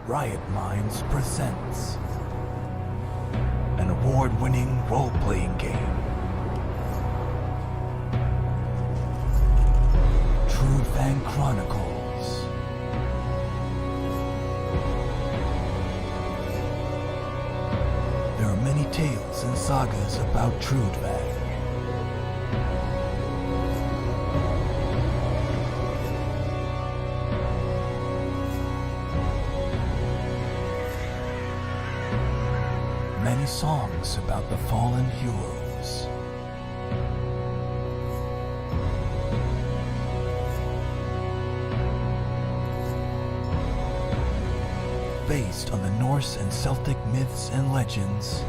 Riotminds presents an award-winning role-playing game, Trudvang Chronicles. There are many tales and sagas about Trudvang. Many songs about the fallen heroes. Based on the Norse and Celtic myths and legends,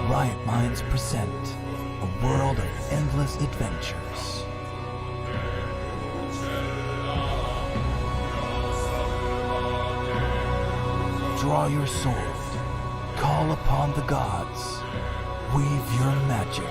Riotminds present a world of endless adventures. Draw your sword, call upon the gods, weave your magic.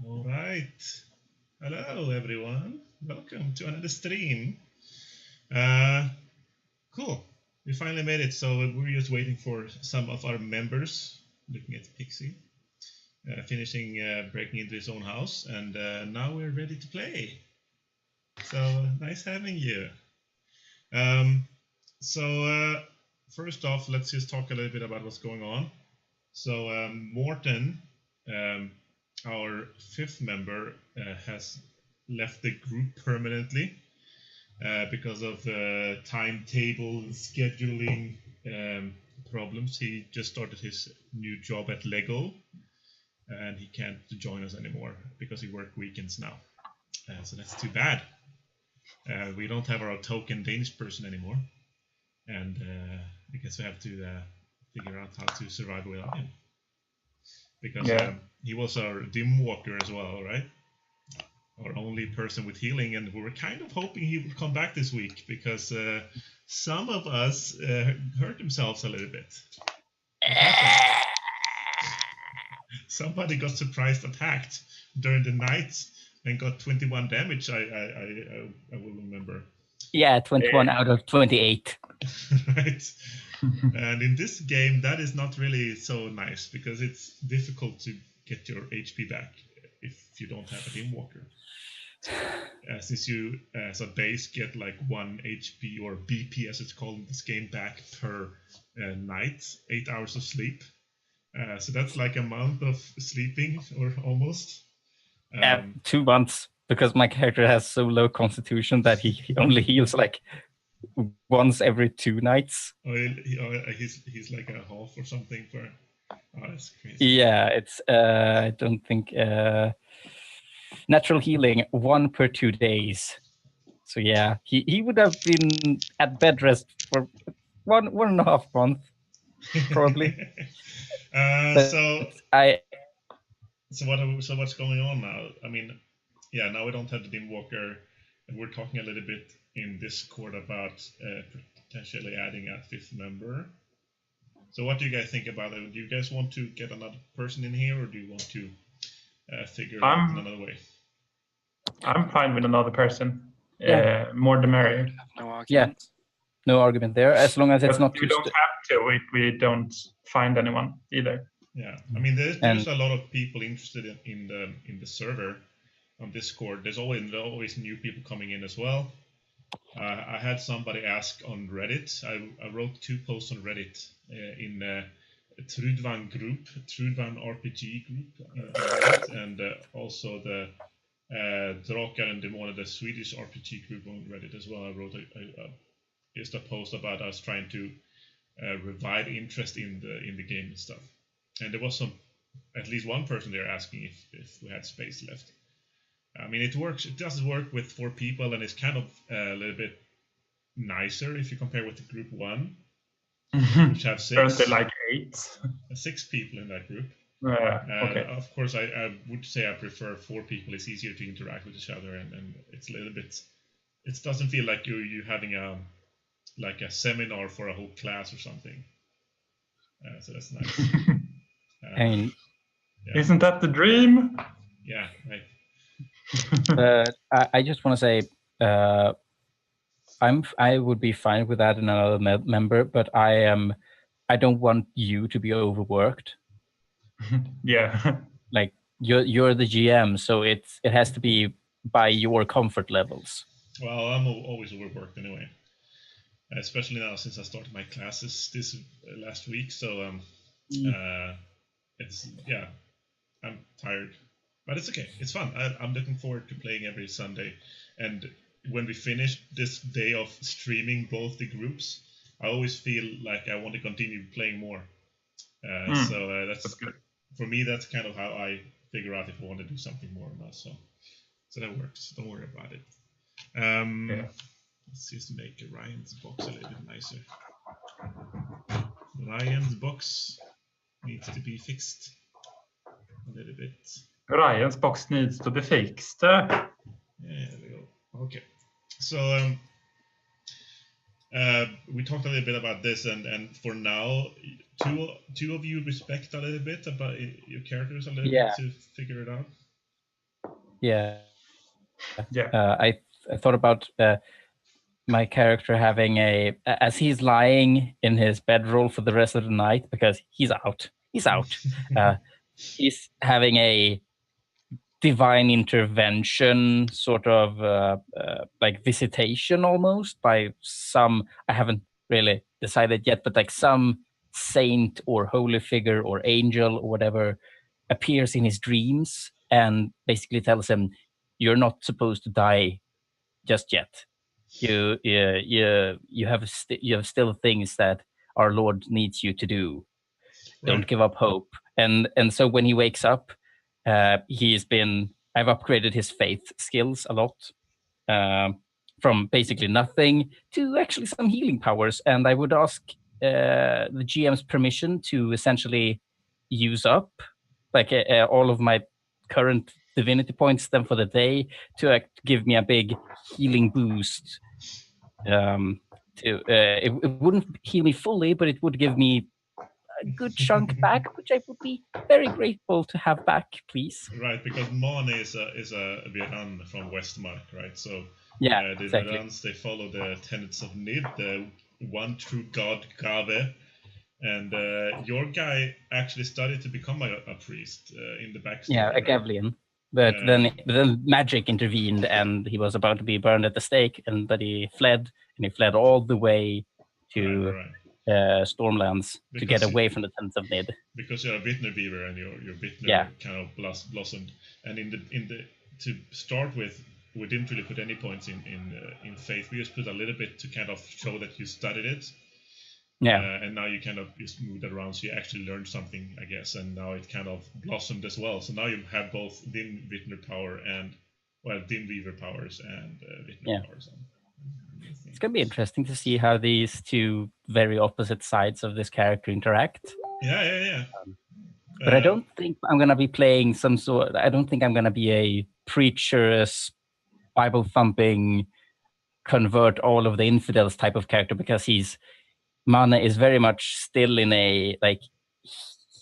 All right. Hello, everyone. Welcome to another stream. Cool. We finally made it. So we're just waiting for some of our members, looking at Pixie, finishing breaking into his own house, and now we're ready to play. So nice having you. First off, let's just talk a little bit about what's going on. So Morten, our fifth member, has left the group permanently because of timetable scheduling problems. He just started his new job at Lego, and he can't join us anymore because he works weekends now. So that's too bad. We don't have our token Danish person anymore, and I guess we have to figure out how to survive without him. Because he was our dim walker as well, right? Our only person with healing, and we were kind of hoping he would come back this week because some of us hurt themselves a little bit. Somebody got surprise attacked during the night and got 21 damage. I will remember. Yeah, 21 out of 28. Right. And in this game, that is not really so nice because it's difficult to get your HP back if you don't have a dim walker. Since you, as a base, get like 1 HP or BP, as it's called in this game, back per night, 8 hours of sleep. So that's like a month of sleeping, or almost. 2 months, because my character has so low constitution that he only heals like once every 2 nights. He's like a half or something for. Oh, that's crazy. Yeah, it's I don't think natural healing 1 per 2 days. So yeah, he would have been at bed rest for 1.5 months probably. So what's going on now? I mean, yeah, now we don't have the dim walker, and we're talking a little bit in Discord about potentially adding a 5th member. So what do you guys think about it? Do you guys want to get another person in here, or do you want to figure it out in another way? I'm fine with another person. More the merrier. Yeah, no argument there, as long as it's But not we too. don't have to if we don't find anyone either. Yeah, I mean, there's a lot of people interested in the server on Discord. There's always new people coming in as well. I had somebody ask on Reddit. I wrote 2 posts on Reddit in Trudvang group, Trudvang RPG group, Reddit, and also the Drakar Demoner, the Swedish RPG group on Reddit as well. I wrote just a post about us trying to revive interest in the game and stuff. And there was at least one person there asking if we had space left. I mean, it works. It does work with 4 people, and it's kind of a little bit nicer if you compare with the group 1, which have 6. Currently like 8. 6 people in that group. Okay. Of course, I would say I prefer 4 people. It's easier to interact with each other, and it's a little bit. It doesn't feel like you having a seminar for a whole class or something. So that's nice. And Yeah. Isn't that the dream? Yeah, right. I just want to say, I would be fine with that in another member, but I don't want you to be overworked. Yeah. Like you're the GM, so it has to be by your comfort levels. Well, I'm always overworked anyway, especially now since I started my classes this last week. So it's I'm tired, but it's okay. It's fun. I'm looking forward to playing every Sunday, and when we finish this day of streaming both the groups, I always feel like I want to continue playing more. So that's good. For me. That's kind of how I figure out if I want to do something more or not. So that works. Don't worry about it. Let's just make Ryan's box a little bit nicer. Ryan's box needs to be fixed a little bit. Ryan's box needs to be fixed. Yeah, there we go. Okay. So we talked a little bit about this, and for now, two of you respect a little bit about your characters a little bit to figure it out. Yeah. Yeah. I thought about my character having as he's lying in his bedroll for the rest of the night, because he's out. He's having a divine intervention sort of like visitation almost by some, I haven't really decided yet, but like some saint or holy figure or angel or whatever appears in his dreams and basically tells him, you're not supposed to die just yet. You have still things that our Lord needs you to do. Right. Don't give up hope. And so when he wakes up, I've upgraded his faith skills a lot, from basically nothing to actually some healing powers. And I would ask the GM's permission to essentially use up like all of my current divinity points then for the day to give me a big healing boost. It wouldn't heal me fully, but it would give me a good chunk back, which I would be very grateful to have back, please. Right, because Mane is a Virann from Westmark, right? So yeah, the exactly. Viranns, they follow the tenets of Nid, the one true god Gave. And your guy actually studied to become a priest in the backstory. Yeah, a Gavlian. But then magic intervened, and he was about to be burned at the stake, but he fled, and he fled all the way to Stormlands to get away from the tents of Nid. Because you're a Vitner beaver, and your Vitner kind of blossomed. And to start with, we didn't really put any points in faith. We just put a little bit to kind of show that you studied it. Yeah. And now you kind of just moved it around, so you actually learned something, I guess, and now it kind of blossomed as well. So now you have both Dim Vitner power and, Dim Weaver powers and Vitner powers. It's going to be interesting to see how these two very opposite sides of this character interact. Yeah. But I don't think I'm going to be playing I don't think I'm going to be a preacherous, Bible-thumping, convert all of the infidels type of character, because Mane is very much still in a, like,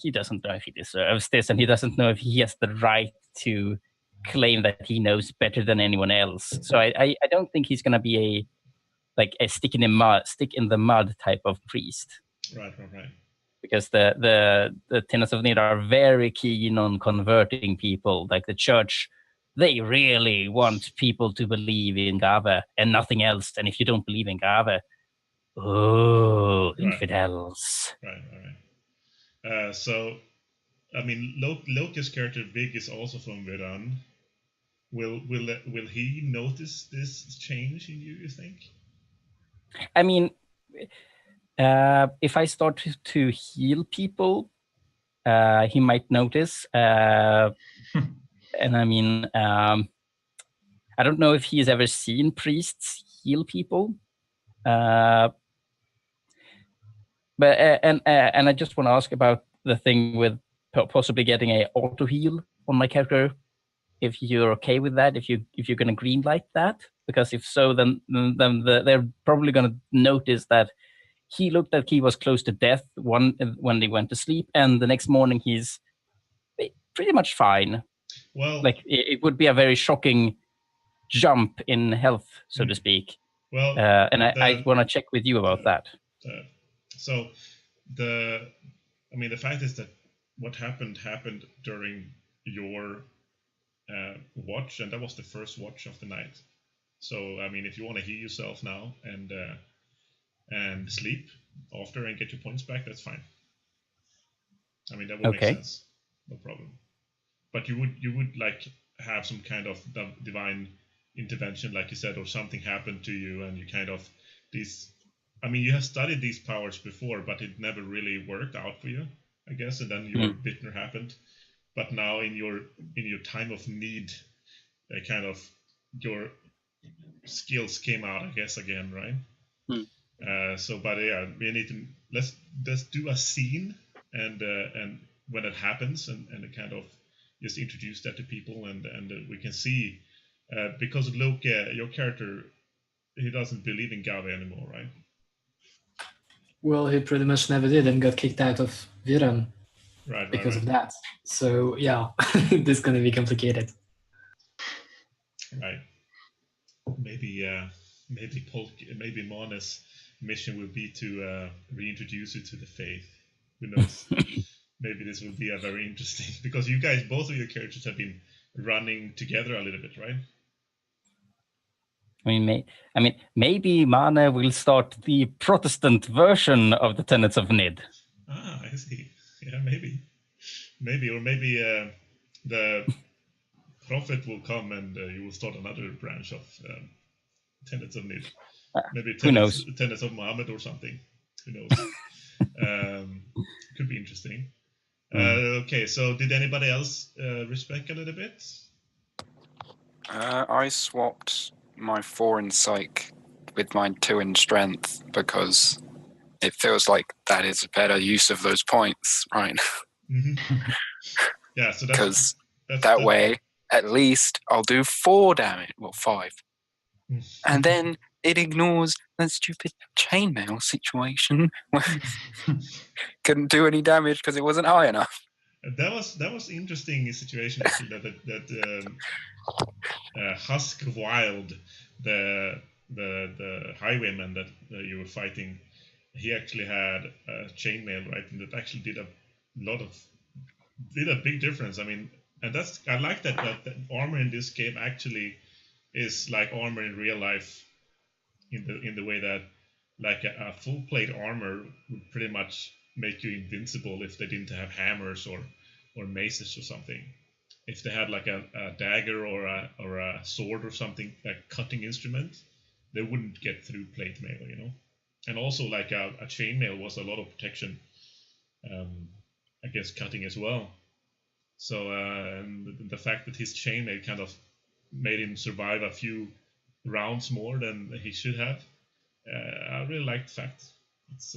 he doesn't know if he deserves this, and he doesn't know if he has the right to claim that he knows better than anyone else. So I don't think he's going to be like a stick in the mud type of priest. Right. Because the tenants of Nid are very keen on converting people. Like the church, they really want people to believe in Gave and nothing else. And if you don't believe in Gave, infidels. Right. So, I mean, Loki's character Vig is also from Virann. Will he notice this change in you think? I mean, if I start to heal people, he might notice. And I mean, I don't know if he's ever seen priests heal people. But I just want to ask about the thing with possibly getting a auto heal on my character. If you're okay with that, if you're going to greenlight that, because if so, then they're probably going to notice that he looked like he was close to death when they went to sleep, and the next morning he's pretty much fine. Well, like it would be a very shocking jump in health, so to speak. Well, I want to check with you about that. So the fact is that what happened during your watch, and that was the first watch of the night. So I mean, if you want to heal yourself now and sleep after and get your points back, that's fine. I mean, that would make sense, no problem. But you would like have some kind of divine intervention, like you said, or something happened to you, and you kind of these. I mean, you have studied these powers before, but it never really worked out for you, I guess. And then your Vitner happened, but now in your time of need, kind of your skills came out, I guess, again, right? But yeah, we need to let's do a scene, and when it happens, and kind of just introduce that to people, and we can see because Loki, your character, he doesn't believe in Gave anymore, right? Well, he pretty much never did, and got kicked out of Virann because of that. So yeah, this is gonna be complicated. Right. Maybe Polka, maybe Mane's mission will be to reintroduce you to the faith. Who knows? Maybe this will be a very interesting, because you guys, both of your characters have been running together a little bit, right? I mean, maybe Mane will start the Protestant version of the Tenets of Nid. Ah, I see. Yeah, maybe, or maybe the prophet will come and you will start another branch of Tenets of Nid. Maybe who knows? Tenets of Muhammad or something. Who knows? Could be interesting. Okay, so did anybody else respec a little bit? I swapped my 4 in psych with my 2 in strength because it feels like that is a better use of those points, right? Mm-hmm. Yeah, so because that way at least I'll do 4 damage, well 5, and then it ignores that stupid chainmail situation where couldn't do any damage because it wasn't high enough. That was interesting situation actually, that Husk Wilde, the highwayman that you were fighting, he actually had a chainmail, right, and that actually did a big difference. I mean, and I like that armor in this game actually is like armor in real life, in the way that like a full plate armor would pretty much make you invincible if they didn't have hammers or maces or something. If they had like a dagger or a sword or something, like cutting instrument, they wouldn't get through plate mail, you know. And also like a chainmail was a lot of protection against cutting as well. So and the fact that his chainmail kind of made him survive a few rounds more than he should have, I really like the fact. It's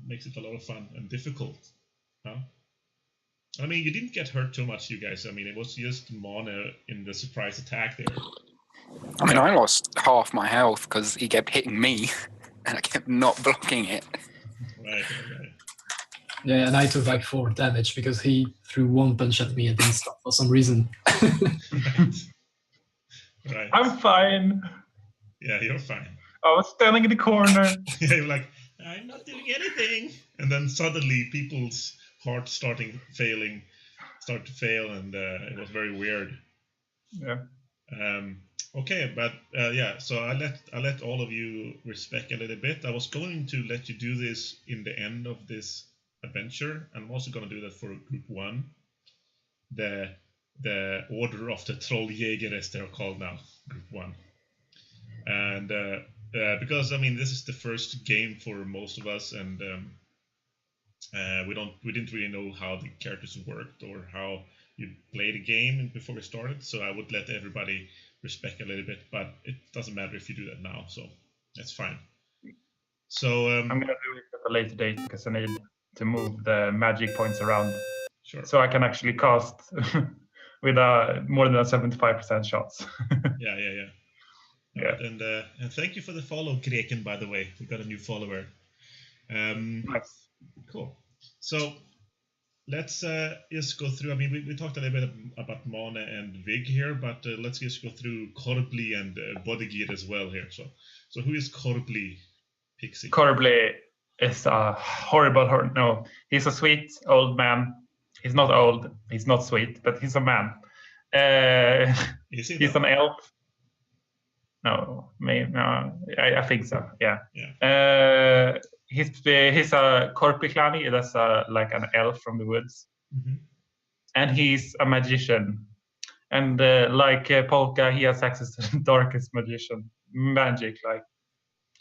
makes it a lot of fun and difficult, huh? I mean, you didn't get hurt too much, you guys. I mean, it was just Mane in the surprise attack there. I mean, I lost half my health because he kept hitting me, and I kept not blocking it. Right. Yeah, and I took like 4 damage because he threw 1 punch at me and didn't stop for some reason. Right. I'm fine. Yeah, you're fine. I was standing in the corner. Yeah, you're like, I'm not doing anything. And then suddenly people's hearts start to fail, and it was very weird. Yeah. Okay, but so I let all of you respec a little bit. I was going to let you do this in the end of this adventure. I'm also going to do that for group 1. The Order of the Trolljäger, as they're called now, group 1. And because this is the first game for most of us, and we didn't really know how the characters worked or how you play the game before we started. So I would let everybody respec a little bit, but it doesn't matter if you do that now, so that's fine. So I'm gonna do it at a later date because I need to move the magic points around. Sure. So I can actually cast with more than a 75% shots. Yeah. Yeah. And thank you for the follow, Greken, by the way. We got a new follower. Nice. Cool. So let's just go through. We talked a little bit about Mane and Vig here, but let's just go through Korbli and Bodgeir as well here. So who is Korbli, Pixie? Korbli is a horrible. No, he's a sweet old man. He's not old. He's not sweet, but he's a man. Is he? He's an elf. No, maybe no. I think so. Yeah. He's a Korpikalli. That's like an elf from the woods, and he's a magician. And like Polka, he has access to the darkest magic, like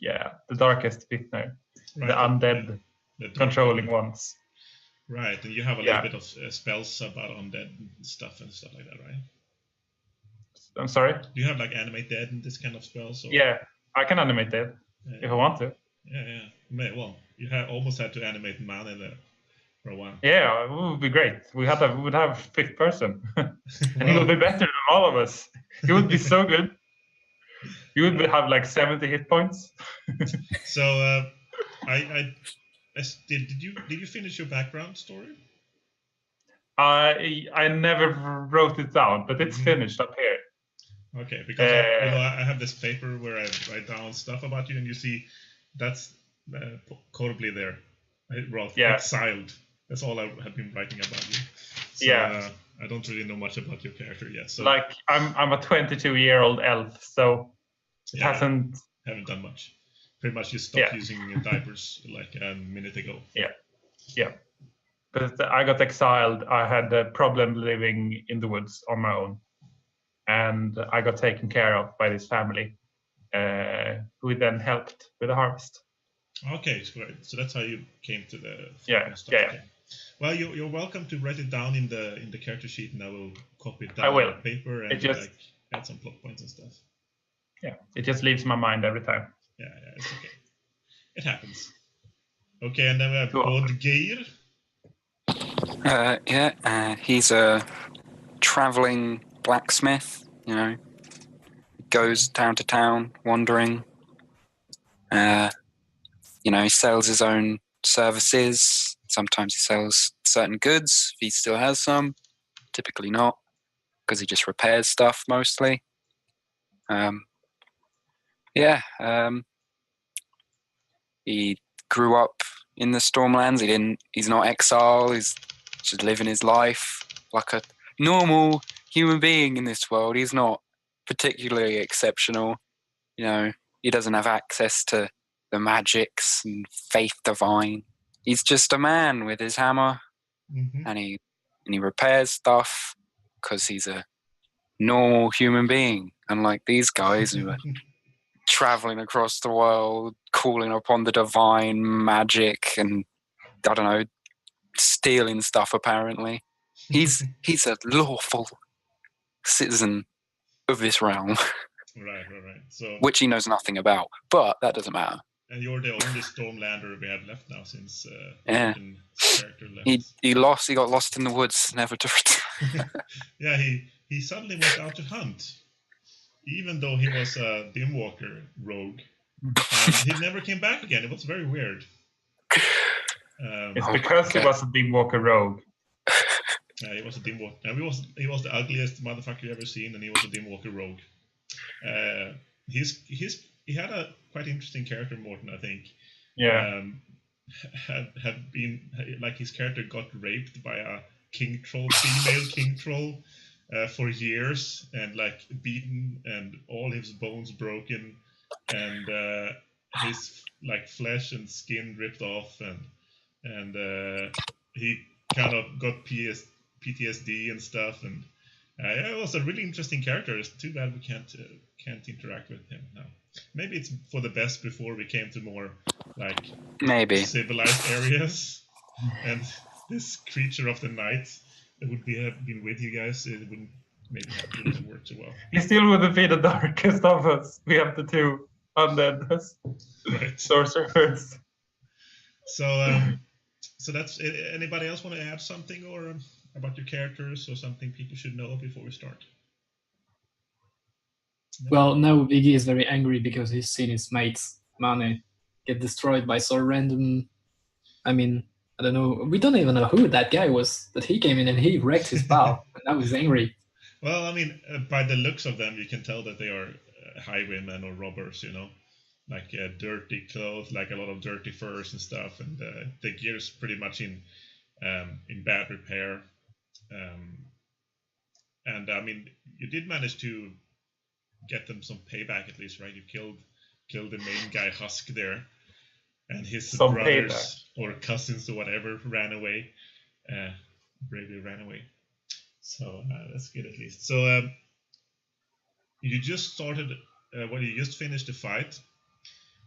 the darkest Vitner, the undead, the controlling ones. Right, and you have a little bit of spells about undead stuff and stuff like that, right? I'm sorry? Do you have like animate dead and this kind of spells? Or? Yeah, I can animate dead if I want to. Yeah. Well, you almost had to animate Mane there for a while. Yeah, it would be great. We would have fifth person, and he would be better than all of us. He would be so good. He would have like 70 hit points. So, did you finish your background story? I never wrote it down, but it's finished up here. Okay, because I have this paper where I write down stuff about you, and you see that's Korbli there. I wrote exiled. That's all I have been writing about you. So, I don't really know much about your character yet. So like I'm a 22-year-old elf, so it haven't done much. Pretty much you stopped using diapers like a minute ago. Yeah. But I got exiled. I had a problem living in the woods on my own. And I got taken care of by this family, who then helped with the harvest. Okay, great. So that's how you came to the stuff. Yeah. Okay. Well, you're welcome to write it down in the character sheet, and I will copy it down I will. on paper and add some plot points and stuff. Yeah, it just leaves my mind every time. Yeah, it's okay. It happens. Okay, and then we have Bodgeir. He's a traveling blacksmith, goes town to town wandering. He sells his own services. Sometimes he sells certain goods if he still has some. Typically not, because he just repairs stuff mostly. He grew up in the Stormlands. He's not exile. He's just living his life like a normal human being in this world. He's not particularly exceptional. He doesn't have access to the magics and faith divine. He's just a man with his hammer, and he repairs stuff because he's a normal human being, unlike these guys who are traveling across the world, calling upon the divine magic, and I don't know, stealing stuff. Apparently, he's a lawful citizen of this realm. Right. So, which he knows nothing about, but that doesn't matter. And you're the only Stormlander we have left now since character left. He got lost in the woods, never to return. Yeah, he suddenly went out to hunt, even though he was a Dimwalker rogue. He never came back again. It was very weird. It's because he was a Dimwalker rogue. Yeah, he was a Dimwalker. And he was the ugliest motherfucker you ever seen, and he was a Dimwalker rogue. His he had a quite interesting character, Morten. I think. Yeah. Had been like his character got raped by a king troll, female king troll, for years, and like beaten, and all his bones broken, and his like flesh and skin ripped off, and he kind of got PTSD and stuff, and it was a really interesting character. It's too bad we can't interact with him now. Maybe it's for the best before we came to more like civilized areas, and this creature of the night that would have been with you guys, it wouldn't maybe have worked so well. He still wouldn't be the darkest of us. We have the two undead right. sorcerers. So that's it. Anybody else want to add something or about your characters or something people should know before we start? Well, now Viggy is very angry because he's seen his mates, Mane, get destroyed by so random... I mean, I don't know. We don't even know who that guy was, but he came in and he wrecked his bow, and now he's angry. Well, I mean, by the looks of them, you can tell that they are highwaymen or robbers, you know? Like dirty clothes, like a lot of dirty furs and stuff, and the gear's pretty much in bad repair. And I mean, you did manage to get them some payback at least, right? You killed the main guy Husk there, and his some brothers payback. Or cousins or whatever ran away, bravely ran away. So that's good at least. So you just started, you just finished the fight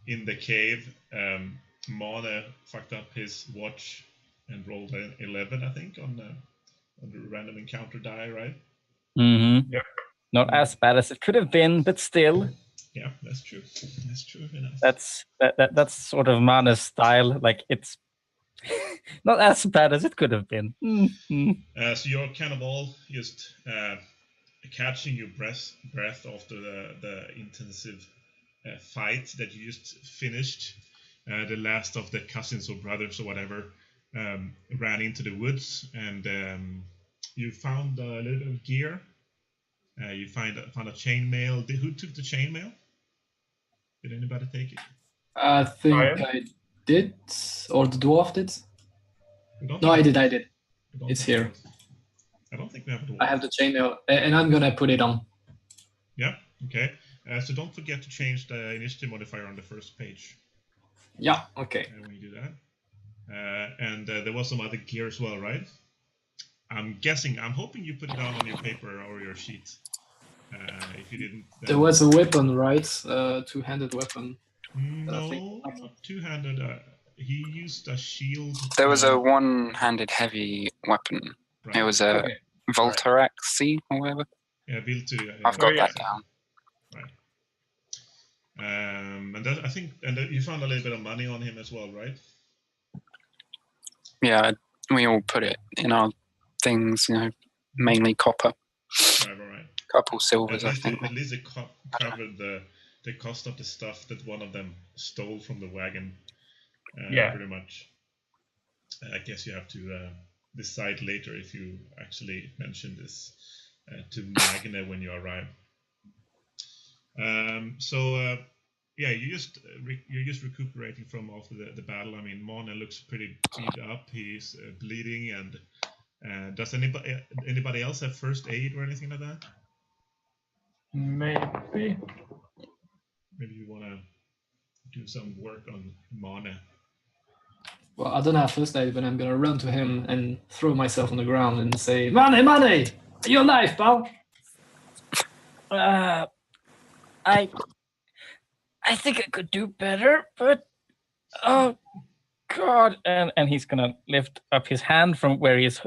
in the cave. Mane fucked up his watch and rolled an 11, I think, on the random encounter die, right? Mm-hmm. Yeah. Not as bad as it could have been, but still. Yeah, that's true. That's true enough. That's sort of Mane's style. Like, it's not as bad as it could have been. Mm-hmm. So you're kind of all just catching your breath after the intensive fight that you just finished. The last of the cousins or brothers or whatever ran into the woods, and you found a little bit of gear. You found a chainmail. Who took the chainmail? Did anybody take it? I think I did, or the dwarf did. No, I did. It's here. I don't think we have a dwarf. I have the chainmail, and I'm gonna put it on. Yeah, okay. So don't forget to change the initiative modifier on the first page. Yeah, okay. When you do that. And there was some other gear as well, right? I'm hoping you put it down on your paper or your sheet. If you didn't... There was a weapon, right? Two-handed weapon. No, not two-handed. He used a shield. There was a one-handed heavy weapon. Right. It was a Voltaraxi or whatever. Yeah, Viltu. I've got that down. Right. And that, I think, you found a little bit of money on him as well, right? Yeah, we all put it in our things, mainly copper. Right. Couple silvers, I think. At least it covered the cost of the stuff that one of them stole from the wagon. Pretty much. I guess you have to decide later if you actually mention this to Magne when you arrive. You're just recuperating from after the battle. I mean, Mane looks pretty beat up. He's bleeding, and does anybody else have first aid or anything like that? Maybe you want to do some work on Mane. Well, I don't have first aid, but I'm gonna run to him and throw myself on the ground and say, Mane, are you alive, pal? I think I could do better, but oh God! And he's gonna lift up his hand from where he's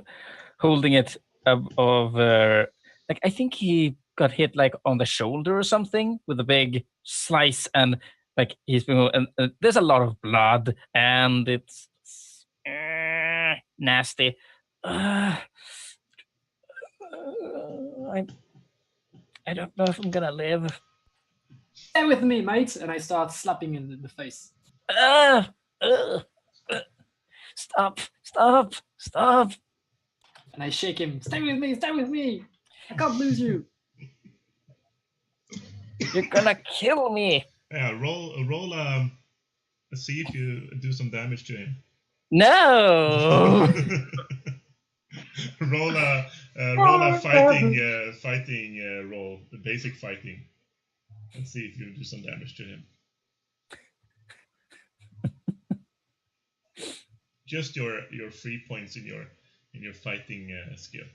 holding it over. Like, I think he got hit like on the shoulder or something with a big slice, and like he's been, and there's a lot of blood, and it's nasty. I don't know if I'm gonna live. Stay with me, mate, and I start slapping him in the face. Stop! And I shake him. Stay with me! I can't lose you. You're gonna kill me. Yeah, roll. See if you do some damage to him. No. roll a fighting roll, the basic fighting. Let's see if you do some damage to him. Just your 3 points in your fighting skill,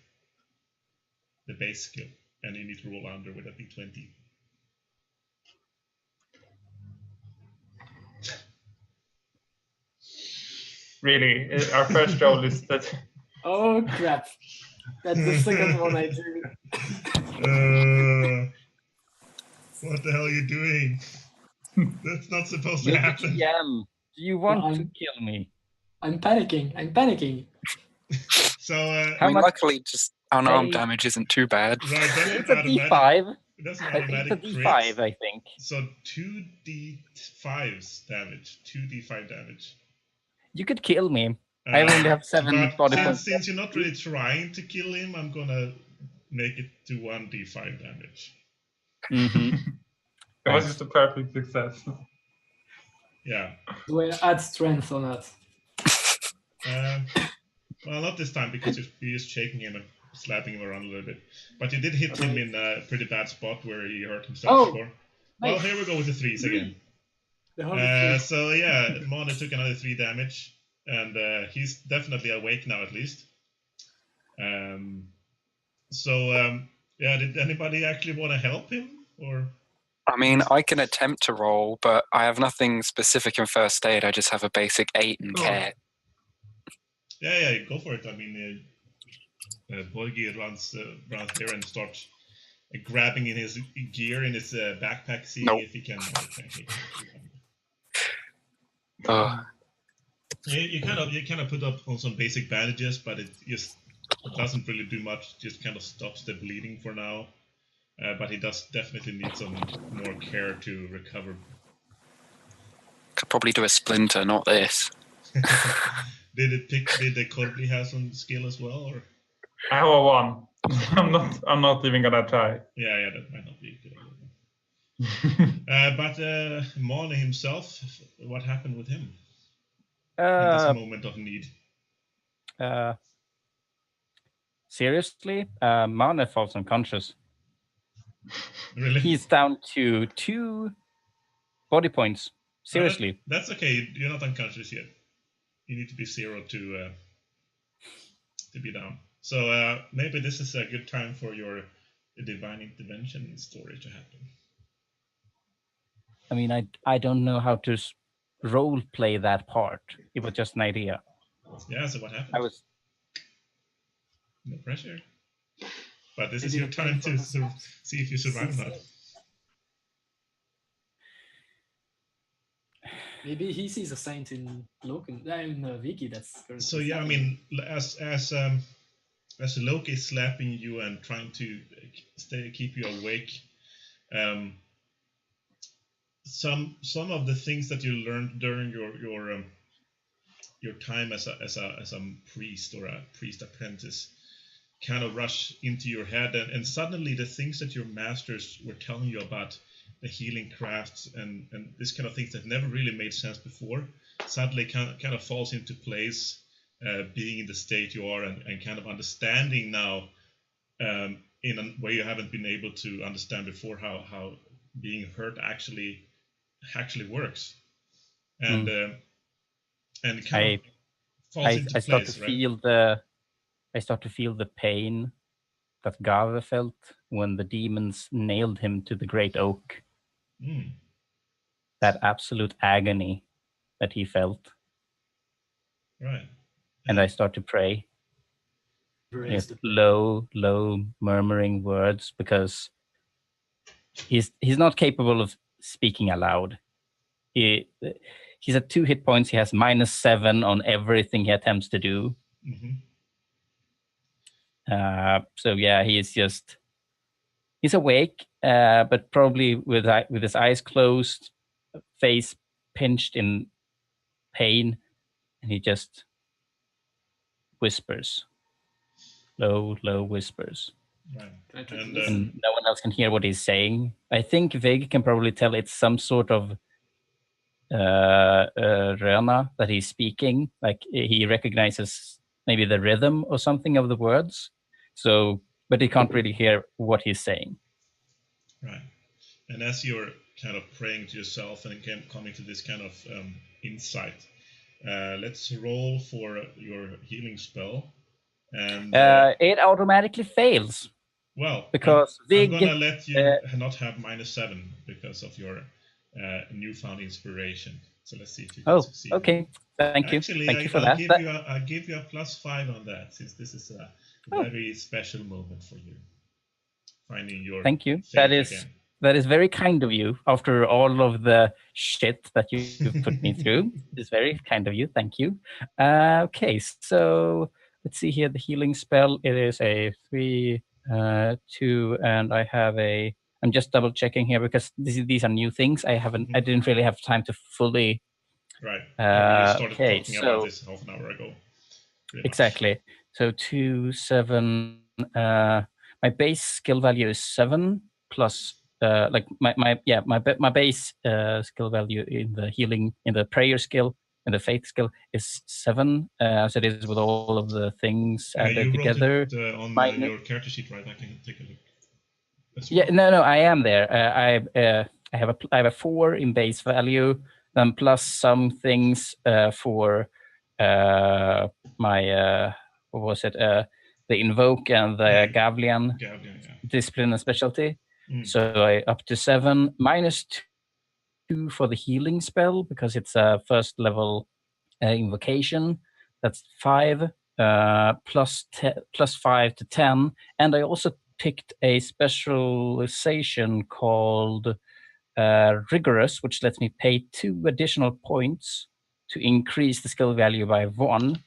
the base skill, and you need to roll under with a d20. Really, our first roll is that. Oh crap! That's the second one I do. What the hell are you doing? That's not supposed to happen. GM, do you want to kill me? I'm panicking. So, luckily, just unarmed damage isn't too bad. Right, it's a D5. That's an It's automatic a D5, I think. So 2d5s damage. 2d5 damage. You could kill me. I only have 7 body points. Since you're not really trying to kill him, I'm gonna make it to 1d5 damage. Mm-hmm. That was just a perfect success. Yeah. Do I add strength on that? Well, not this time because you're just shaking him and slapping him around a little bit. But you did hit him in a pretty bad spot where he hurt himself before. Nice. Well, here we go with the 3s again. So yeah, Mane took another 3 damage. And he's definitely awake now, at least. Did anybody actually want to help him, or? I mean, I can attempt to roll, but I have nothing specific in first aid. I just have a basic 8 in care. Yeah, go for it. I mean, Bodgeir runs there and starts grabbing in his gear in his backpack, seeing if he can. You kind of put up on some basic bandages, but it just doesn't really do much. Just kind of stops the bleeding for now. But he does definitely need some more care to recover. Could probably do a splinter, not this. Did the Korbli have some skill as well, or? I have a 1. I'm not even gonna try. Yeah, that might not be good. But Mane himself, what happened with him? In this moment of need. Seriously, Mane falls unconscious. Really? He's down to 2 body points. Seriously. That's okay. You're not unconscious yet. You need to be 0 to be down. So maybe this is a good time for your divine intervention story to happen. I mean, I don't know how to role play that part. It was just an idea. Yeah, so what happened? No pressure. But this is your time to see if you survive that. Maybe he sees a saint in Viki. That's so. Yeah, I mean, as Loki is slapping you and trying to keep you awake, some of the things that you learned during your time as a priest or a priest apprentice kind of rush into your head, and suddenly the things that your masters were telling you about the healing crafts and this kind of things that never really made sense before suddenly kind of falls into place, being in the state you are and kind of understanding now in a way you haven't been able to understand before how being hurt actually works, and kind of falls into place, start to feel I start to feel the pain that Gave felt when the demons nailed him to the great oak. That absolute agony that he felt. Right. And I start to pray. Low murmuring words, because he's not capable of speaking aloud. He's at 2 hit points. He has -7 on everything he attempts to do. Mm-hmm. So yeah, he's awake, but probably with his eyes closed, face pinched in pain, and he just whispers, low whispers. Right. Can I try to And, listen? And no one else can hear what he's saying. I think Vig can probably tell it's some sort of Röna that he's speaking. Like he recognizes maybe the rhythm or something of the words. So, but he can't really hear what he's saying. Right. And as you're kind of praying to yourself and coming to this kind of insight, let's roll for your healing spell. And It automatically fails. well, because I'm Vig, gonna let you not have -7 because of your newfound inspiration. So let's see if you can succeed. Okay. Thank you. Actually, Thank you for I'll that. I'll give you a +5 on that, since this is a very special moment for you. Finding your Thank you. faith again. That is very kind of you. After all of the shit that you've put me through, it's very kind of you. Thank you. Okay, so let's see here. The healing spell. It is a 3, 2, and I have a. I'm just double checking here because these are new things. I didn't really have time to fully. Right. We just started Okay, talking about this half an hour ago. Exactly. So 2, 7. My base skill value is 7 plus. Like my base skill value in the healing, in the prayer skill, and the faith skill is 7, as it is with all of the things added together. You wrote it on your character sheet, right? I can take a look. Yeah, no, I am there. I have a 4 in base value, then plus some things for my what was it? The invoke and the Gavlian discipline and specialty. So I up to 7, -2 for the healing spell because it's a first level invocation. That's 5 plus 5 to 10, and I also picked a specialization called rigorous, which lets me pay 2 additional points to increase the skill value by 1.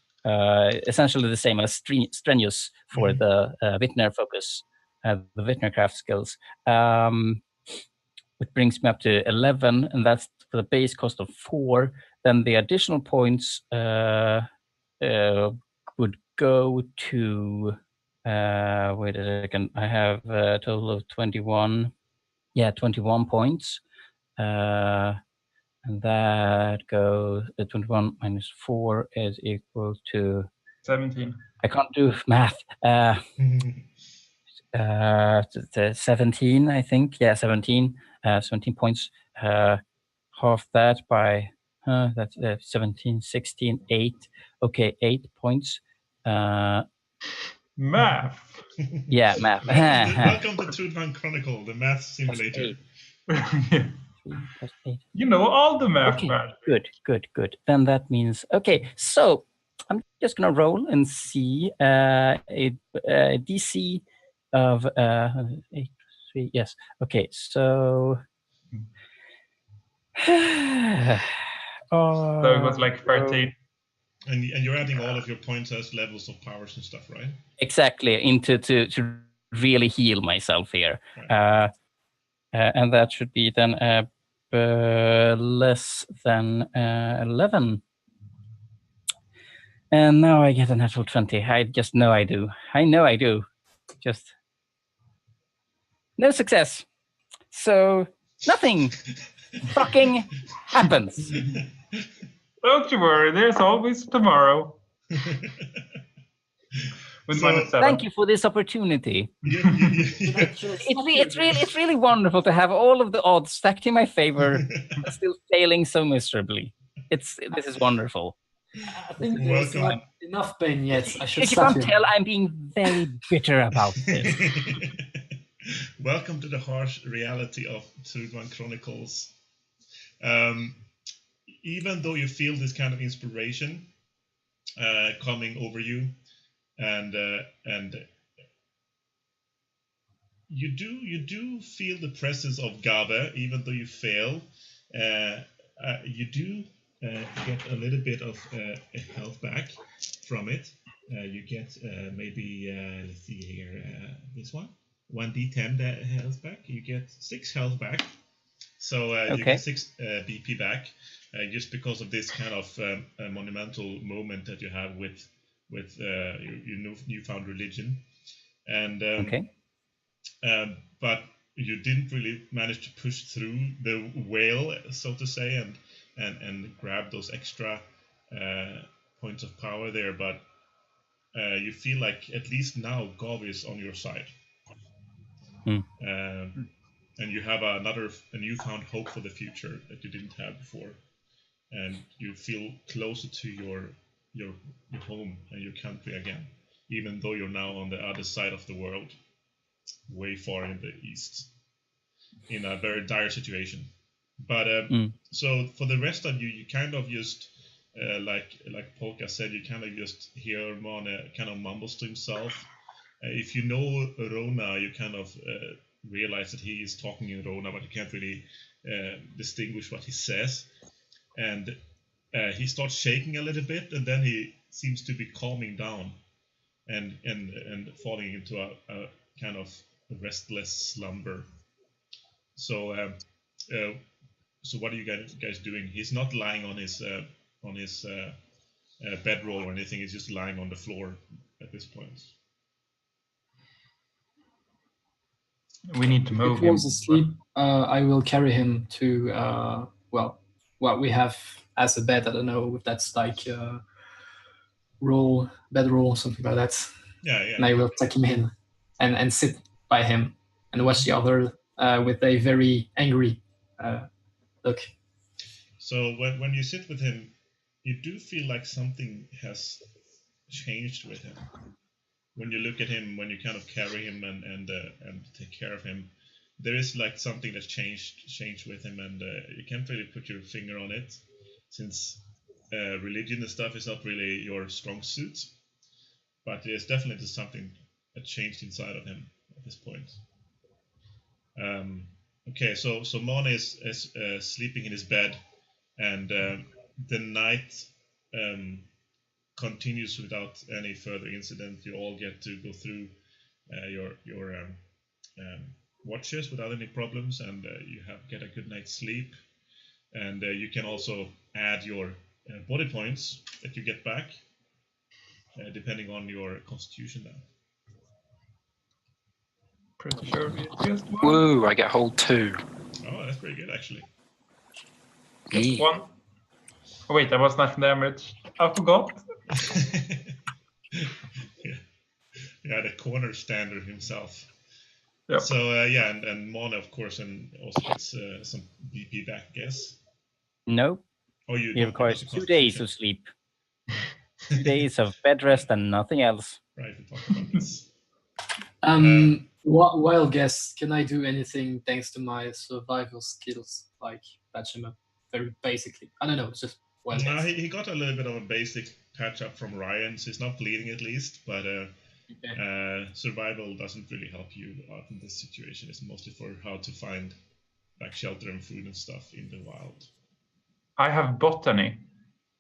Essentially the same as strenuous for the Vitner focus, the Vitner craft skills. Which brings me up to 11, and that's for the base cost of 4. Then the additional points would go to. Wait a second. I have a total of 21. Yeah, 21 points. And that goes. 21 minus 4 is equal to 17. I can't do math. 17, I think. Yeah, 17. 17 points. Half that by that's 17, 16, 8. Okay, 8 points. Math. Yeah, math. Welcome to Trudvang Chronicle, the math simulator. You know all the math, man. Good. Then that means okay. So I'm just gonna roll and see a DC of 8, 3. Yes. Okay. So. So it was like 13. And you're adding all of your points as levels of powers and stuff, right? Exactly, to really heal myself here. Right. And that should be then less than 11. And now I get a natural 20. I just know I do. I know I do. Just no success. So nothing fucking happens. Don't you worry, there's always tomorrow. With -7. Thank you for this opportunity. It's really wonderful to have all of the odds stacked in my favor, but still failing so miserably. This is wonderful. I think there's not enough pain yet. If you can't tell, I'm being very bitter about this. Welcome to the harsh reality of Trudvang Chronicles. Even though you feel this kind of inspiration coming over you, and you do feel the presence of Gave, even though you fail. You do get a little bit of health back from it. You get maybe let's see here, this one 1d10 health back. You get 6 health back. So you get 6 BP back, just because of this kind of monumental moment that you have with your newfound religion. And but you didn't really manage to push through the whale, so to say, and grab those extra points of power there. But you feel like at least now Gov is on your side. And you have a newfound hope for the future that you didn't have before, and you feel closer to your home and your country again, even though you're now on the other side of the world, way far in the east, in a very dire situation. But so for the rest of you kind of just like Polka said, you kind of just hear Mane kind of mumbles to himself. If you know Rona, you kind of realize that he is talking in Rona, but you can't really distinguish what he says. And he starts shaking a little bit, and then he seems to be calming down and falling into a kind of restless slumber. So what are you guys doing? He's not lying on his bedroll or anything. He's just lying on the floor at this point. We need to move him. If he falls asleep, I will carry him to what we have as a bed. I don't know if that's like bedroll, something like that. Yeah. And I will take him in and sit by him and watch the other with a very angry look. So when you sit with him, you do feel like something has changed with him. When you look at him, when you kind of carry him and take care of him, there is like something that's changed with him, and you can't really put your finger on it, since religion and stuff is not really your strong suit. But there's definitely something that changed inside of him at this point. Okay, so Mane is sleeping in his bed, and the night continues without any further incident. You all get to go through your watches without any problems, and you get a good night's sleep. And you can also add your body points that you get back, depending on your constitution now. Pretty sure we just one. Woo, I get hold 2. Oh, that's pretty good, actually. Just one. Oh, wait, that was knife damage. I forgot. yeah, the corner stander himself. Yep. So and Mane, of course, and also gets some BP back, I guess. Nope. Oh, he requires 2 days of sleep. 2 days of bed rest and nothing else. Right, we talked about this. Wild guess, can I do anything thanks to my survival skills? Like patch him up very basically. I don't know, it's just wild guess. He got a little bit of a basic patch up from Ryan, so he's not bleeding at least, but survival doesn't really help you out in this situation. It's mostly for how to find like shelter and food and stuff in the wild. I have botany.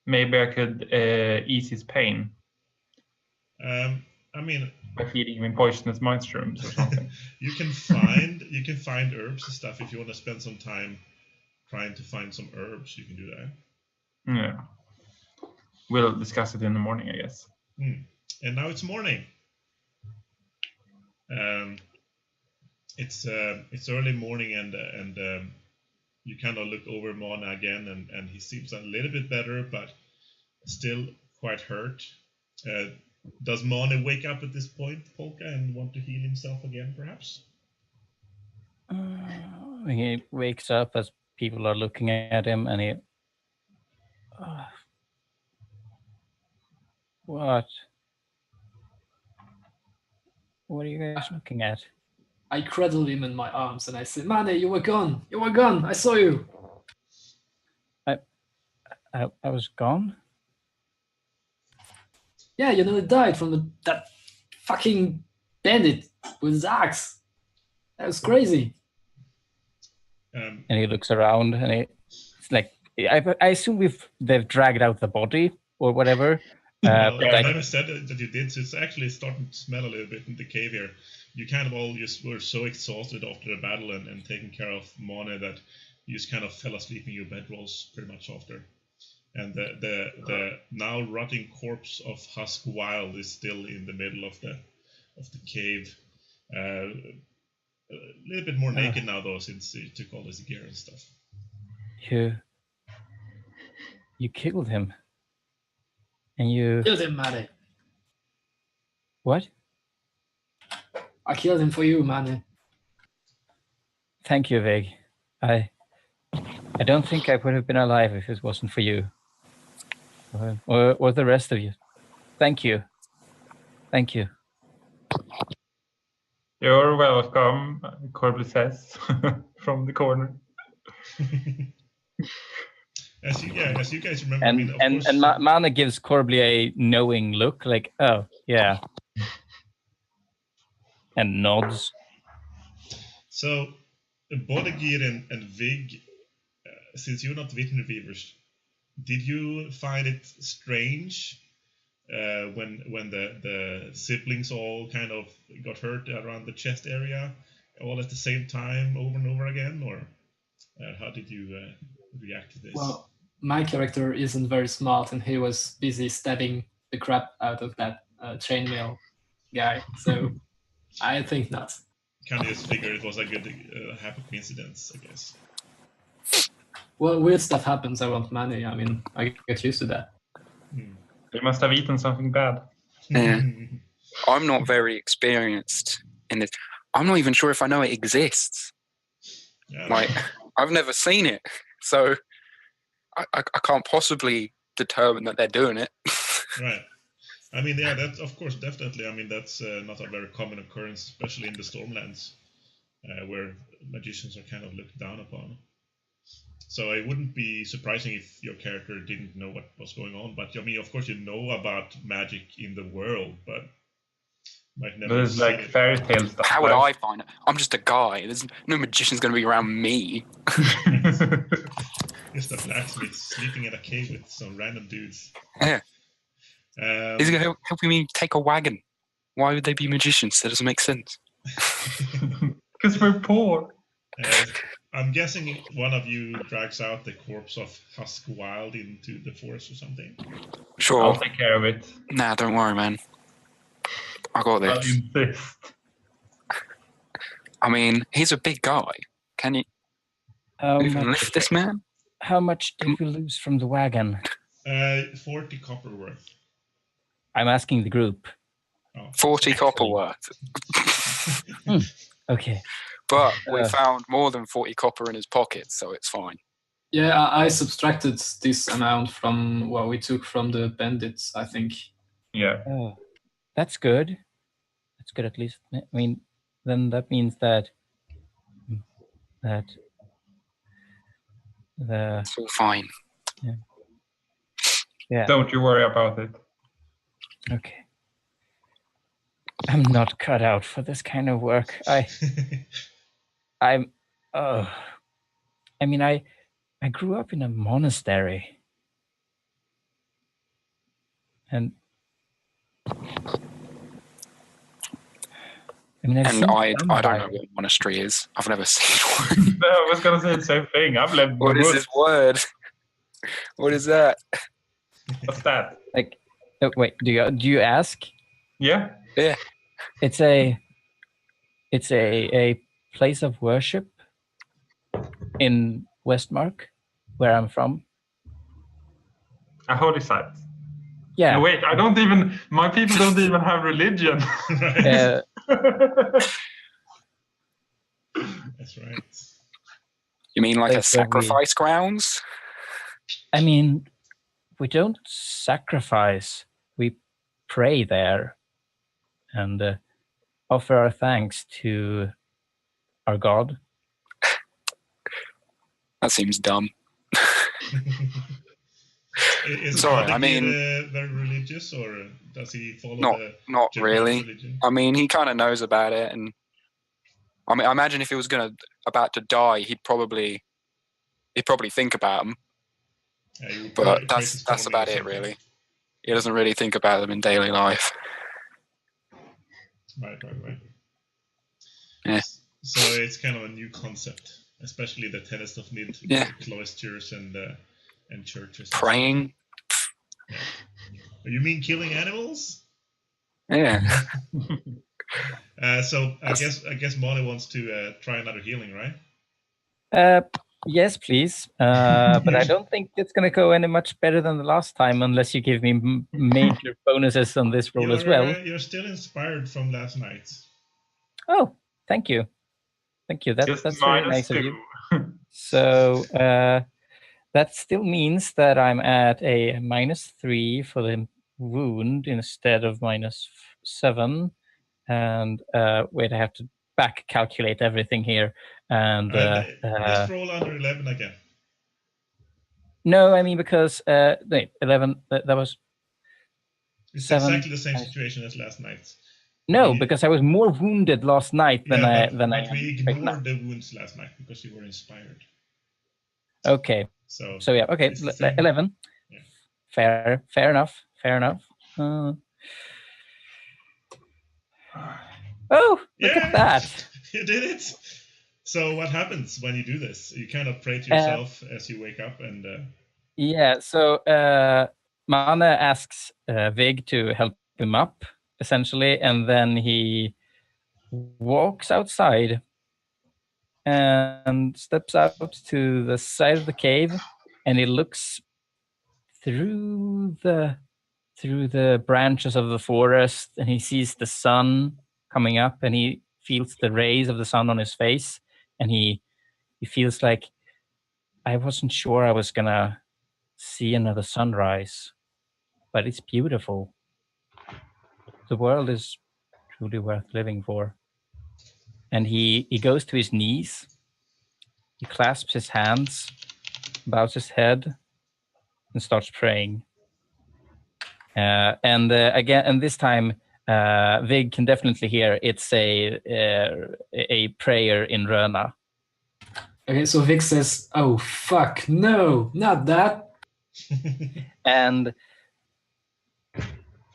Maybe I could ease his pain. I mean, by feeding him poisonous mushrooms or something. you can find herbs and stuff. If you want to spend some time trying to find some herbs, you can do that. Yeah. We'll discuss it in the morning, I guess. And now it's morning. It's early morning, and you kind of look over Mane again, and he seems a little bit better, but still quite hurt. Does Mane wake up at this point, Polka, and want to heal himself again, perhaps? He wakes up as people are looking at him, and he... What? What are you guys looking at? I cradle him in my arms and I say, Mane, you were gone. You were gone. I saw you. I was gone? Yeah, you nearly died from that fucking bandit with his axe. That was crazy. And he looks around, and it's like, I assume they've dragged out the body or whatever. I never said that you did, so it's actually starting to smell a little bit in the cave here. You kind of all just were so exhausted after the battle and taking care of Mane that you just kind of fell asleep in your bedrolls pretty much after. And the now rotting corpse of Husk Wilde is still in the middle of the cave. little bit more naked now, though, since he took all his gear and stuff. You killed him. And you... Killed him, Mane. What? I killed him for you, Mane. Thank you, Vig. I don't think I would have been alive if it wasn't for you. Or the rest of you. Thank you. Thank you. You're welcome, Korbli says from the corner. As you guys remember, and Mane gives Korbli a knowing look, like, oh yeah, and nods. So, Bodgeir and Vig, since you're not Vitner viewers, did you find it strange when the siblings all kind of got hurt around the chest area, all at the same time, over and over again, or how did you react to this? Well, my character isn't very smart, and he was busy stabbing the crap out of that chainmail guy, so I think not. Kind of just figured it was a good happy coincidence, I guess. Well, weird stuff happens. I want money. I mean, I get used to that. They must have eaten something bad. Yeah. I'm not very experienced in this. I'm not even sure if I know it exists. Yeah. Like, I've never seen it, so I can't possibly determine that they're doing it. Right. I mean, yeah, that of course, definitely. I mean, that's not a very common occurrence, especially in the Stormlands, where magicians are kind of looked down upon. So it wouldn't be surprising if your character didn't know what was going on. But I mean, of course, you know about magic in the world, but might never. There's like fairy tale stuff. How would I find it? I'm just a guy. There's no magician's going to be around me. Just a blacksmith sleeping in a cave with some random dudes. Yeah. He's going to help me take a wagon. Why would they be magicians? That doesn't make sense. Because we're poor. I'm guessing one of you drags out the corpse of Husk Wilde into the forest or something. Sure. I'll take care of it. Nah, don't worry, man. I got I'll this. insist. I mean, he's a big guy. Can you even lift this man? How much did we lose from the wagon? 40 copper worth. I'm asking the group. Oh, 40 copper worth. Okay. But we found more than 40 copper in his pocket, so it's fine. Yeah, I subtracted this amount from what we took from the bandits, I think. Yeah. Oh, that's good. That's good, at least. I mean, then that means that It's all fine. Yeah. Don't you worry about it. Okay. I'm not cut out for this kind of work. I grew up in a monastery. And I don't know what a monastery is. I've never seen one. No, I was gonna say the same thing. I've lived. What is this word? What is that? What's that? Like, wait, do you ask? Yeah. Yeah. It's a place of worship in Westmark, where I'm from. A holy site. Yeah. No, wait, my people don't even have religion. That's right. You mean like a sacrifice grounds? I mean, we don't sacrifice. We pray there and offer our thanks to our God. That seems dumb. Is Sorry, Bodgeir I mean, very religious, or does he follow the not really. religion? I mean, he kind of knows about it, and I mean, I imagine if he was about to die, he'd probably think about them. Yeah, but that's about it, really. He doesn't really think about them in daily life. Right. Yeah. So it's kind of a new concept, especially the tenets of mid cloisters and churches. Praying. Yeah. You mean killing animals? Yeah. So I guess Mane wants to try another healing, right? Yes, please. But I don't think it's going to go any much better than the last time, unless you give me major bonuses on this roll as well. You're still inspired from last night. Oh, thank you. Thank you. That's very nice of you. So that still means that I'm at a -3 for the wound instead of -7. And wait, I have to back calculate everything here. And let's roll under 11 again. No, I mean because 11. That was. It's 7, exactly the same situation as last night. No, because I was more wounded last night than I we ignored the wounds last night because you were inspired. Okay. So yeah. Okay. 11. Yeah. Fair enough. Oh, look at that! You did it. So what happens when you do this? You kind of pray to yourself as you wake up, and yeah. So Mane asks Vig to help him up, essentially, and then he walks outside and steps out to the side of the cave, and he looks through the branches of the forest, and he sees the sun coming up, and he feels the rays of the sun on his face, and he feels like, I wasn't sure I was gonna see another sunrise, but it's beautiful. The world is truly worth living for. And he goes to his knees, he clasps his hands, bows his head, and starts praying. And this time, Vig can definitely hear it's a prayer in Röna. Okay, so Vig says, "Oh fuck, no, not that." And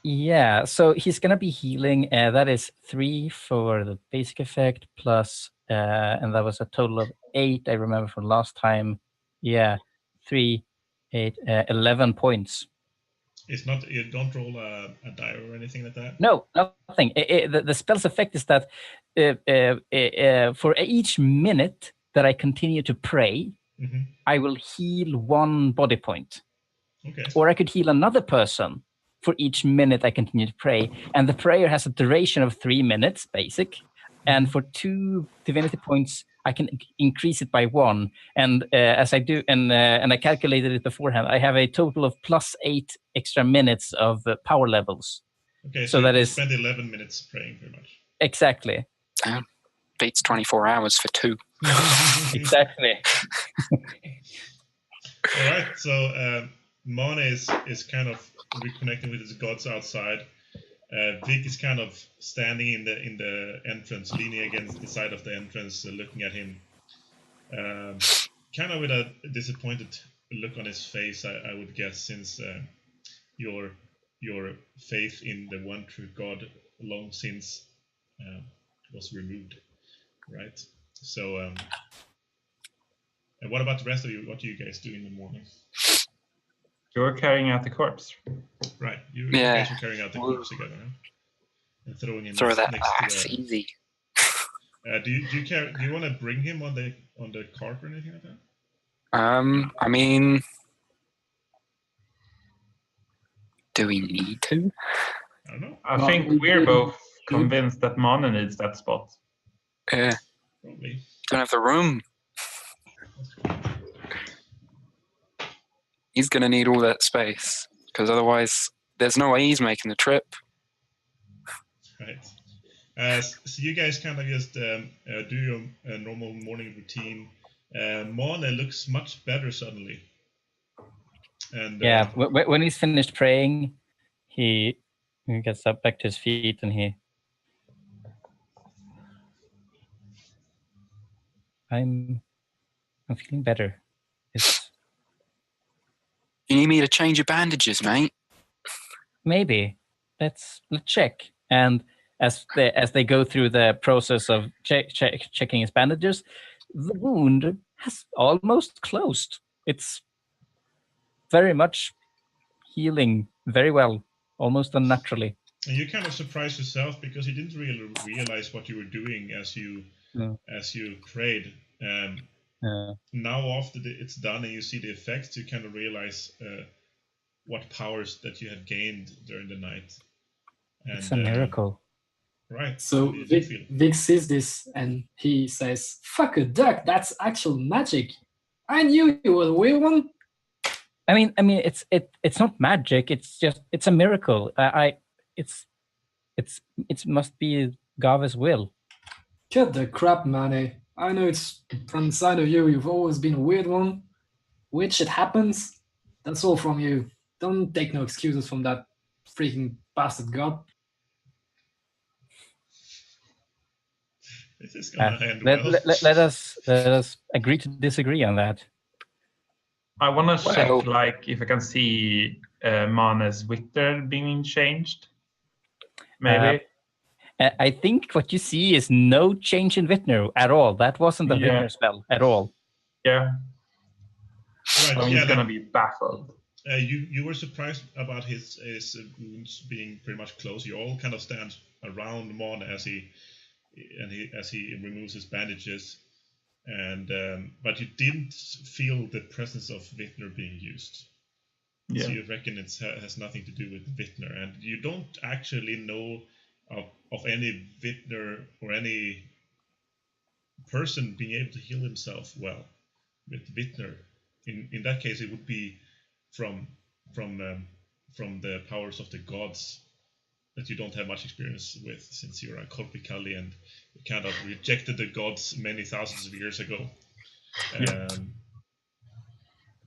yeah, so he's gonna be healing. That is 3 for the basic effect plus, and that was a total of 8. I remember from last time. Yeah, 3, 8, 11 points. It's not. You don't roll a die or anything like that. No, nothing. The spell's effect is that for each minute that I continue to pray, I will heal 1 body point. Okay. Or I could heal another person for each minute I continue to pray, and the prayer has a duration of 3 minutes, basic. And for 2 divinity points, I can increase it by 1. And as I do, and I calculated it beforehand, I have a total of +8 extra minutes of power levels. Okay, so that you is spend 11 minutes praying, pretty much. Exactly. Damn. Beats 24 hours for 2. Exactly. All right, so Mane is kind of reconnecting with his gods outside. Vig is kind of standing in the entrance, leaning against the side of the entrance, looking at him, kind of with a disappointed look on his face, I would guess, since your faith in the one true God long since was removed, right? So, and what about the rest of you? What do you guys do in the morning? You're carrying out the corpse. Right, you guys are carrying out the corpse together, huh? And throwing him next to the... easy. Do you want to bring him on the cart or anything like that? I mean, do we need to? I don't know. I think we're both convinced that Mane needs that spot. Yeah. Probably. Don't have the room. He's going to need all that space, because otherwise there's no way he's making the trip. Right. So you guys kind of just do your normal morning routine. Mane looks much better suddenly. And yeah, when he's finished praying, he gets up back to his feet and I'm feeling better. You need me to change your bandages, mate? Maybe. Let's check. And as they go through the process of checking his bandages, the wound has almost closed. It's very much healing very well, almost unnaturally. And you kind of surprised yourself because you didn't really realize what you were doing as you prayed. Now after it's done and you see the effects, you kind of realize what powers that you had gained during the night. And, it's a miracle. Right. So Vic sees this and he says, "Fuck a duck, that's actual magic. I knew you were a weird one." I mean, it's not magic. It's a miracle. It must be Gava's will. Cut the crap, Mane. I know it's from the side of you. You've always been a weird one. Weird shit happens. That's all from you. Don't take no excuses from that freaking bastard god. This is gonna end let us agree to disagree on that. I want to check, like, if I can see Mane's Vitner being changed. Maybe. I think what you see is no change in Vitner at all. That wasn't a Vitner spell at all. Yeah. Right. So he's gonna be baffled. You were surprised about his wounds being pretty much closed. You all kind of stand around Mane as he removes his bandages, and but you didn't feel the presence of Vitner being used. Yeah. So you reckon it has nothing to do with Vitner, and you don't actually know of any Vitner or any person being able to heal himself well with Vitner. In that case, it would be from the powers of the gods that you don't have much experience with, since you're a Korpikalli and you kind of rejected the gods many thousands of years ago.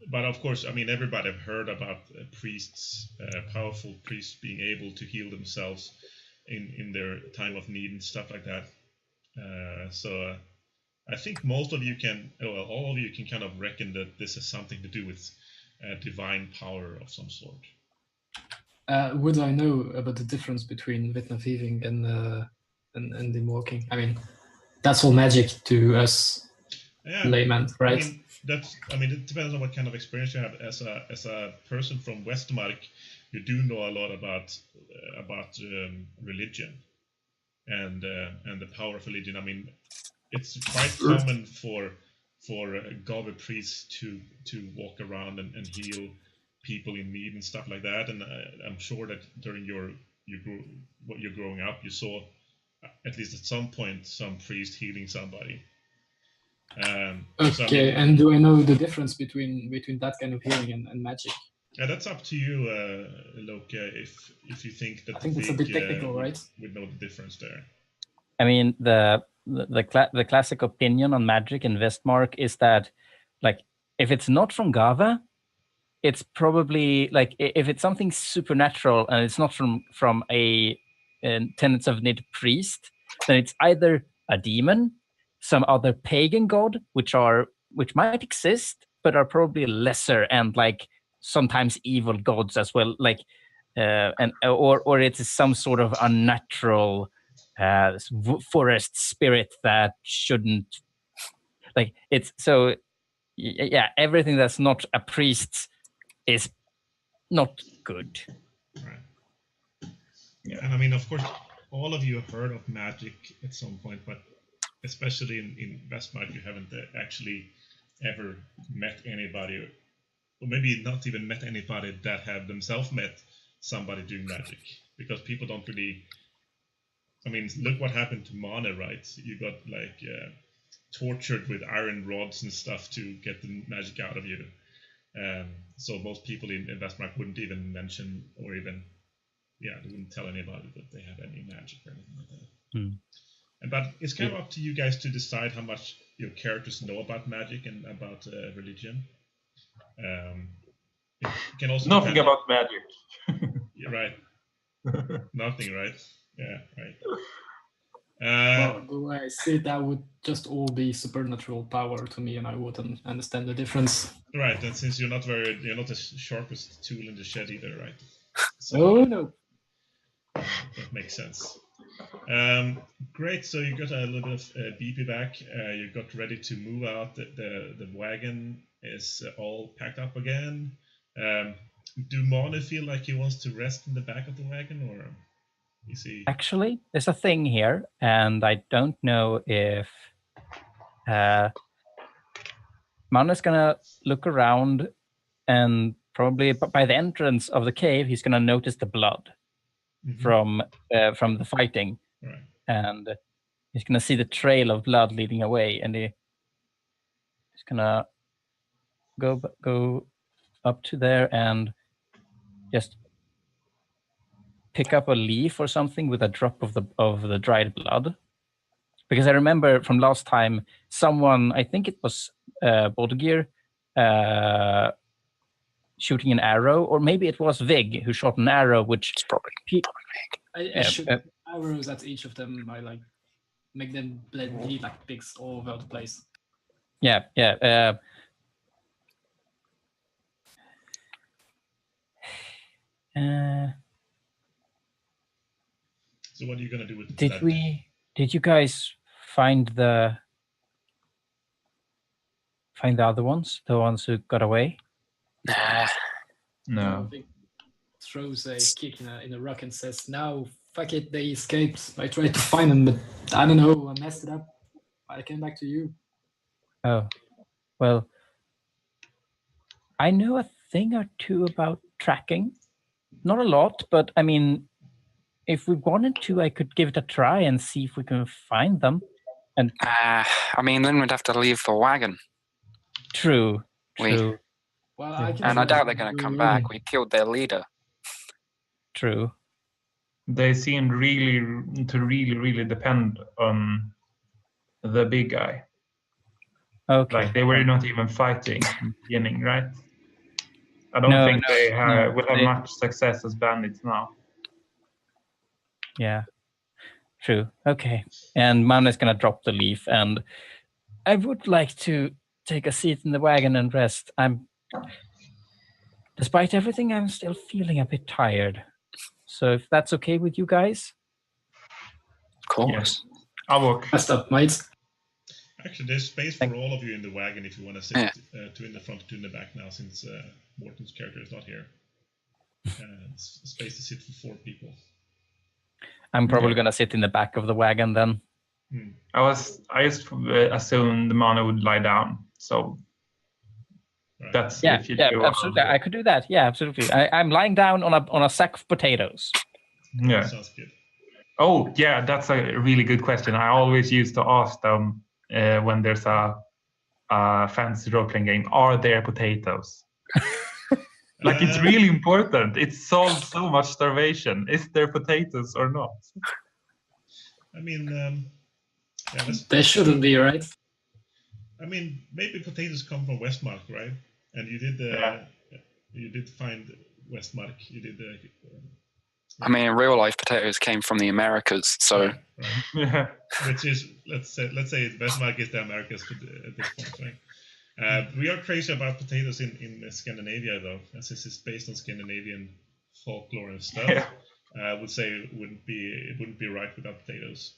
But of course, I mean, everybody have heard about priests, powerful priests being able to heal themselves in their time of need and stuff like that. So I think most of you all of you can kind of reckon that this has something to do with divine power of some sort. Would I know about the difference between Vitner thieving and dim walking? I mean, that's all magic to us laymen, right? I mean, it depends on what kind of experience you have. As a person from Westmark, you do know a lot about religion and the power of religion. I mean, it's quite common for Gava priests to walk around and heal people in need and stuff like that. And I'm sure that during you're growing up, you saw at least at some point some priest healing somebody. Okay, so, I mean, and do I know the difference between that kind of healing and magic? Yeah, that's up to you, Loke. If you think that I think it's a bit technical, right? Would know the difference there. I mean, the classic opinion on magic in Westmark is that, like, if it's not from Gava, it's probably, like, if it's something supernatural and it's not from a Tenets of Nid priest, then it's either a demon, some other pagan god, which might exist but are probably lesser and, like, sometimes evil gods as well, like, or it is some sort of unnatural forest spirit that shouldn't, like, it's so, yeah, everything that's not a priest is not good. Right. Yeah, and I mean, of course, all of you have heard of magic at some point, but especially in Westmark, you haven't actually ever met anybody, or maybe not even met anybody that have themselves met somebody doing magic, because people don't really. I mean, look what happened to Mane, right? You got, like, tortured with iron rods and stuff to get the magic out of you. So most people in Westmark wouldn't even mention, or even, they wouldn't tell anybody that they have any magic or anything like that. But it's kind of up to you guys to decide how much your characters know about magic and about religion. It can also nothing about magic. Yeah, right. Nothing, right? Yeah, right. Well, the way I see it, that would just all be supernatural power to me, and I wouldn't understand the difference. Right, and since you're not the sharpest tool in the shed either, right? So, no. That makes sense. Great. So you got a little bit of BP back. You got ready to move out. The wagon is all packed up again. Do Mane feel like he wants to rest in the back of the wagon, or? You see. Actually, there's a thing here, and I don't know if Mane's gonna look around, and probably by the entrance of the cave, he's gonna notice the blood from the fighting, Right. and he's gonna see the trail of blood leading away, and he's gonna go up to there and just pick up a leaf or something with a drop of the dried blood. Because I remember from last time, someone, I think it was Bodgeir, shooting an arrow, or maybe it was Vig who shot an arrow, which It's probably I shoot arrows at each of them. I like make them bleed like pigs all over the place. Yeah. So what are you gonna do with Did that? Did you guys find the other ones, the ones who got away? nah. No. Throws a kick in a rock and says, "Now, fuck it, they escaped. I tried to find them, but I don't know, I messed it up. I came back to you." Oh, well, I know a thing or two about tracking. Not a lot, but I mean, if we wanted to, I could give it a try and see if we can find them. And I mean, then we'd have to leave the wagon. True. Well, And I doubt they're going to come back. We killed their leader. True. They seemed really depend on the big guy. Okay. Like they were not even fighting in the beginning, right? I don't think they will have much success as bandits now. Yeah. True. Okay. And Mane is gonna drop the leaf, and I would like to take a seat in the wagon and rest. Despite everything, I'm still feeling a bit tired. So if that's okay with you guys? Of course. Yes. I'll walk. Messed up, mates. Actually, there's space for all of you in the wagon if you want to sit two in the front, two in the back now, since Morten's character is not here. It's space to sit for 4 people. I'm probably gonna sit in the back of the wagon then. I just assumed the Mane would lie down. So Right. that's Yeah, if you yeah, do. absolutely. I could do that. Yeah, absolutely. I'm lying down on a sack of potatoes. Yeah. Sounds good. Oh, yeah, that's a really good question. I always used to ask them when there's a fantasy role-playing game, are there potatoes? Like, it's really important. It solves so much starvation. Is there potatoes or not? I mean, There shouldn't be, right? I mean, maybe potatoes come from Westmark, right? And you did you did find Westmark. You did the. I mean, in real life, potatoes came from the Americas, so. Right. Yeah. Which is let's say Westmark is the Americas at this point, right? We are crazy about potatoes in Scandinavia, though, as this is based on Scandinavian folklore and stuff. Yeah. I would say it wouldn't be right without potatoes.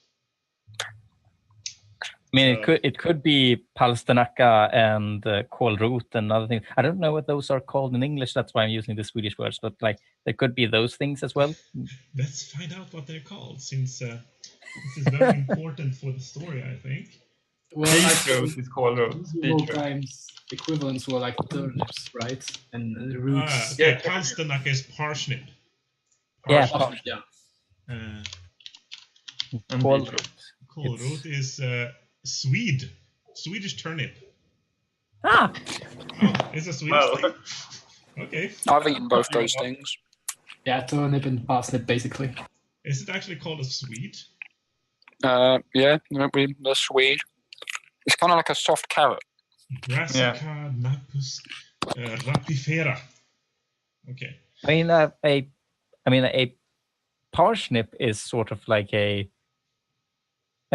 I mean, it could be palsternacka and kålrot and other things. I don't know what those are called in English. That's why I'm using the Swedish words. But like, there could be those things as well. Let's find out what they're called, since this is very important for the story, I think. Well, Beetroot is called roots. all times equivalents were like turnips, right? And roots. Okay, palsternacka is parsnip. Yeah, Yeah. And kålrot. Kålrot is Swedish turnip. Ah, Oh, it's a Swedish thing. Okay. I've eaten both those things. Yeah, turnip and parsnip, basically. Is it actually called a Swede? Yeah, the Swede. It's kind of like a soft carrot. Brassica napus rapifera. Okay. I mean, a parsnip is sort of like a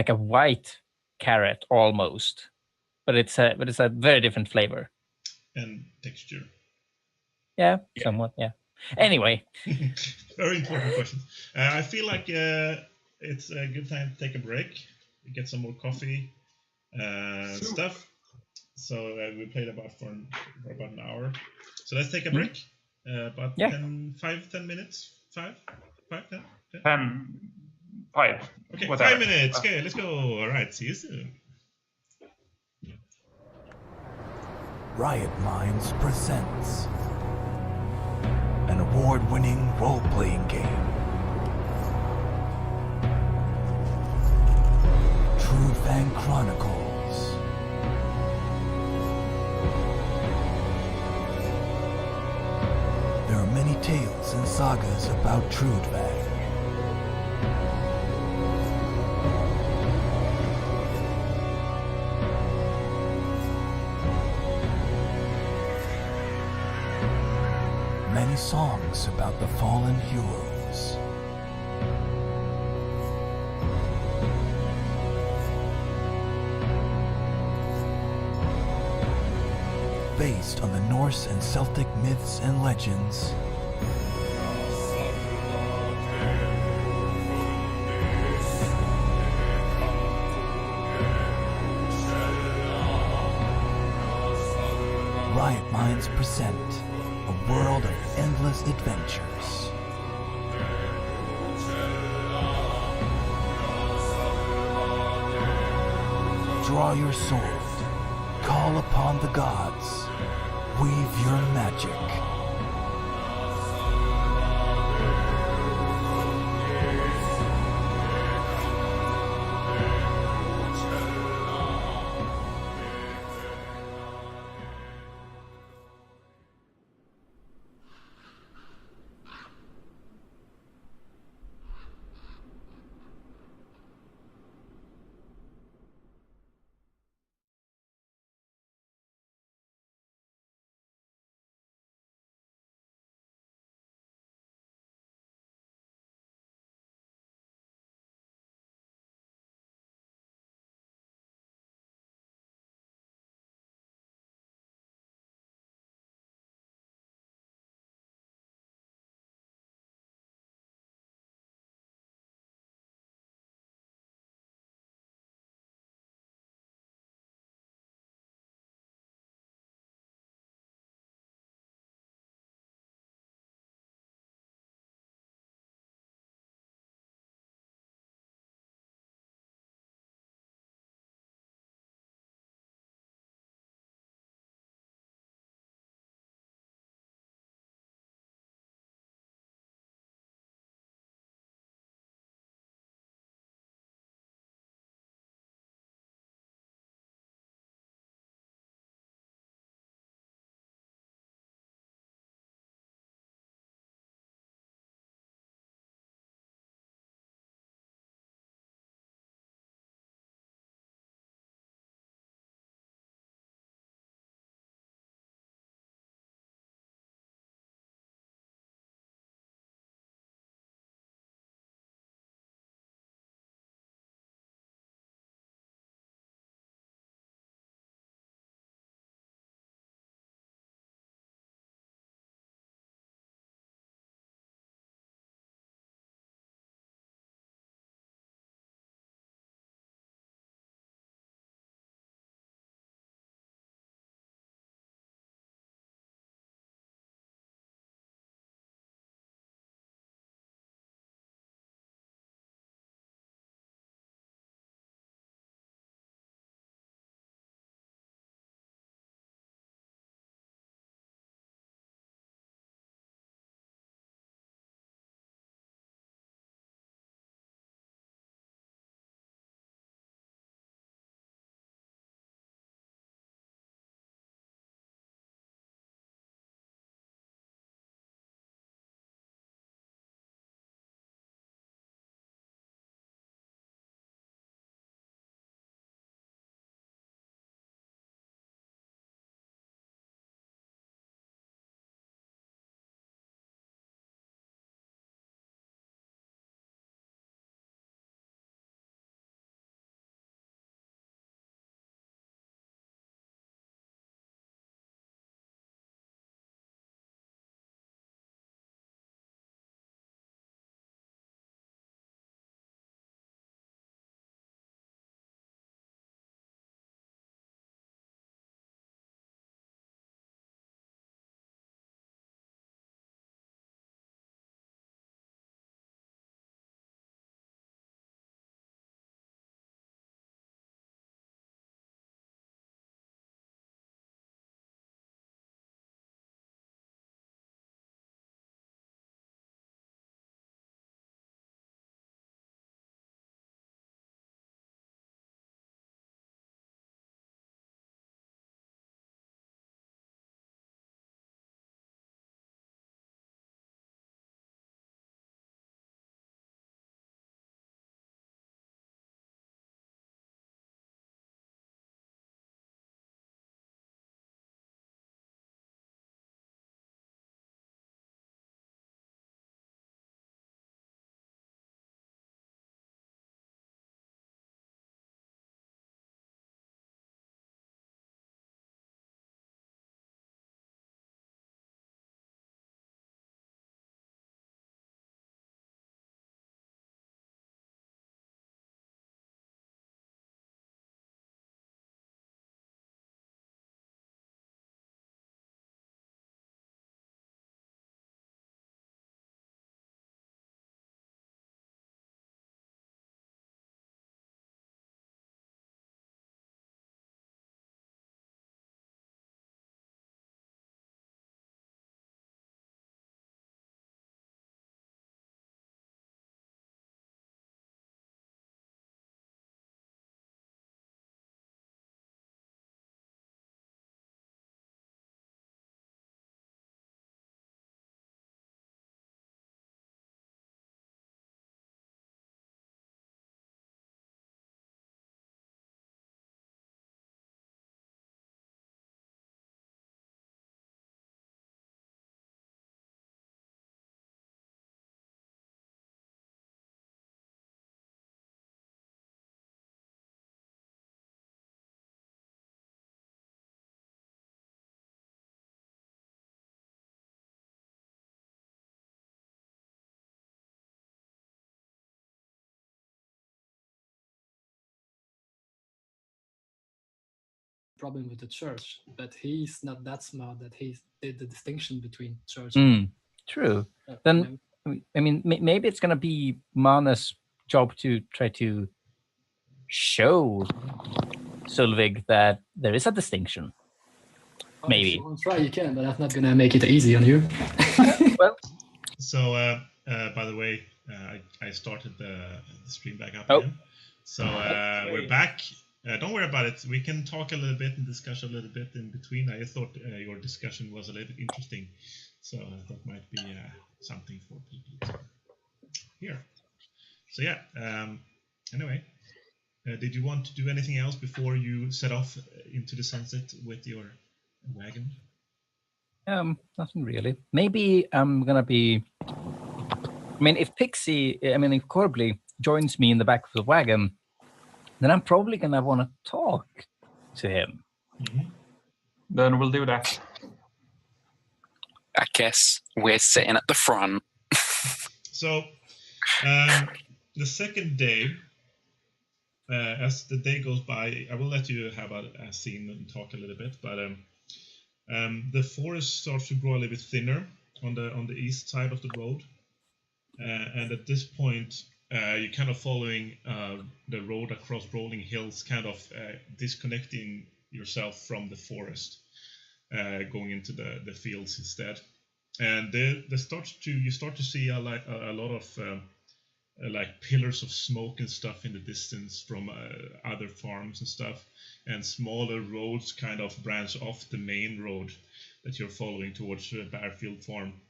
white carrot almost, but it's a very different flavor And texture. Yeah. Somewhat. Yeah. Anyway, very important questions. I feel like it's a good time to take a break, get some more coffee, stuff. So we played for about an hour. So let's take a break. About 10 minutes. 5, 10 5. Okay, Whatever. 5 minutes. Okay, let's go. All right, see you soon. Riotminds presents an award-winning role-playing game. Trudvang Chronicles. There are many tales and sagas about Trudvang. Many songs about the fallen heroes. Based on the Norse and Celtic myths and legends, Riotminds present a world of endless adventures. Draw your sword, call upon the gods, weave your magic. problem with the church, but he's not that smart that he did the distinction between church. True. Then, I mean, maybe it's gonna be Mane's job to try to show Sulvig that there is a distinction. Maybe. If you want to try, you can, but that's not gonna make it easy on you. Well. So, by the way, I started the stream back up again. So we're back. Don't worry about it. We can talk a little bit and discuss a little bit in between. I thought your discussion was a little bit interesting, so that might be something for people to hear. So yeah. Anyway, did you want to do anything else before you set off into the sunset with your wagon? Nothing really. Maybe I'm gonna be. I mean, if Korbli joins me in the back of the wagon, then I'm probably gonna want to talk to him. Mm-hmm. Then we'll do that. I guess we're sitting at the front. So, the second day, as the day goes by, I will let you have a scene and talk a little bit. But the forest starts to grow a little bit thinner on the east side of the road, and at this point, you're kind of following the road across rolling hills, kind of disconnecting yourself from the forest, going into the fields instead. And you start to see a lot of like pillars of smoke and stuff in the distance from other farms and stuff, and smaller roads kind of branch off the main road that you're following towards the Barefield farm.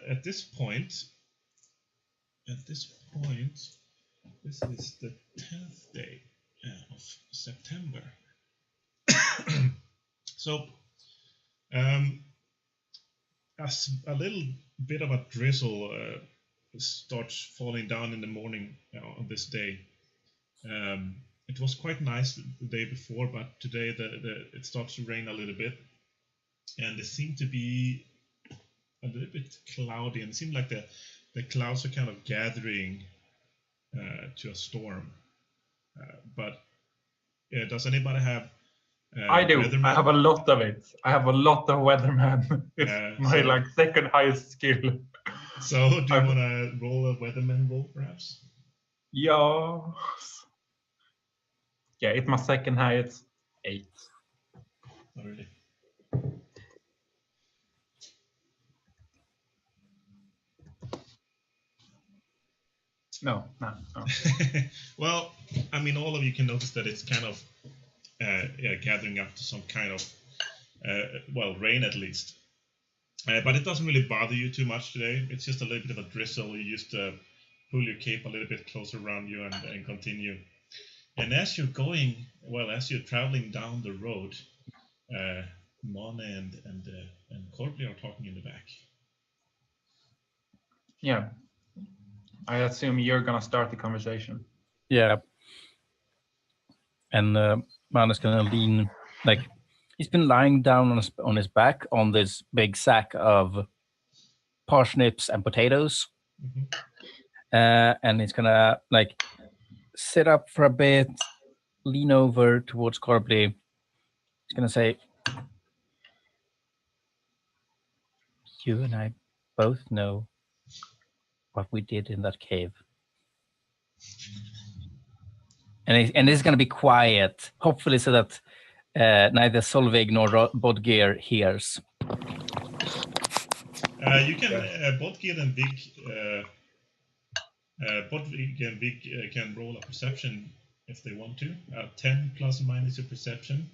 At this point, this is the 10th day of September. So, as a little bit of a drizzle starts falling down in the morning on this day. It was quite nice the day before, but today it starts to rain a little bit, and it seemed to be a little bit cloudy, and it seemed like the clouds are kind of gathering to a storm. But does anybody have? I do. Weatherman? I have a lot of it. I have a lot of weatherman. It's my second highest skill. So do you want to roll a weatherman roll, perhaps? Yeah. Yeah, it's my second highest. 8. Not really. No. Well, I mean, all of you can notice that it's kind of gathering up to some kind of rain at least. But it doesn't really bother you too much today. It's just a little bit of a drizzle. You just pull your cape a little bit closer around you and continue. And as you're traveling down the road, Mane and Korbli are talking in the back. Yeah. I assume you're gonna start the conversation. Yeah. And Man is gonna lean, like he's been lying down on his back on this big sack of parsnips and potatoes, and he's gonna like sit up for a bit, lean over towards Korbli. He's gonna say, "You and I both know what we did in that cave." And it's going to be quiet, hopefully, so that neither Sulvig nor Bodgeir hears. You can Bodgeir and Vig can roll a perception if they want to. 10 plus or minus your perception,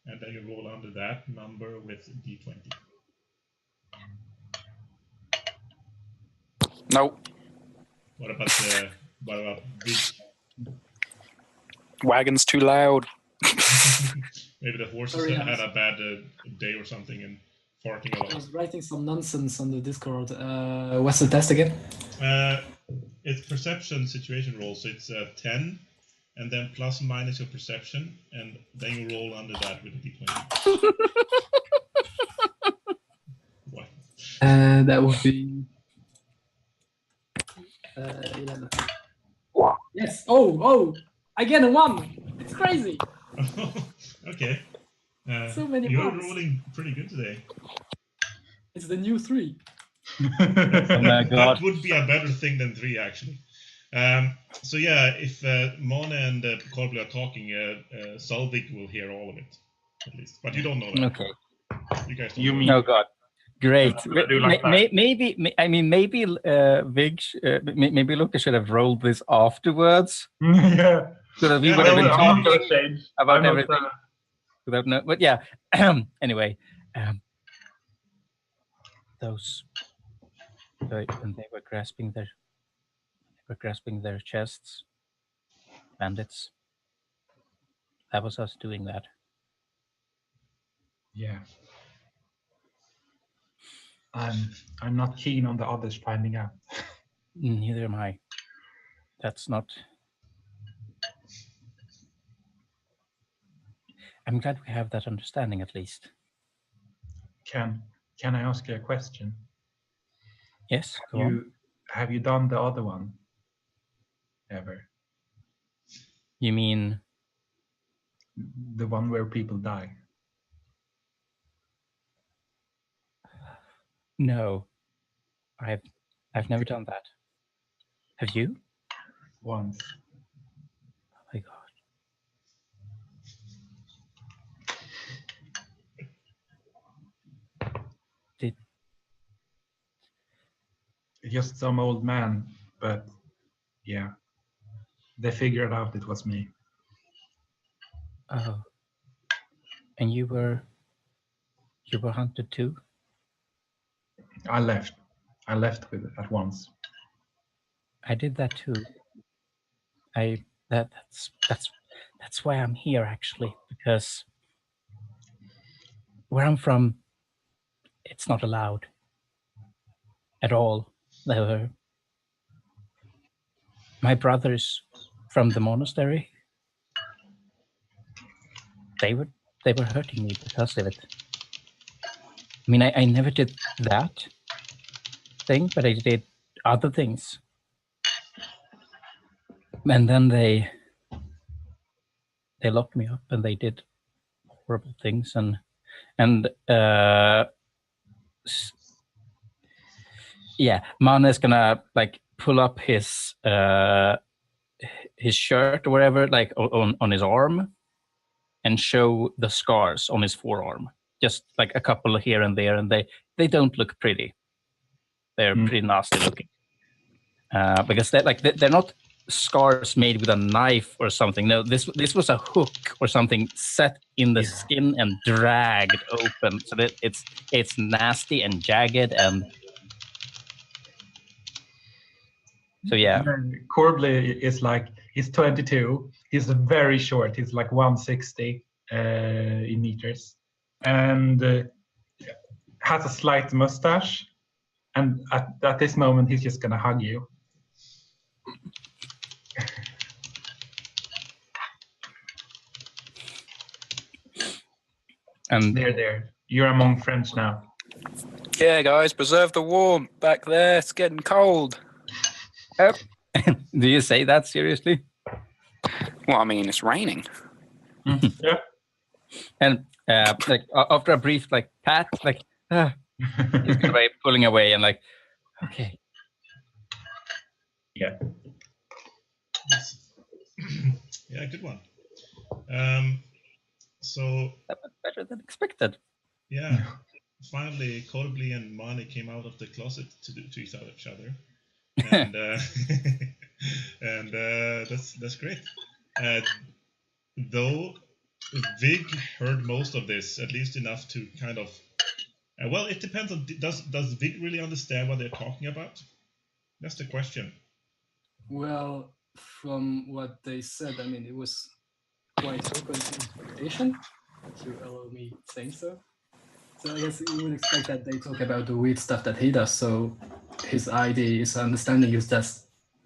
and then you roll under that number with d20. Nope. What about Vig? Wagon's too loud. Maybe the horses had a bad day or something and farting a lot. I was writing some nonsense on the Discord. What's the test again? It's perception situation roll, so it's 10, and then plus and minus your perception, and then you roll under that with a d20. What? That would be 11. Yes. Oh! Again a 1. It's crazy. Okay. So many You're mods. rolling pretty good today. It's the new 3. That would be a better thing than 3, actually. So yeah, if Mane and Korbli are talking, Sulvig will hear all of it, at least. But you don't know that. Okay. You guys don't You know mean? that. Oh God. Great. I do like that. Maybe Vig, maybe Lucas should have rolled this afterwards, Yeah. so that we Yeah, would have I'm been not I'm not talking gonna change. about I'm not, everything without no. But yeah. Anyway, those when they were grasping their chests, bandits. That was us doing that. Yeah. I'm not keen on the others finding out. Neither am I. That's not. I'm glad we have that understanding at least. Can I ask you a question? Yes, go on. Have you done the other one ever? You mean The one where people die? no? I've never done that. Have you? Once. Oh my God. Just some old man, but yeah. They figured out it was me. Oh. And you were hunted too? I left with it at once. I did that too. That's why I'm here actually, because where I'm from, it's not allowed at all. My brothers from the monastery, they were hurting me because of it. I mean, I never did that thing, but I did other things. And then they locked me up and they did horrible things and yeah, Mane is gonna like pull up his shirt or whatever, like on his arm, and show the scars on his forearm. Just like a couple here and there, and they don't look pretty. They're pretty nasty looking. Because they're not scars made with a knife or something. No, this was a hook or something set in the skin and dragged open, so that it's nasty and jagged and. So yeah. Korbli is like, he's 22. He's very short. He's like 160 in meters, and has a slight mustache. And at this moment, he's just gonna hug you. And there. You're among friends now. Yeah, guys, preserve the warmth back there. It's getting cold. Do you say that seriously? Well, I mean, it's raining. Yeah. And like after a brief like pat, like he's gonna be pulling away and like, okay. Yeah. Yeah, good one. So That was better than expected. yeah, finally Korbli and Mane came out of the closet to each other, and and that's great. Though Vig heard most of this, at least enough to kind of. Well, it depends on does Vig really understand what they're talking about? That's the question. Well, from what they said, I mean, it was quite open to interpretation, if you allow me saying so. So I guess you would expect that they talk about the weird stuff that he does, so his idea, his understanding is that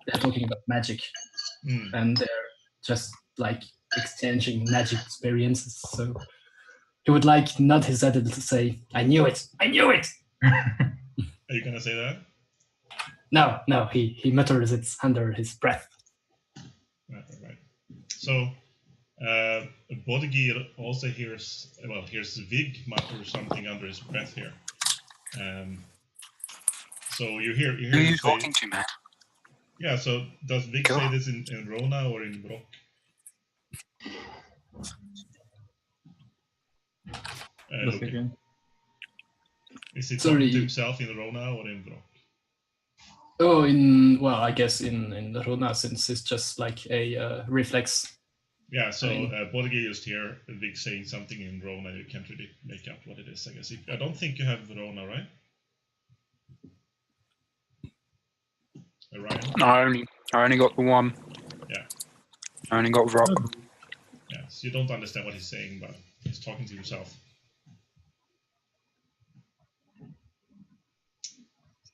they're talking about magic, and they're just like exchanging magic experiences, so he would like nod his head to say, I knew it! I knew it! Are you gonna say that? No, he mutters it under his breath. Right. So, Bodgeir also hears Vig mutter something under his breath here. So you hear Who are you him say, talking to, man? yeah, so does Vig say this in Rona or in Brock? Loken. Is it talking to himself in Rona or in Brock? Oh, I guess in Rona, since it's just like a reflex. Yeah, so Bodgeir just hear Vig saying something in Rona. You can't really make out what it is, I guess. I don't think you have Rona, right? Ryan? I only got the one. Yeah. I only got Rock. Yeah, so you don't understand what he's saying, but he's talking to himself.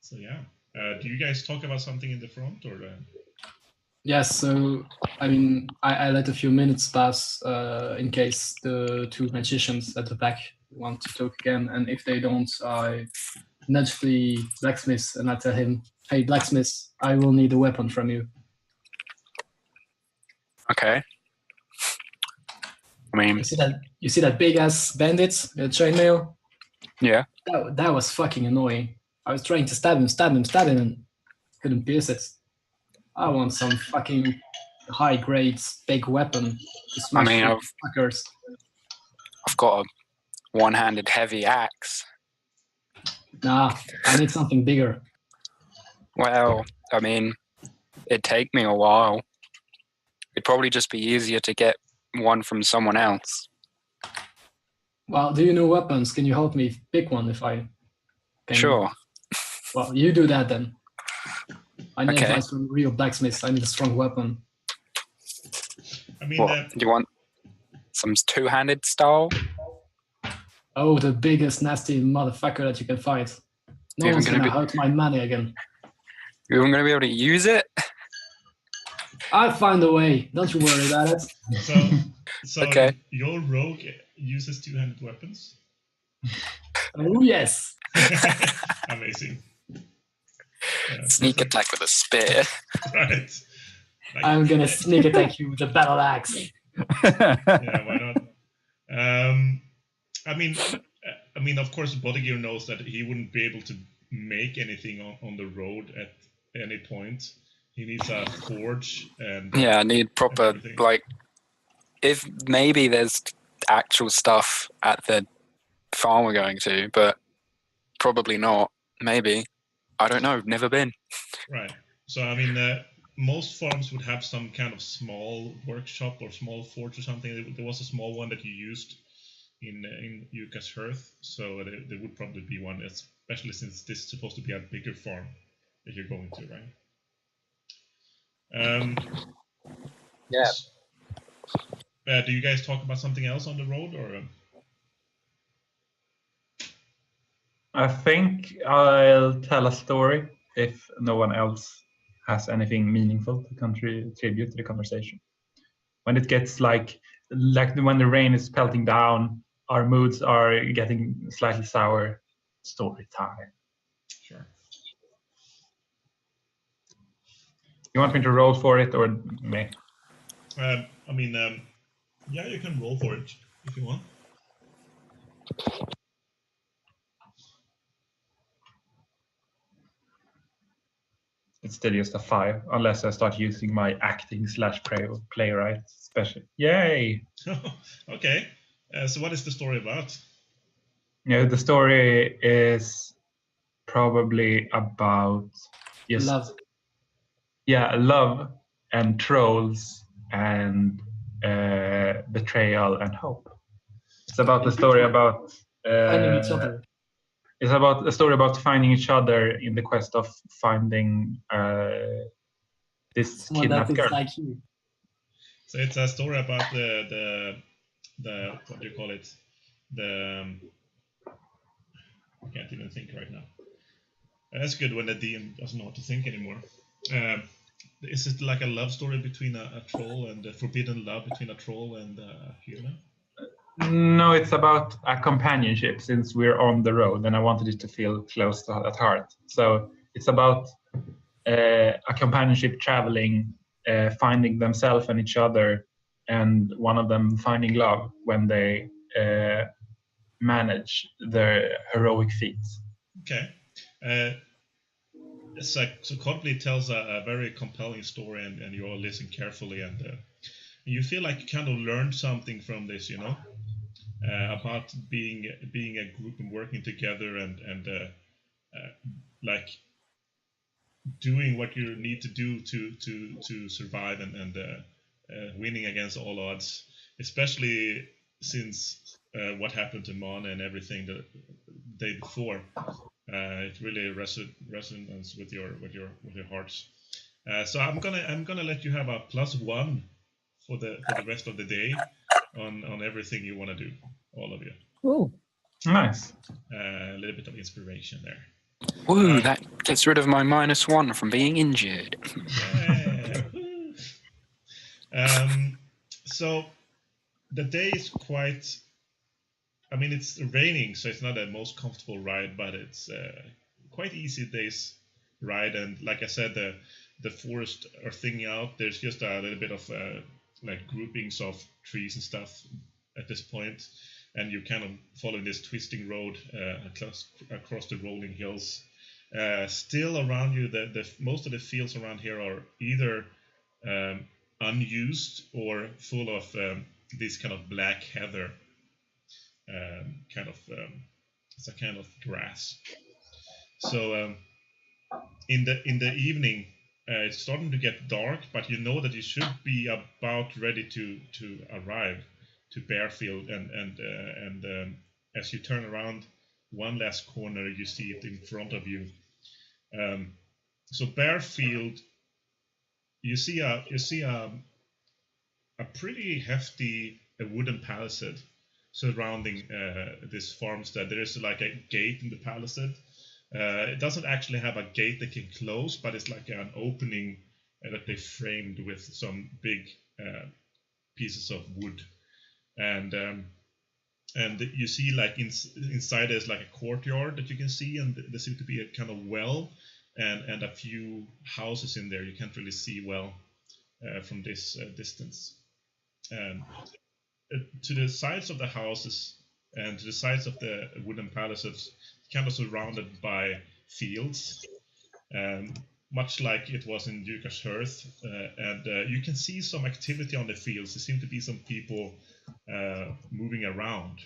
So yeah. Do you guys talk about something in the front or? Yes, so I mean, I let a few minutes pass in case the two magicians at the back want to talk again, and if they don't, I nudge the blacksmith and I tell him, "Hey, blacksmith, I will need a weapon from you." Okay. I mean, you see that big ass bandit, the chainmail? Yeah. That was fucking annoying. I was trying to stab him, and couldn't pierce it. I want some fucking high grade big weapon to smash fuckers. I've got a one-handed heavy axe. Nah, I need something bigger. Well, I mean, it'd take me a while. It'd probably just be easier to get one from someone else. Well, do you know weapons? Can you help me pick one if I can? Sure. Well, you do that then. I need advice from real blacksmiths. I need a strong weapon. I mean, do you want some two-handed style? Oh, the biggest nasty motherfucker that you can find. No one's gonna hurt my money again. You're even gonna be able to use it? I'll find a way. Don't you worry about it. So okay. Your rogue uses two-handed weapons? Oh, yes. Amazing. Yeah, sneak attack with a spear. Right. I'm gonna sneak attack you with a battle axe. Yeah, why not? I mean, of course, Bodgeir knows that he wouldn't be able to make anything on the road at any point. He needs a forge and I need proper if maybe there's actual stuff at the farm we're going to, but probably not. Maybe. I don't know. Never been. Right. So, I mean, most farms would have some kind of small workshop or small forge or something. There was a small one that you used in Yuka's Hearth, so there would probably be one, especially since this is supposed to be a bigger farm that you're going to, right? Do you guys talk about something else on the road, or? I think I'll tell a story if no one else has anything meaningful to contribute to the conversation. When it gets like when the rain is pelting down, our moods are getting slightly sour. Story time. Sure. You want me to roll for it or me? Yeah, you can roll for it if you want. It's still just a 5, unless I start using my acting / playwright special. Yay! Okay. So what is the story about? The story is probably about love. Yeah, love and trolls and betrayal and hope. It's about the story about finding each other. It's about a story about finding each other in the quest of finding this kidnapped girl. Like you. So it's a story about the what do you call it? I can't even think right now. That's good when the DM doesn't know what to think anymore. Is it like a love story between a troll and a forbidden love between a troll and a human? No, it's about a companionship since we're on the road, and I wanted it to feel close at heart. So it's about a companionship traveling, finding themselves and each other and one of them finding love when they manage their heroic feats. Okay. So Korbli tells a very compelling story, and you all listen carefully, and you feel like you kind of learned something from this, about being a group and working together, and like doing what you need to do to survive, and winning against all odds, especially since what happened to Mane and everything the day before. It really resonates with your hearts. So I'm gonna let you have a +1 for the rest of the day on everything you want to do, all of you. Oh, Nice. A little bit of inspiration there. Woo, that gets rid of my -1 from being injured. Yeah. So the day is quite. I mean, it's raining, so it's not the most comfortable ride, but it's quite easy day's ride. And like I said, the forest are thinning out. There's just a little bit of like groupings of trees and stuff at this point, and you kind of follow this twisting road across the rolling hills. Still around you, the most of the fields around here are either unused or full of this kind of black heather. It's a kind of grass. So in the evening, it's starting to get dark, but you know that you should be about ready to arrive to Barefield, and as you turn around one last corner, you see it in front of you. So Barefield, you see a pretty hefty wooden palisade surrounding this farmstead. There is like a gate in the palisade. It doesn't actually have a gate that can close, but it's like an opening that they framed with some big pieces of wood, and you see like inside there's like a courtyard that you can see, and there seems to be a kind of well and a few houses in there. You can't really see well from this distance. To the sides of the houses and to the sides of the wooden palisades, kind of surrounded by fields, much like it was in Dukas Hearth, and you can see some activity on the fields. There seem to be some people moving around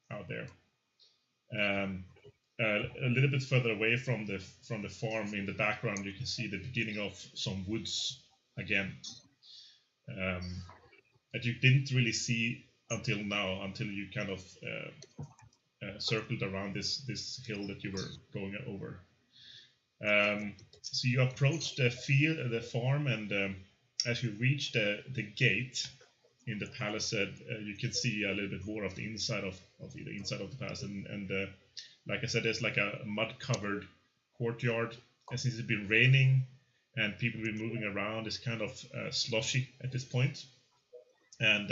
out there. A little bit further away from the farm, in the background, you can see the beginning of some woods again, that you didn't really see until now, until you kind of circled around this hill that you were going over. So you approach the farm, and as you reach the gate in the palisade, you can see a little bit more of the inside of the palisade, and like I said, there's like a mud-covered courtyard. And since it's been raining and people have been moving around, it's kind of slushy at this point. And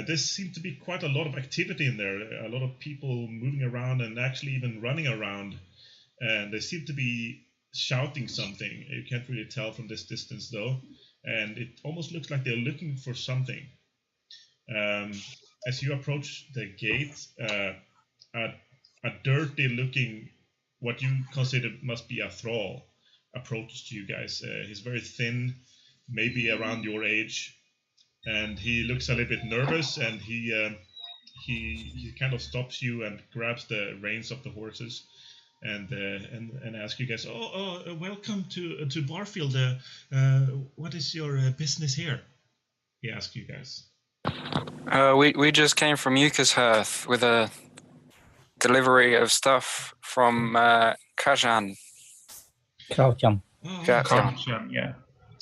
there seems to be quite a lot of activity in there, a lot of people moving around and actually even running around. And they seem to be shouting something. You can't really tell from this distance though. And it almost looks like they're looking for something. As you approach the gate, a dirty looking, what you consider must be a thrall, approaches to you guys. He's very thin, maybe around your age. And he looks a little bit nervous, and he kind of stops you and grabs the reins of the horses, and asks you guys, welcome to Barefield. What is your business here? He asks you guys. We just came from Yuka's Hearth with a delivery of stuff from Kajan. Krautjan. Kajan, yeah.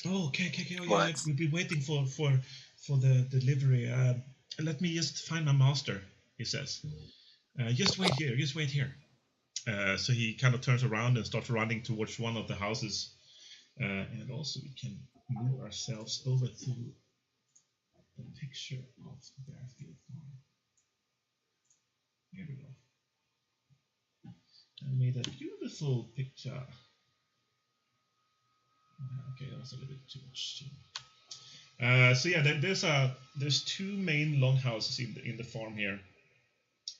Oh, okay. Oh, yeah, we've been waiting for the delivery. Let me just find my master, he says. Just wait here. So he kind of turns around and starts running towards one of the houses. And also we can move ourselves over to the picture of Barefield Farm. Here we go. I made a beautiful picture. Okay, that was a little bit too much. So yeah, there's two main longhouses in the farm here,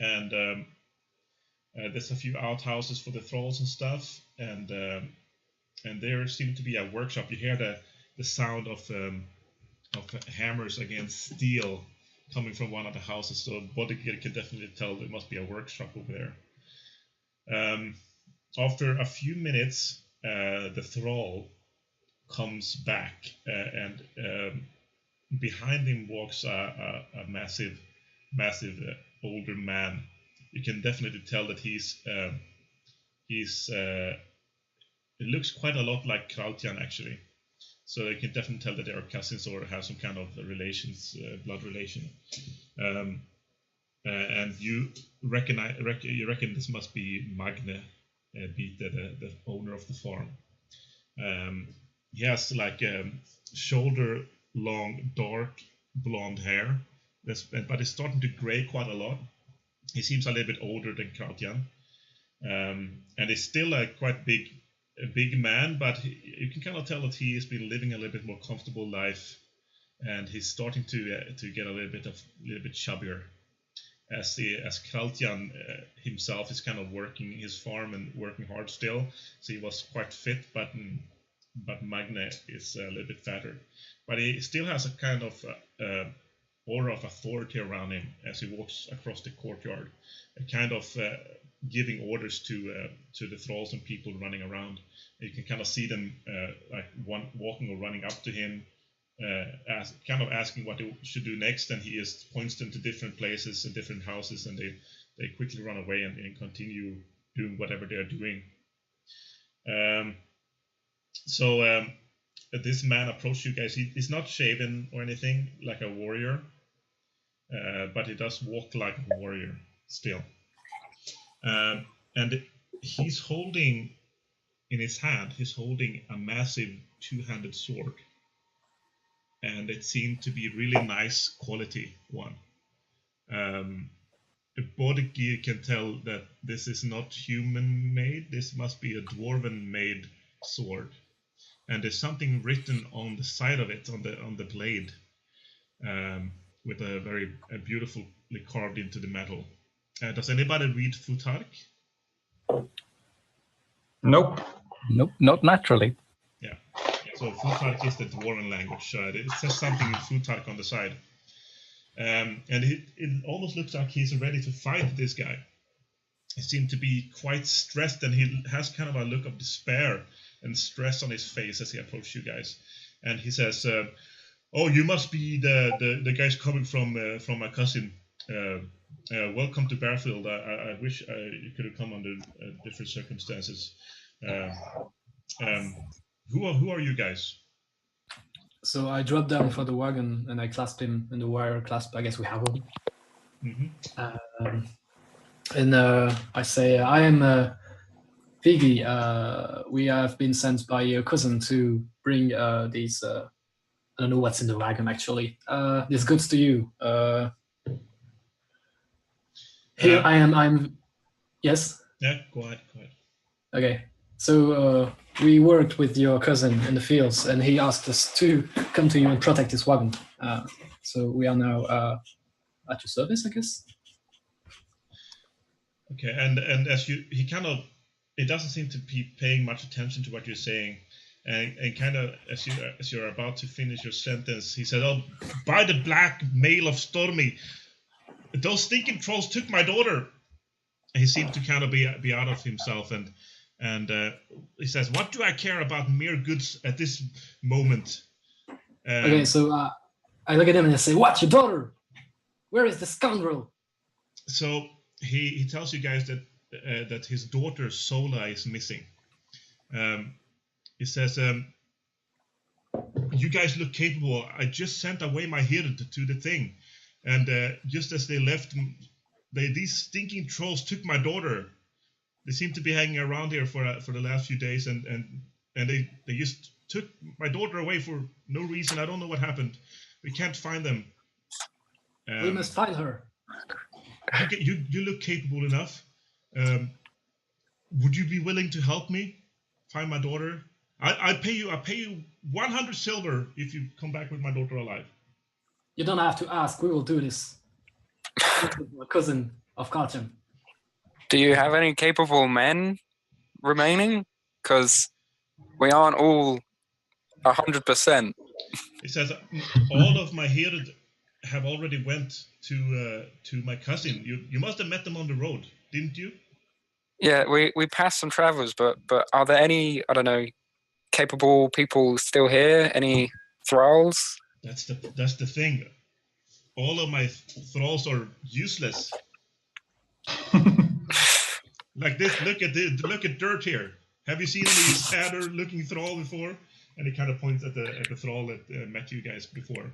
and there's a few outhouses for the thralls and stuff, and there seems to be a workshop. You hear the sound of hammers against steel coming from one of the houses, so Bodgeir can definitely tell there must be a workshop over there. After a few minutes, the thrall comes back, and behind him walks a massive older man. You can definitely tell that he's it looks quite a lot like Krautjan, actually. So you can definitely tell that they are cousins or have some kind of relations, blood relation. And you reckon this must be Mane, the owner of the farm. He has like shoulder long, dark blonde hair, but it's starting to gray quite a lot. He seems a little bit older than Krautjan, and he's still a quite big man, but you can kind of tell that he has been living a little bit more comfortable life, and he's starting to get a little bit chubbier, as Krautjan himself is kind of working his farm and working hard still. So he was quite fit, but Mane is a little bit fatter, but he still has a kind of aura of authority around him as he walks across the courtyard, kind of giving orders to the thralls and people running around. You can kind of see them like one walking or running up to him, kind of asking what they should do next, and he points them to different places and different houses, and they quickly run away and continue doing whatever they are doing. So this man approached you guys. He's not shaven or anything like a warrior, but he does walk like a warrior still. And he's holding in his hand, a massive two-handed sword. And it seemed to be really nice quality one. Bodgeir can tell that this is not human-made. This must be a dwarven-made sword. And there's something written on the side of it, on the blade, with a very beautifully carved into the metal. Does anybody read Futhark? Nope. Nope, not naturally. Yeah. So Futhark is the dwarven language. It says something in Futhark on the side. And it almost looks like he's ready to fight this guy. He seemed to be quite stressed, and he has kind of a look of despair and stress on his face as he approached you guys. And he says, "Oh, you must be the guys coming from my cousin. Welcome to Barefield. I wish you could have come under different circumstances. Who are you guys?" So I dropped down for the wagon and I clasped him in the wire clasp. I guess we have one. Mm-hmm. And I say, I am Figgy. We have been sent by your cousin to bring these. I don't know what's in the wagon actually. These goods to you. Here I am. I'm. Yes. Yeah. Go ahead. Okay. So we worked with your cousin in the fields, and he asked us to come to you and protect his wagon. So we are now at your service, I guess. Okay, and as he kind of, it doesn't seem to be paying much attention to what you're saying, and kind of as you're about to finish your sentence, he said, "Oh, by the black mail of Stormy, those stinking trolls took my daughter." And he seemed to kind of be out of himself, and he says, "What do I care about mere goods at this moment?" Okay, so I look at him and I say, "What, your daughter? Where is the scoundrel?" So he tells you guys that his daughter Sola is missing. He says, "You guys look capable. I just sent away my hird to the thing, and just as they left, these stinking trolls took my daughter. They seem to be hanging around here for the last few days, and they just took my daughter away for no reason. I don't know what happened. We can't find them. We must find her. You look capable enough. Would you be willing to help me find my daughter? I pay you 100 silver if you come back with my daughter alive. You don't have to ask. We will do this. My cousin of Karchem. Do you have any capable men remaining? Because we aren't all 100%. It says all of my Hird have already went to my cousin. You must have met them on the road, didn't you? Yeah, we passed some travelers, but are there any, I don't know, capable people still here? Any thralls? That's the thing. All of my thralls are useless. Like this. Look at Dirt here. Have you seen any sadder-looking thrall before? And he kind of points at the thrall that met you guys before.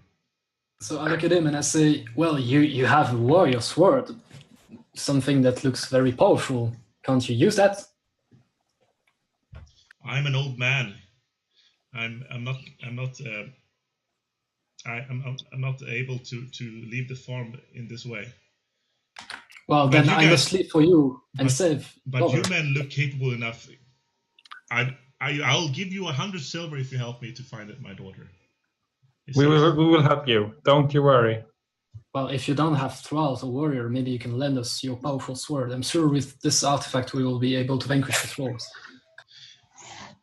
So I look at him and I say, "Well, you have a warrior sword, something that looks very powerful. Can't you use that?" I'm an old man. I'm not able to leave the farm in this way. Well, But then I guys- must sleep for you and save. But Lover. you men look capable enough. I'll give you 100 silver if you help me to find my daughter. He We says. will help you. Don't you worry. Well, if you don't have thralls or warrior, maybe you can lend us your powerful sword. I'm sure with this artifact we will be able to vanquish the thralls.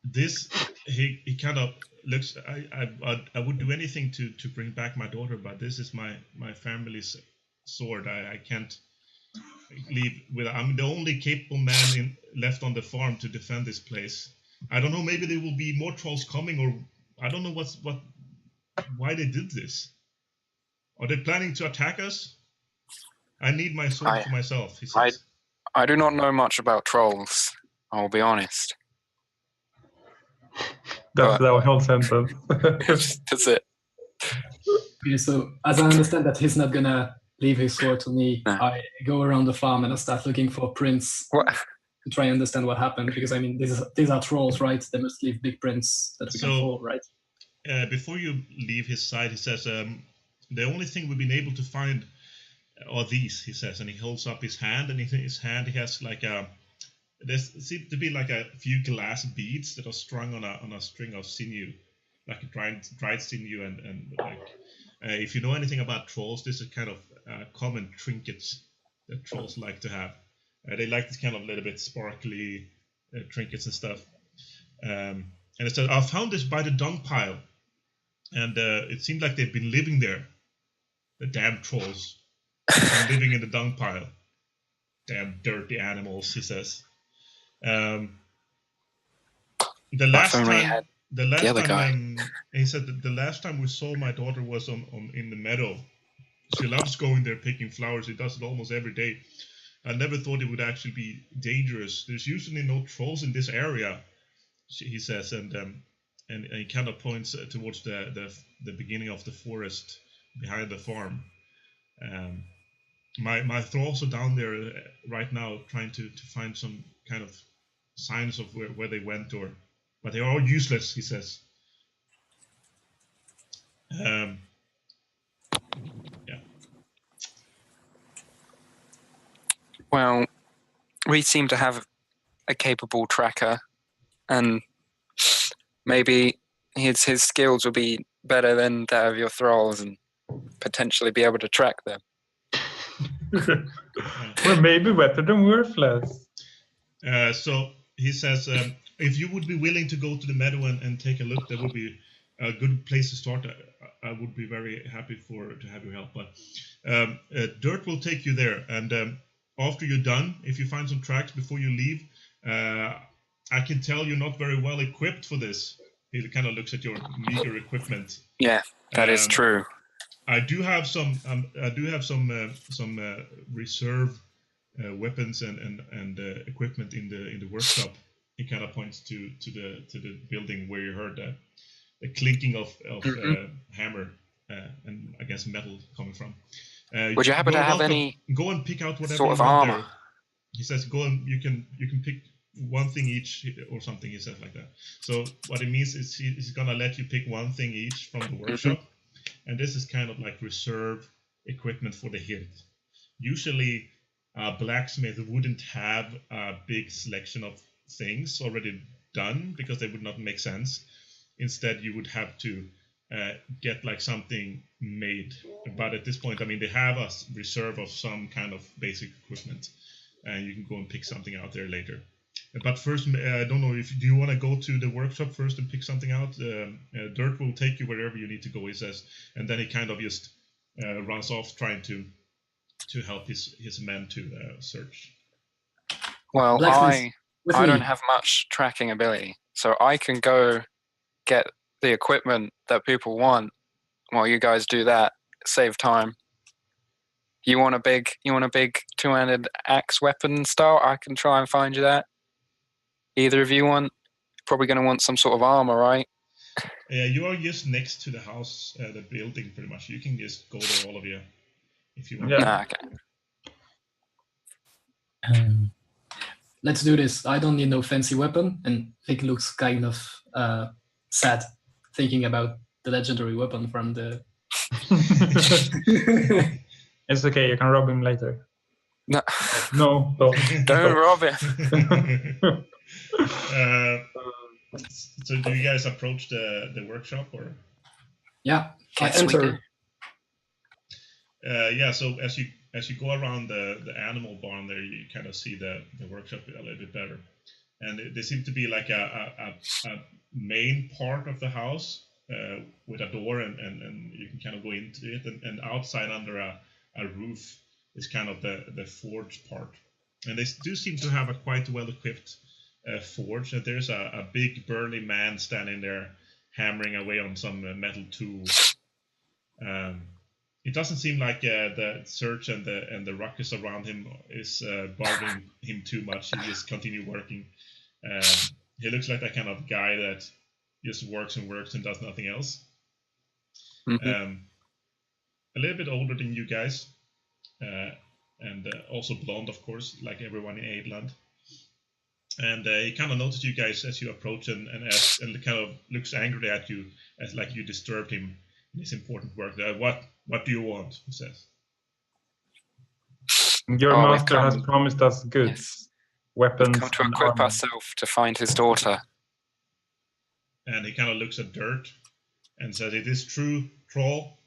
This he kind of looks. I would do anything to bring back my daughter, but this is my family's sword. I can't leave with. I'm the only capable man left on the farm to defend this place. I don't know. Maybe there will be more trolls coming, or I don't know why they did this. Are they planning to attack us? I need my sword for myself. He says. I do not know much about trolls. I'll be honest. That's our whole sentence. That's it. Okay, so as I understand that he's not gonna leave his sword to me, No. I go around the farm and I start looking for prints What? to try and understand what happened. Because I mean, these are trolls, right? They must leave big prints that we can follow, right? Before you leave his side, he says, the only thing we've been able to find are these, he says, and he holds up his hand, and in his hand he has like there seems to be like a few glass beads that are strung on a string of sinew, like a dried sinew, and like if you know anything about trolls, this is kind of common trinkets that trolls like to have. They like this kind of little bit sparkly trinkets and stuff. And it says, I found this by the dung pile. And it seemed like they've been living there. The damn trolls. Been living in the dung pile. Damn dirty animals, he says. The last time he said that the last time we saw my daughter was in the meadow. She loves going there picking flowers. She does it almost every day. I never thought it would actually be dangerous. There's usually no trolls in this area, he says, and he kind of points towards the beginning of the forest behind the farm. My thralls are down there right now trying to find some kind of signs of where they went, but they are all useless, he says. Yeah. Well, we seem to have a capable tracker, and maybe his skills will be better than that of your thralls, and potentially be able to track them. Or maybe better than worthless. So he says, if you would be willing to go to the meadow and take a look, that would be a good place to start. I would be very happy to have your help. But Dirt will take you there, and after you're done, if you find some tracks before you leave, I can tell you're not very well equipped for this. He kind of looks at your meager equipment. Yeah, that is true. I do have some. Some reserve weapons and equipment in the workshop. He kind of points to the building where you heard the clinking of hammer and I guess metal coming from. Would you happen to have any go and pick out whatever sort of you want armor? there. He says, go and you can pick one thing each or something. He says like that. So what it means is he's gonna let you pick one thing each from the workshop, and this is kind of like reserve equipment for the hilt. Usually, a blacksmith wouldn't have a big selection of things already done because they would not make sense. Instead, you would have to get like something made. But at this point, I mean, they have a reserve of some kind of basic equipment, and you can go and pick something out there later. But first, I don't know if do you want to go to the workshop first and pick something out. Dirt will take you wherever you need to go, he says, and then he kind of just runs off trying to help his men to search. Well, I don't have much tracking ability, so I can go get the equipment that people want while you guys do that. Save time. You want a big two-handed axe weapon style? I can try and find you that. Either of you want? Probably going to want some sort of armor, right? Yeah, you are just next to the house, the building, pretty much. You can just go there, all of you, if you want. Yeah. Okay. Let's do this. I don't need no fancy weapon, and Vic looks kind of sad thinking about the legendary weapon from the... It's okay, you can rob him later. No, don't rob him. So do you guys approach the workshop, or? Yeah, Yes, I enter. Yeah, so as you go around the animal barn there, you kind of see the workshop a little bit better. And there seems to be like a main part of the house with a door, and you can kind of go into it. And outside under a roof is kind of the forge part. And they do seem to have a quite well-equipped forge. And there's a big burly man standing there hammering away on some metal tools. It doesn't seem like the search and the ruckus around him is bothering him too much. He just continue working. He looks like that kind of guy that just works and does nothing else. Mm-hmm. A little bit older than you guys, and also blonde, of course, like everyone in Aidland. And he kind of noticed you guys as you approach, and kind of looks angry at you, as like you disturbed him in his important work. What do you want? He says. Your master has promised us goods, yes. weapons. We've come to equip ourselves to find his daughter. And he kind of looks at Dirt and says, "It is true, troll."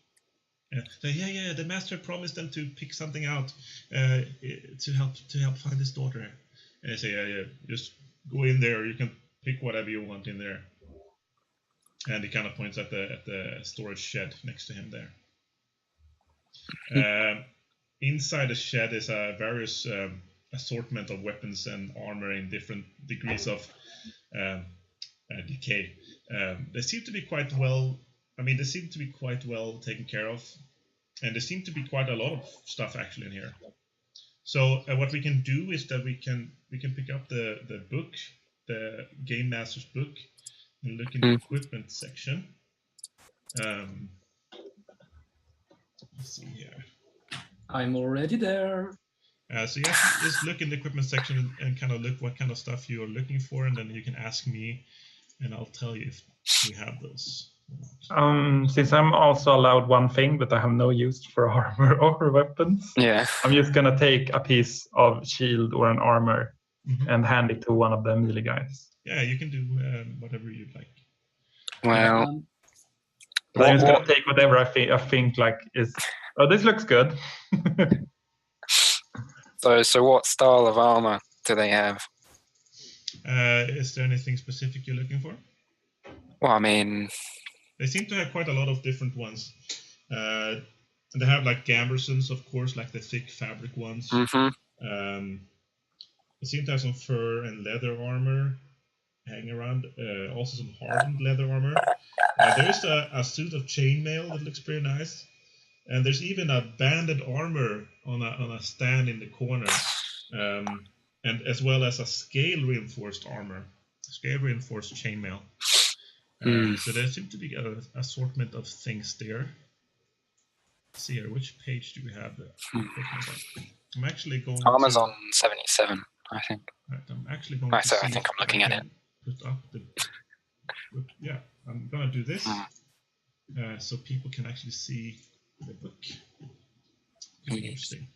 Yeah. The master promised them to pick something out to help find his daughter. And they say, yeah, just go in there. You can pick whatever you want in there. And he kind of points at the storage shed next to him there. Inside the shed is a various assortment of weapons and armor in different degrees of decay. They seem to be quite well. I mean, they seem to be quite well taken care of, and there seem to be quite a lot of stuff actually in here. So what we can do is that we can pick up the book, the Game Master's book, and look in the equipment section. Let's see here. I'm already there. So you have to just look in the equipment section and kind of look what kind of stuff you're looking for, and then you can ask me, and I'll tell you if we have those. Since I'm also allowed one thing that I have no use for armor or weapons, I'm just gonna take a piece of shield or an armor and hand it to one of the melee guys. Yeah, you can do whatever you'd like. Well, I'm just gonna take whatever I think like is. Oh, this looks good. So what style of armor do they have? Is there anything specific you're looking for? Well, I mean, they seem to have quite a lot of different ones. And they have like gambersons, of course, like the thick fabric ones. They seem to have some fur and leather armor hanging around. Also some hardened leather armor. There is a suit of chainmail that looks pretty nice. And there's even a banded armor on a stand in the corner. And as well as a scale reinforced armor. Scale reinforced chainmail. So there seems to be an assortment of things there. Let's see here, which page do we have there? I'm actually going armor's on 77, I think. Right, I'm actually going I to see think I'm looking at it. Put up the, yeah, I'm going to do this so people can actually see the book. Interesting.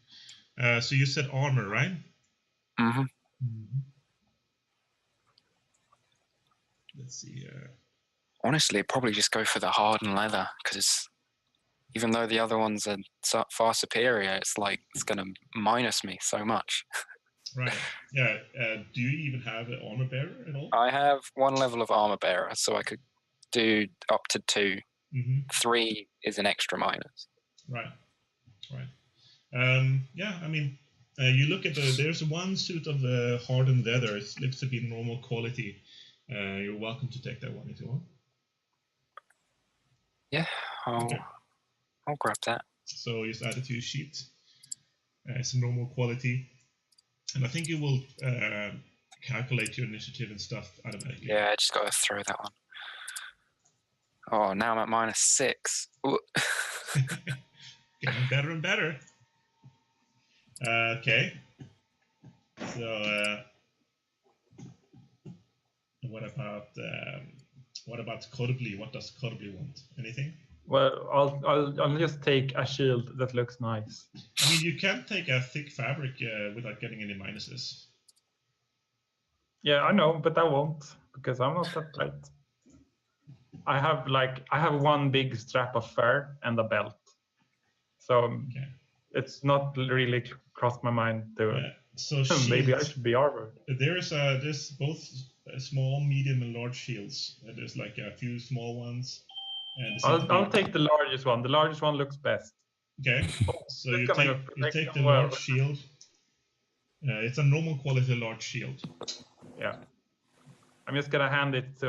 So you said armor, right? let's see. Honestly, probably just go for the hardened leather, because even though the other ones are far superior, it's like it's going to minus me so much. Right. Yeah. Do you even have an armor bearer at all? I have 1 level of armor bearer, so I could do up to 2. 3 is an extra minus. Right. Yeah, I mean, you look at there's one suit of hardened leather. It looks to be normal quality. You're welcome to take that one if you want. Yeah, I'll grab that. So just add it to your sheet. It's a normal quality. And I think it will calculate your initiative and stuff automatically. Yeah, I just got to throw that one. Oh, now I'm at -6. Getting better and better. Okay. So, what about Korbli? What does Korbli want? Anything? Well, I'll just take a shield that looks nice. I mean, you can take a thick fabric without getting any minuses. Yeah, I know, but I won't, because I'm not that bright. I have 1 big strap of fur and a belt, so it's not really crossed my mind to. So maybe I should be armored. There's both small, medium, and large shields. There's like a few small ones. And I'll take the largest one. The largest one looks best. Okay. So you take the large shield. It's a normal quality large shield. Yeah. I'm just gonna hand it to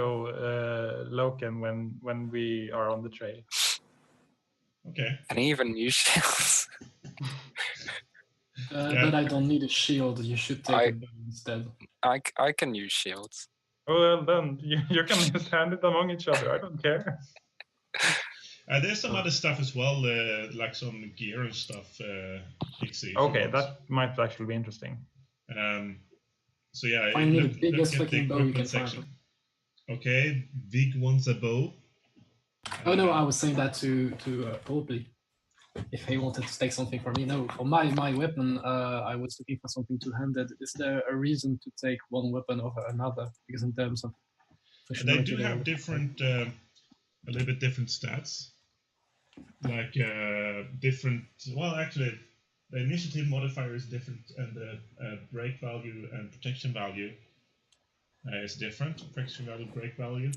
Loken when we are on the trail. Okay. And even use shields. But I don't need a shield. You should take a bow instead. I can use shields. Well, then you can just hand it among each other. I don't care. There's some other stuff as well, like some gear and stuff. Pixie. Okay, that might actually be interesting. So yeah, I need the biggest fucking bow you can find. Okay, Vig wants a bow. Oh no, I was saying that to Polka. If he wanted to take something from me, no. For my weapon, I was looking for something two-handed. Is there a reason to take one weapon over another? Because in terms of they do have different, a little bit different stats. Like different. Well, actually, the initiative modifier is different, and the break value and protection value is different. Protection value, break value.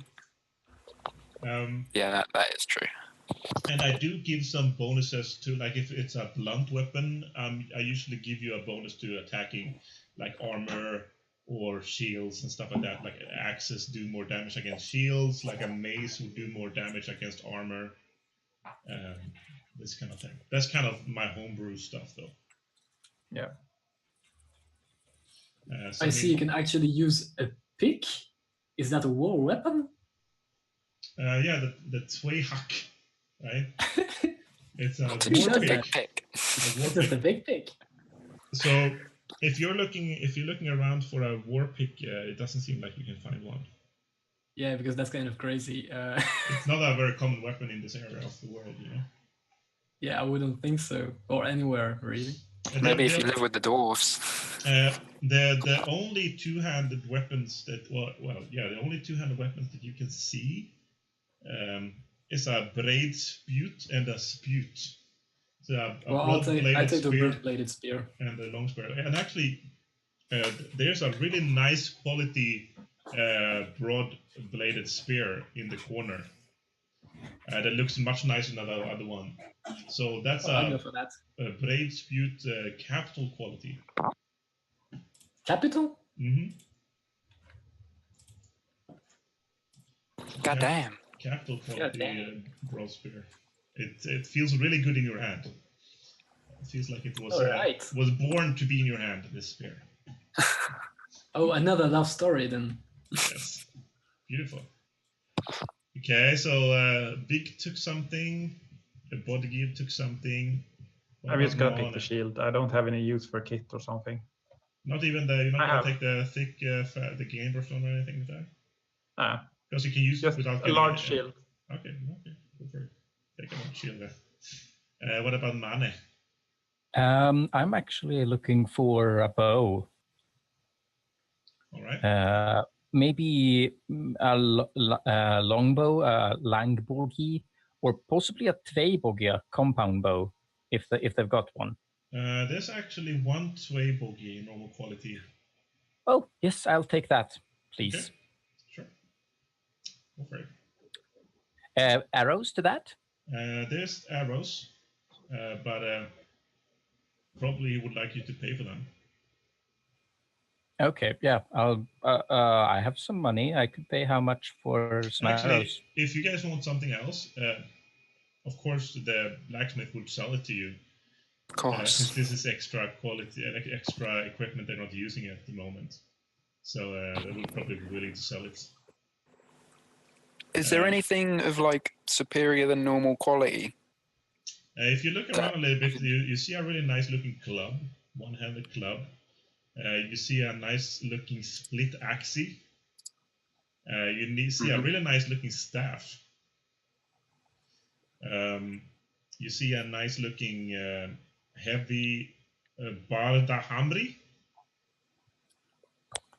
Yeah, that is true. And I do give some bonuses to, like, if it's a blunt weapon, I usually give you a bonus to attacking, like armor or shields and stuff like that. Like axes do more damage against shields, like a mace would do more damage against armor. This kind of thing. That's kind of my homebrew stuff, though. Yeah. I see you can actually use a pick. Is that a war weapon? Yeah, the Twayhak, right? It's a Just war a big pick. pick. Just a big pick. So if you're looking around for a war pick, it doesn't seem like you can find one. Yeah, because that's kind of crazy. It's not a very common weapon in this area of the world, you know. Yeah, I wouldn't think so, or anywhere really. Maybe if you live with the dwarves. The only two-handed weapons that the only two-handed weapons that you can see is a braid spjut and a spjut. So I take the broad-bladed spear and the long spear. And actually, there's a really nice quality broad-bladed spear in the corner that looks much nicer than the other one. So that's a braid spjut capital quality. Capital? Mm-hmm. God damn. Capital quality broad spear. It feels really good in your hand. It feels like it was born to be in your hand, this spear. Oh, another love story then. Yes. Beautiful. Okay, so Big took something, Bodgeir took something. I'm just gonna pick the shield. I don't have any use for kit or something. Not even you're not gonna take the thick, the game stone or anything like that? Nah. Because you can use just it without a large shield. Okay, go for it. Take a large shield then. What about Mane? I'm actually looking for a bow. All right. maybe a longbow, a langborgi, or possibly a tvebogi, compound bow, if they've got one. There's actually one tvebogi normal quality. Oh, yes, I'll take that, please. Okay. Sure. Go for it. Arrows to that? There's arrows, but probably he would like you to pay for them. Okay, yeah, I'll. I have some money. I could pay how much for some arrows? If you guys want something else, of course the blacksmith would sell it to you. Of course. Since this is extra quality and extra equipment they're not using at the moment, so they would probably be willing to sell it. Is there anything of like superior than normal quality? If you look around a little bit, you see a really nice looking club, one-handed club. You see a nice looking split axe. You see a really nice looking staff. You see a nice looking heavy bardahamri.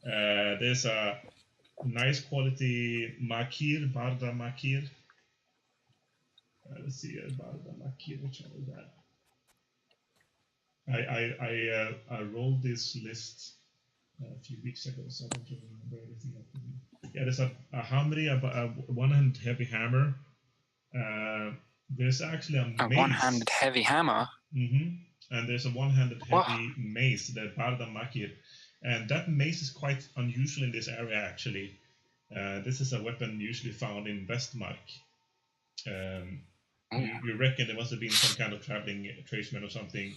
There's a nice quality makir, barda makir. Let's see, barda makir, which one is that? I rolled this list a few weeks ago, so I don't remember everything. Yeah, there's a hamri, a one-handed heavy hammer. There's actually a mace. One-handed heavy hammer? Mm-hmm. And there's a one-handed heavy mace, the Barda Makir. And that mace is quite unusual in this area, actually. This is a weapon usually found in Westmark. You reckon there must have been some kind of traveling tradesman or something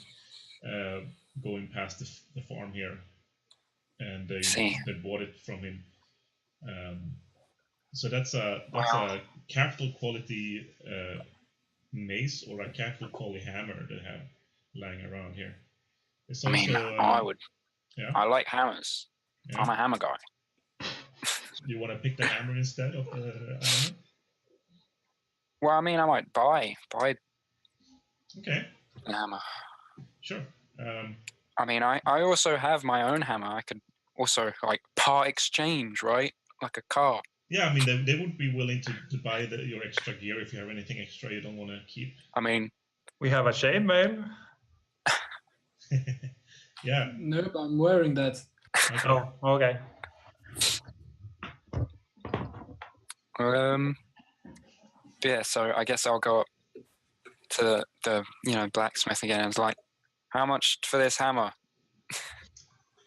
going past the farm here. And they bought it from him. So that's a capital quality mace or a capital quality hammer they have lying around here. It's also, I like hammers. Yeah. I'm a hammer guy. You want to pick the hammer instead of the hammer? Well, I mean, I might buy okay. a hammer. Sure. I mean, I also have my own hammer. I could also like part exchange, right? Like a car. Yeah, I mean, they would be willing to buy your extra gear if you have anything extra you don't want to keep. I mean, we have a chainmail. Yeah. Nope, I'm wearing that. Okay. Oh, okay. Yeah, so I guess I'll go up to the blacksmith again. It's like, how much for this hammer?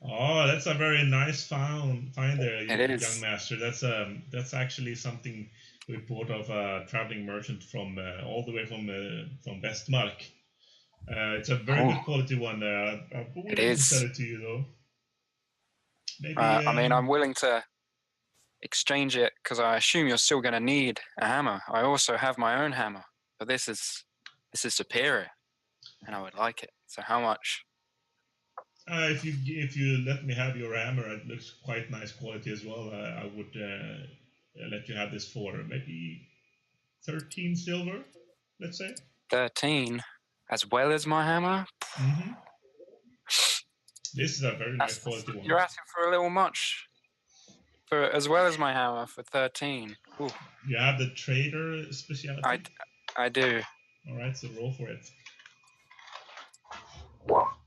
Oh, that's a very nice find there, young master. That's actually something we bought of a traveling merchant from all the way from Westmark. It's a very good quality one. I wouldn't sell it to you though. Maybe. I mean, I'm willing to exchange it because I assume you're still going to need a hammer. I also have my own hammer, but this is superior, and I would like it. So how much? If you let me have your hammer, it looks quite nice quality as well. I would let you have this for maybe 13 silver, let's say. 13, as well as my hammer. Mm-hmm. This is a very nice quality one. You're asking for a little much. For as well as my hammer for 13. Ooh. You have the trader specialty? I do. All right, so roll for it.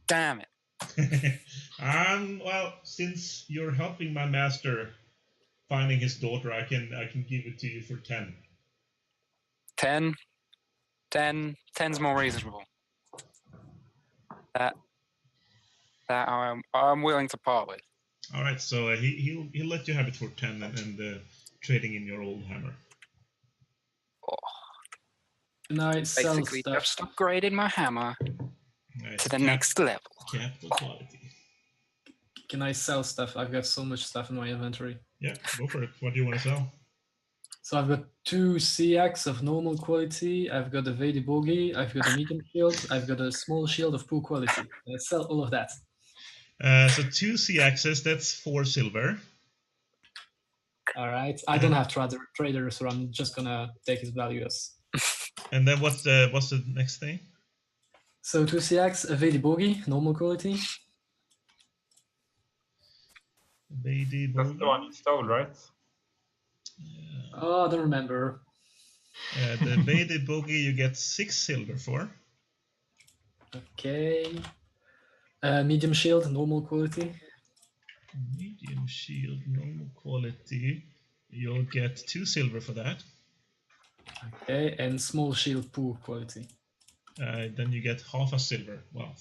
Damn it. Well, since you're helping my master finding his daughter, I can give it to you for 10. 10? 10's more reasonable. That I'm willing to part with. All right, so he'll let you have it for 10 and trading in your old hammer. Can I sell Basically, stuff? just upgraded my hammer to the next level. Capital quality. Can I sell stuff? I've got so much stuff in my inventory. Yeah, go for it. What do you want to sell? So I've got 2 Seax of normal quality. I've got a Vedi Bogi. I've got a medium shield. I've got a small shield of poor quality. Let's sell all of that. So 2 Seaxes, that's 4 silver. All right. I don't have traders, so I'm just gonna take his value as. And then what's the next thing? So 2 Seax, a Vedi Bogi, normal quality. Lady That's the one you stole, right? Oh, I don't remember. The Lady Boogie you get 6 silver for. Okay. Medium shield, normal quality. Medium shield, normal quality. You'll get 2 silver for that. Okay, and small shield, poor quality. Then you get half a silver. Well,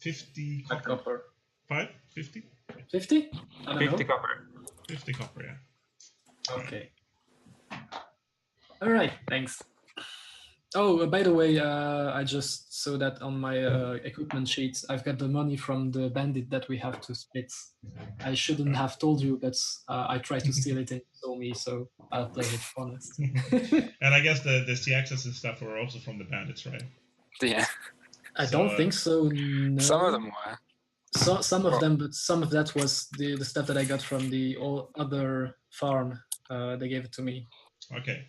50 copper. 50? 50? I don't 50 know. copper. 50 copper, yeah. Okay. All right, thanks. Oh, by the way, I just saw that on my equipment sheets, I've got the money from the bandit that we have to split. I shouldn't have told you, but I tried to steal it and you told me, so I'll play it honest. And I guess the sea access and stuff were also from the bandits, right? Yeah. I don't think so. No. Some of them were. So, some of them, but some of that was the stuff that I got from the other farm. They gave it to me. Okay.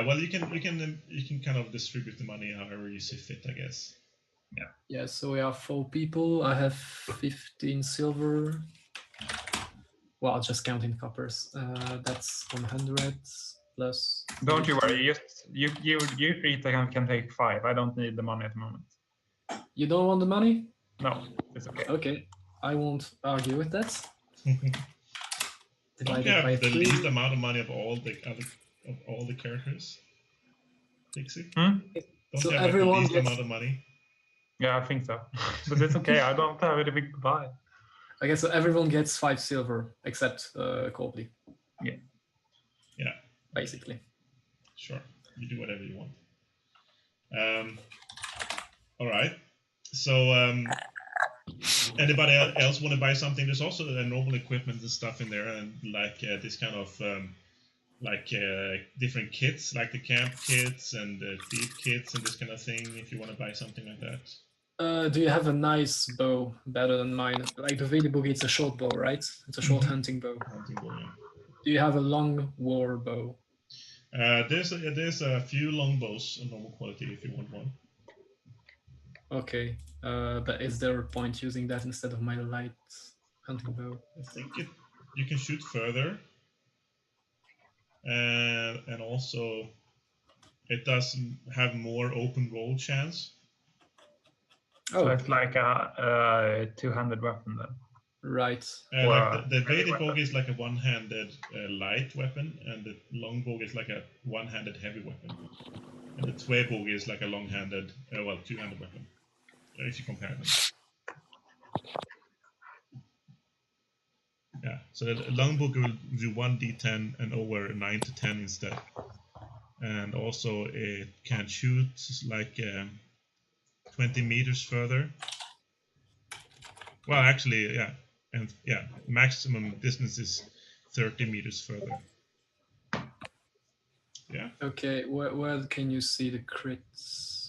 Well, you can kind of distribute the money however you see fit, I guess. Yeah. Yeah. So we are 4 people. I have 15 silver. Well, just counting coppers. That's 100 plus. Don't you worry. You three can take 5. I don't need the money at the moment. You don't want the money? No, it's okay. Okay, I won't argue with that. Don't you Divided have by the 3. least amount of money of all the characters? Pixie? Hmm? Don't So you have everyone the least gets- amount of money? Yeah, I think so. But it's okay. I don't have any big buy. I guess so everyone gets 5 silver except Korbli. Yeah. Yeah. Basically. Sure. You do whatever you want. All right. So, anybody else want to buy something? There's also normal equipment and stuff in there, and like this kind of different kits, like the camp kits and the thief kits and this kind of thing. If you want to buy something like that. Do you have a nice bow better than mine? Like the Vedi Boogie, it's a short bow, right? It's a short hunting bow. Hunting bow, yeah. Do you have a long war bow? There's a few long bows of normal quality if you want one. Okay, but is there a point using that instead of my light hunting bow? I think you can shoot further, and also it does have more open roll chance. So it's like a two-handed weapon then. Right. Like the heavy Vedic weapon. bow is like a one-handed light weapon, and the long bow is like a one-handed heavy weapon. And the Twee bow is like a long-handed, two-handed weapon. If you compare them. Yeah, so the long bow will do 1d10 and over 9 to 10 instead. And also it can shoot like 20 meters further. Well, actually, yeah. And yeah, maximum distance is 30 meters further. Yeah. Okay, where can you see the crits?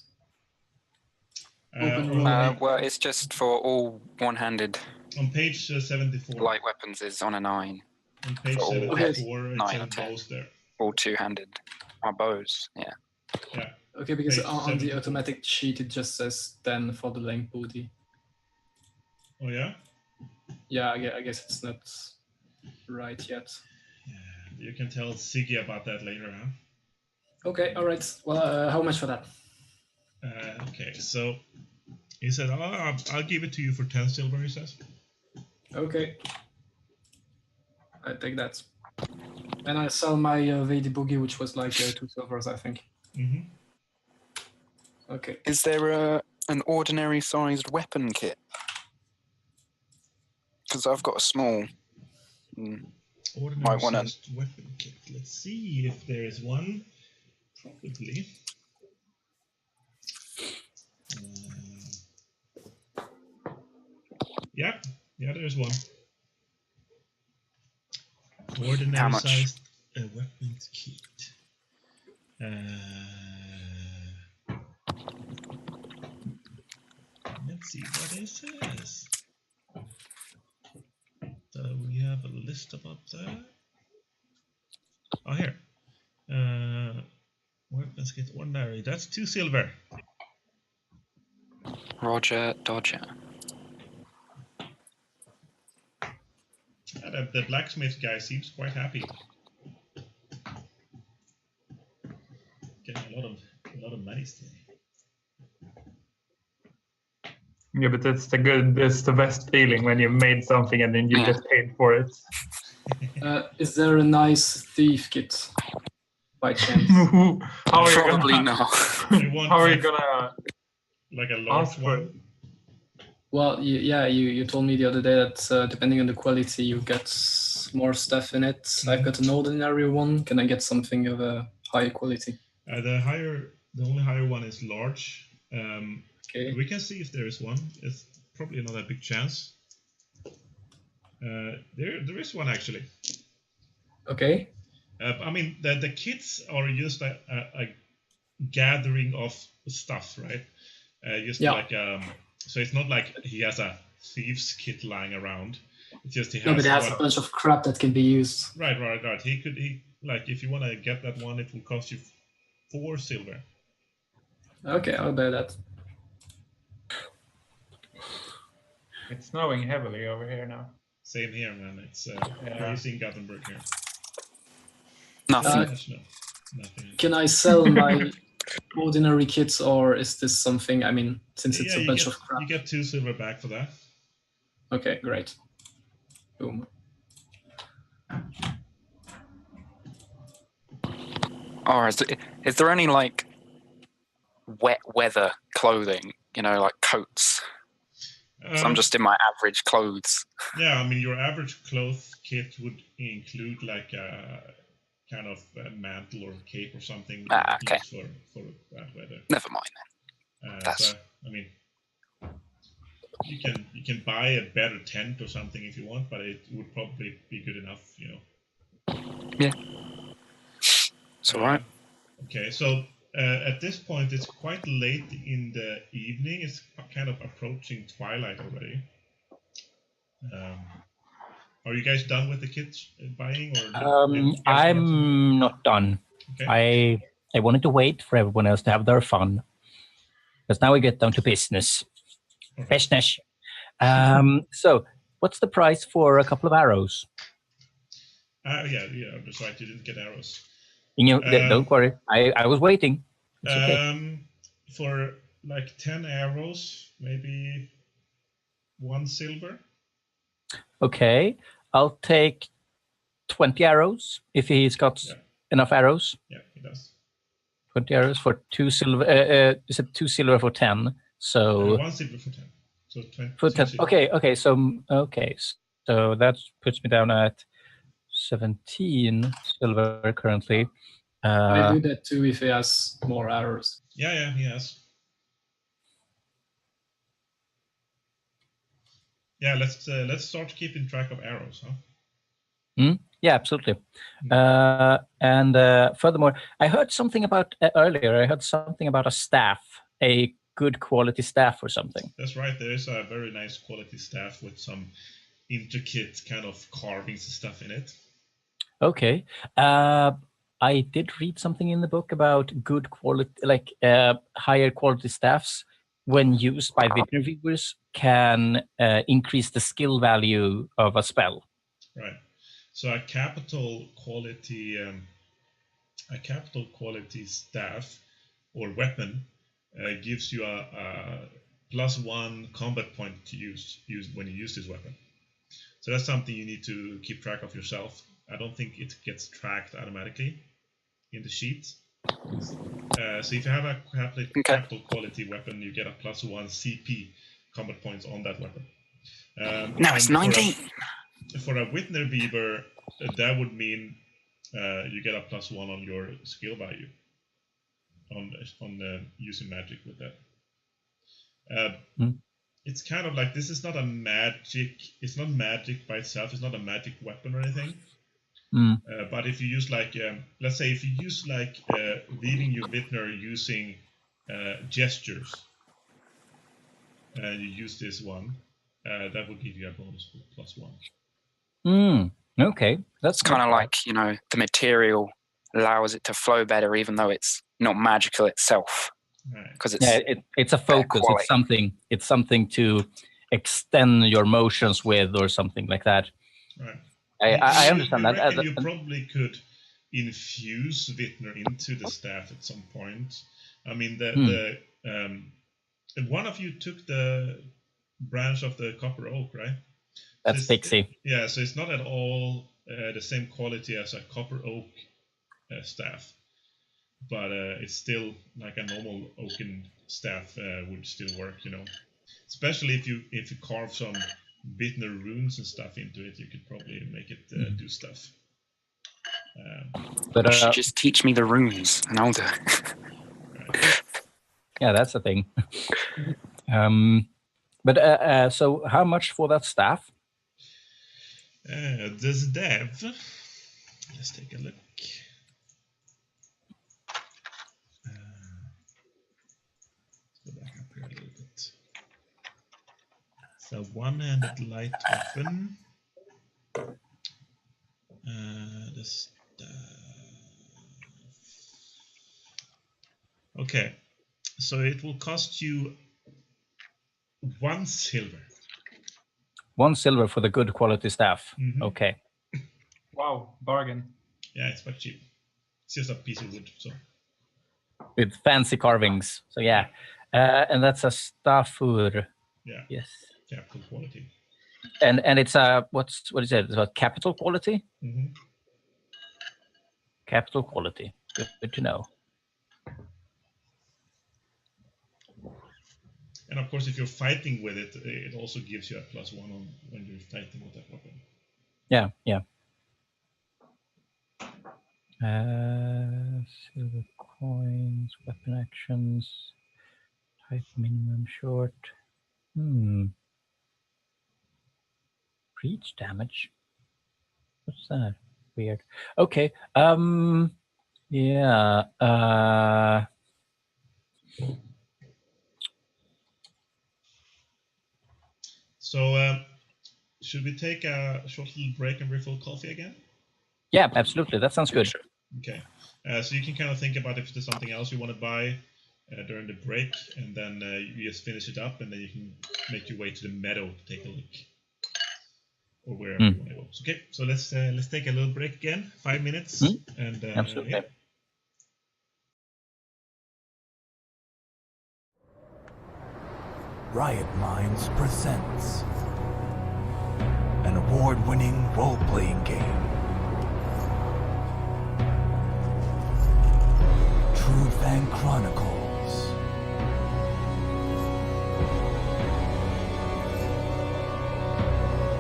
Well, it's just for all one-handed on page 74. light weapons is on a 9. On page For all 74, it 9 says or 10. bows there. All two-handed bows. Yeah. Yeah. Okay, because Page on the 74. automatic sheet it just says 10 for the length booty. Oh yeah. Yeah, I guess it's not right yet. Yeah, you can tell Siggy about that later, huh? Okay, all right. Well, how much for that? Okay, so he said, I'll give it to you for 10 silver, he says. Okay. I take that. And I sell my Vedi Boogie, which was like 2 silvers, I think. Mm-hmm. Okay. Is there an ordinary sized weapon kit? Because I've got a small. Ordinary Might wanna- sized weapon kit. Let's see if there is one. Probably. Yeah, there's one. Ordinary How much? sized weapons kit. Let's see what it says. So we have a list about that. Oh, here. Weapons kit ordinary. That's 2 silver. Roger Dodger. the blacksmith guy seems quite happy. Getting a lot of money still. Yeah, but it's the best feeling when you made something and then you get paid for it. Is there a nice thief kit by chance? How are Probably you gonna, not. How are you gonna like a large ask for it? one? Well, you told me the other day that depending on the quality, you get more stuff in it. I've got an ordinary one. Can I get something of a higher quality? The only higher one is large. Okay. We can see if there is one. It's probably not a big chance. There is one actually. Okay. I mean, the kits are just a gathering of stuff, right? Like so it's not like he has a thieves kit lying around. It's just he has. No, but it has a bunch of crap that can be used. Right. He like if you want to get that one, it will cost you 4 silver. Okay, I'll buy that. It's snowing heavily over here now. Same here, man. It's crazy in Gothenburg here. Nothing. Nothing. Can I sell my ordinary kits, or is this something? I mean, since it's a bunch of crap. You get 2 silver back for that. Okay, great. Boom. Or is there any like wet weather clothing? You know, like coats. So I'm just in my average clothes. Yeah, I mean your average clothes kit would include like a kind of a mantle or cape or something. Okay. For bad weather. Never mind then. So, I mean, you can buy a better tent or something if you want, but it would probably be good enough, you know. Yeah. It's all right. Okay, so at this point, it's quite late in the evening. It's kind of approaching twilight already. Are you guys done with the kits buying? Or I'm not done. Okay. I wanted to wait for everyone else to have their fun. Because now we get down to business. Okay. Business. So, what's the price for a couple of arrows? Yeah, that's right. You didn't get arrows. Don't worry. I was waiting. It's okay. For like 10 arrows, maybe 1 silver. Okay, I'll take 20 arrows if he's got enough arrows. Yeah, he does. 20 arrows for 2 silver. Is it 2 silver for 10? So 1 silver for 10. So 20 for 10. silver. Okay. So that puts me down at 17 silver currently. I do that too if he has more arrows. Yeah, he has. Yeah, let's start keeping track of arrows, huh? Yeah, absolutely. And furthermore, I heard something about earlier. I heard something about a staff, a good quality staff or something. That's right. There is a very nice quality staff with some intricate kind of carvings and stuff in it. Okay. I did read something in the book about good quality, like higher quality staffs when used by Vitner viewers can increase the skill value of a spell. Right. So a capital quality staff or weapon gives you a +1 combat point to use when you use this weapon. So that's something you need to keep track of yourself. I don't think it gets tracked automatically in the sheet. So if you have a capital quality weapon, you get a +1 CP combat points on that weapon. Now it's 19. For a Vitner Weaver, that would mean you get a +1 on your skill value on using magic with that. It's kind of like this is not a magic. It's not magic by itself. It's not a magic weapon or anything. But if you use like, let's say, if you use like leading your Vitner using gestures, and you use this one, that would give you a bonus +1. Okay, that's kind of like, you know, the material allows it to flow better, even though it's not magical itself. Because it's a focus. It's something to extend your motions with, or something like that. Right. I understand I that. reckon you probably could infuse Vitner into the staff at some point. I mean, one of you took the branch of the copper oak, right? That's Pixie. Yeah, so it's not at all the same quality as a copper oak staff, but it's still like a normal oaken staff would still work, you know. Especially if you carve some Vitner runes and stuff into it, you could probably make it do stuff. But you should just teach me the runes, and I'll do it. Right. Yeah, that's the thing. So how much for that staff? This dev. Let's take a look. Let's go back up here a little bit. So one-handed light weapon. The staff. Okay, so it will cost you 1 silver. 1 silver for the good quality staff. Mm-hmm. Okay. Wow, bargain. Yeah, it's quite cheap. It's just a piece of wood, so. With fancy carvings. So yeah. And that's a staffur. Yeah. Yes. Capital quality. And it's a what is it? It's a capital quality? Mm-hmm. Capital quality. Good to know. And of course, if you're fighting with it, it also gives you a +1 on when you're fighting with that weapon. Yeah. Silver coins, weapon actions, type minimum short. Breach damage. What's that? Weird. Okay. Yeah. So, should we take a short little break and refill coffee again? Yeah, absolutely. That sounds good. Okay. So you can kind of think about if there's something else you want to buy during the break, and then you just finish it up, and then you can make your way to the meadow to take a look, or wherever you want to go. So, okay, so let's take a little break again, 5 minutes, and absolutely. Yeah. Riotminds presents an award-winning role-playing game. Trudvang Chronicles.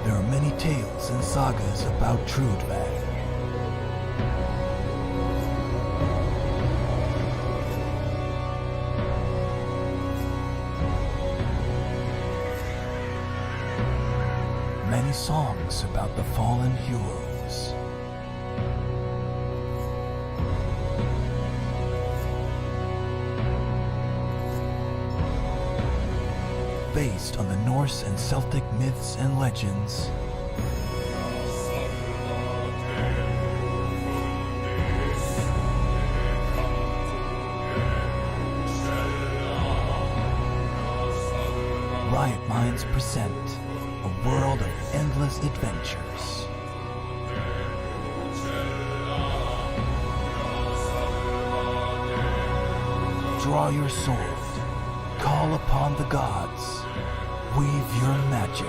There are many tales and sagas about Trudvang. Many songs about the fallen heroes. Based on the Norse and Celtic myths and legends, Riotminds present a world of endless adventures. Draw your sword, call upon the gods, weave your magic.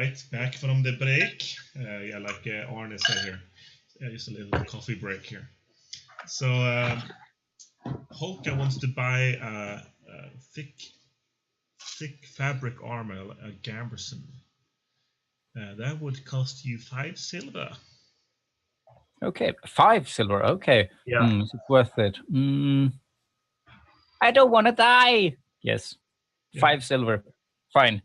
right, back from the break. Like Arne said here. Just a little coffee break here. So Polka wants to buy a thick fabric armor, a gambeson. That would cost you 5 silver. Okay, 5 silver. Okay. Yeah. Is it worth it? I don't want to die. Yes. 5 silver. Fine.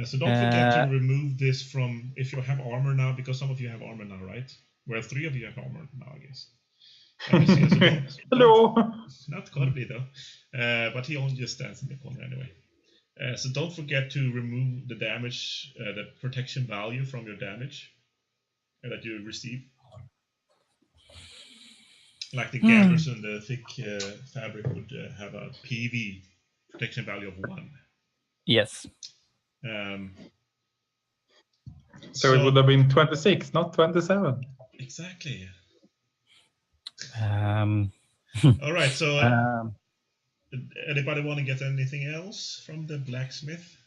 So don't forget to remove this from, if you have armor now, because some of you have armor now, right? Well, 3 of you have armor now, I guess. Hello. Not Korbli though, but he only just stands in the corner anyway. So don't forget to remove the damage, the protection value from your damage that you receive. Like the gambeson, the thick fabric would have a PV protection value of 1. Yes. So it would have been 26, not 27. Exactly. All right. So, anybody want to get anything else from the blacksmith?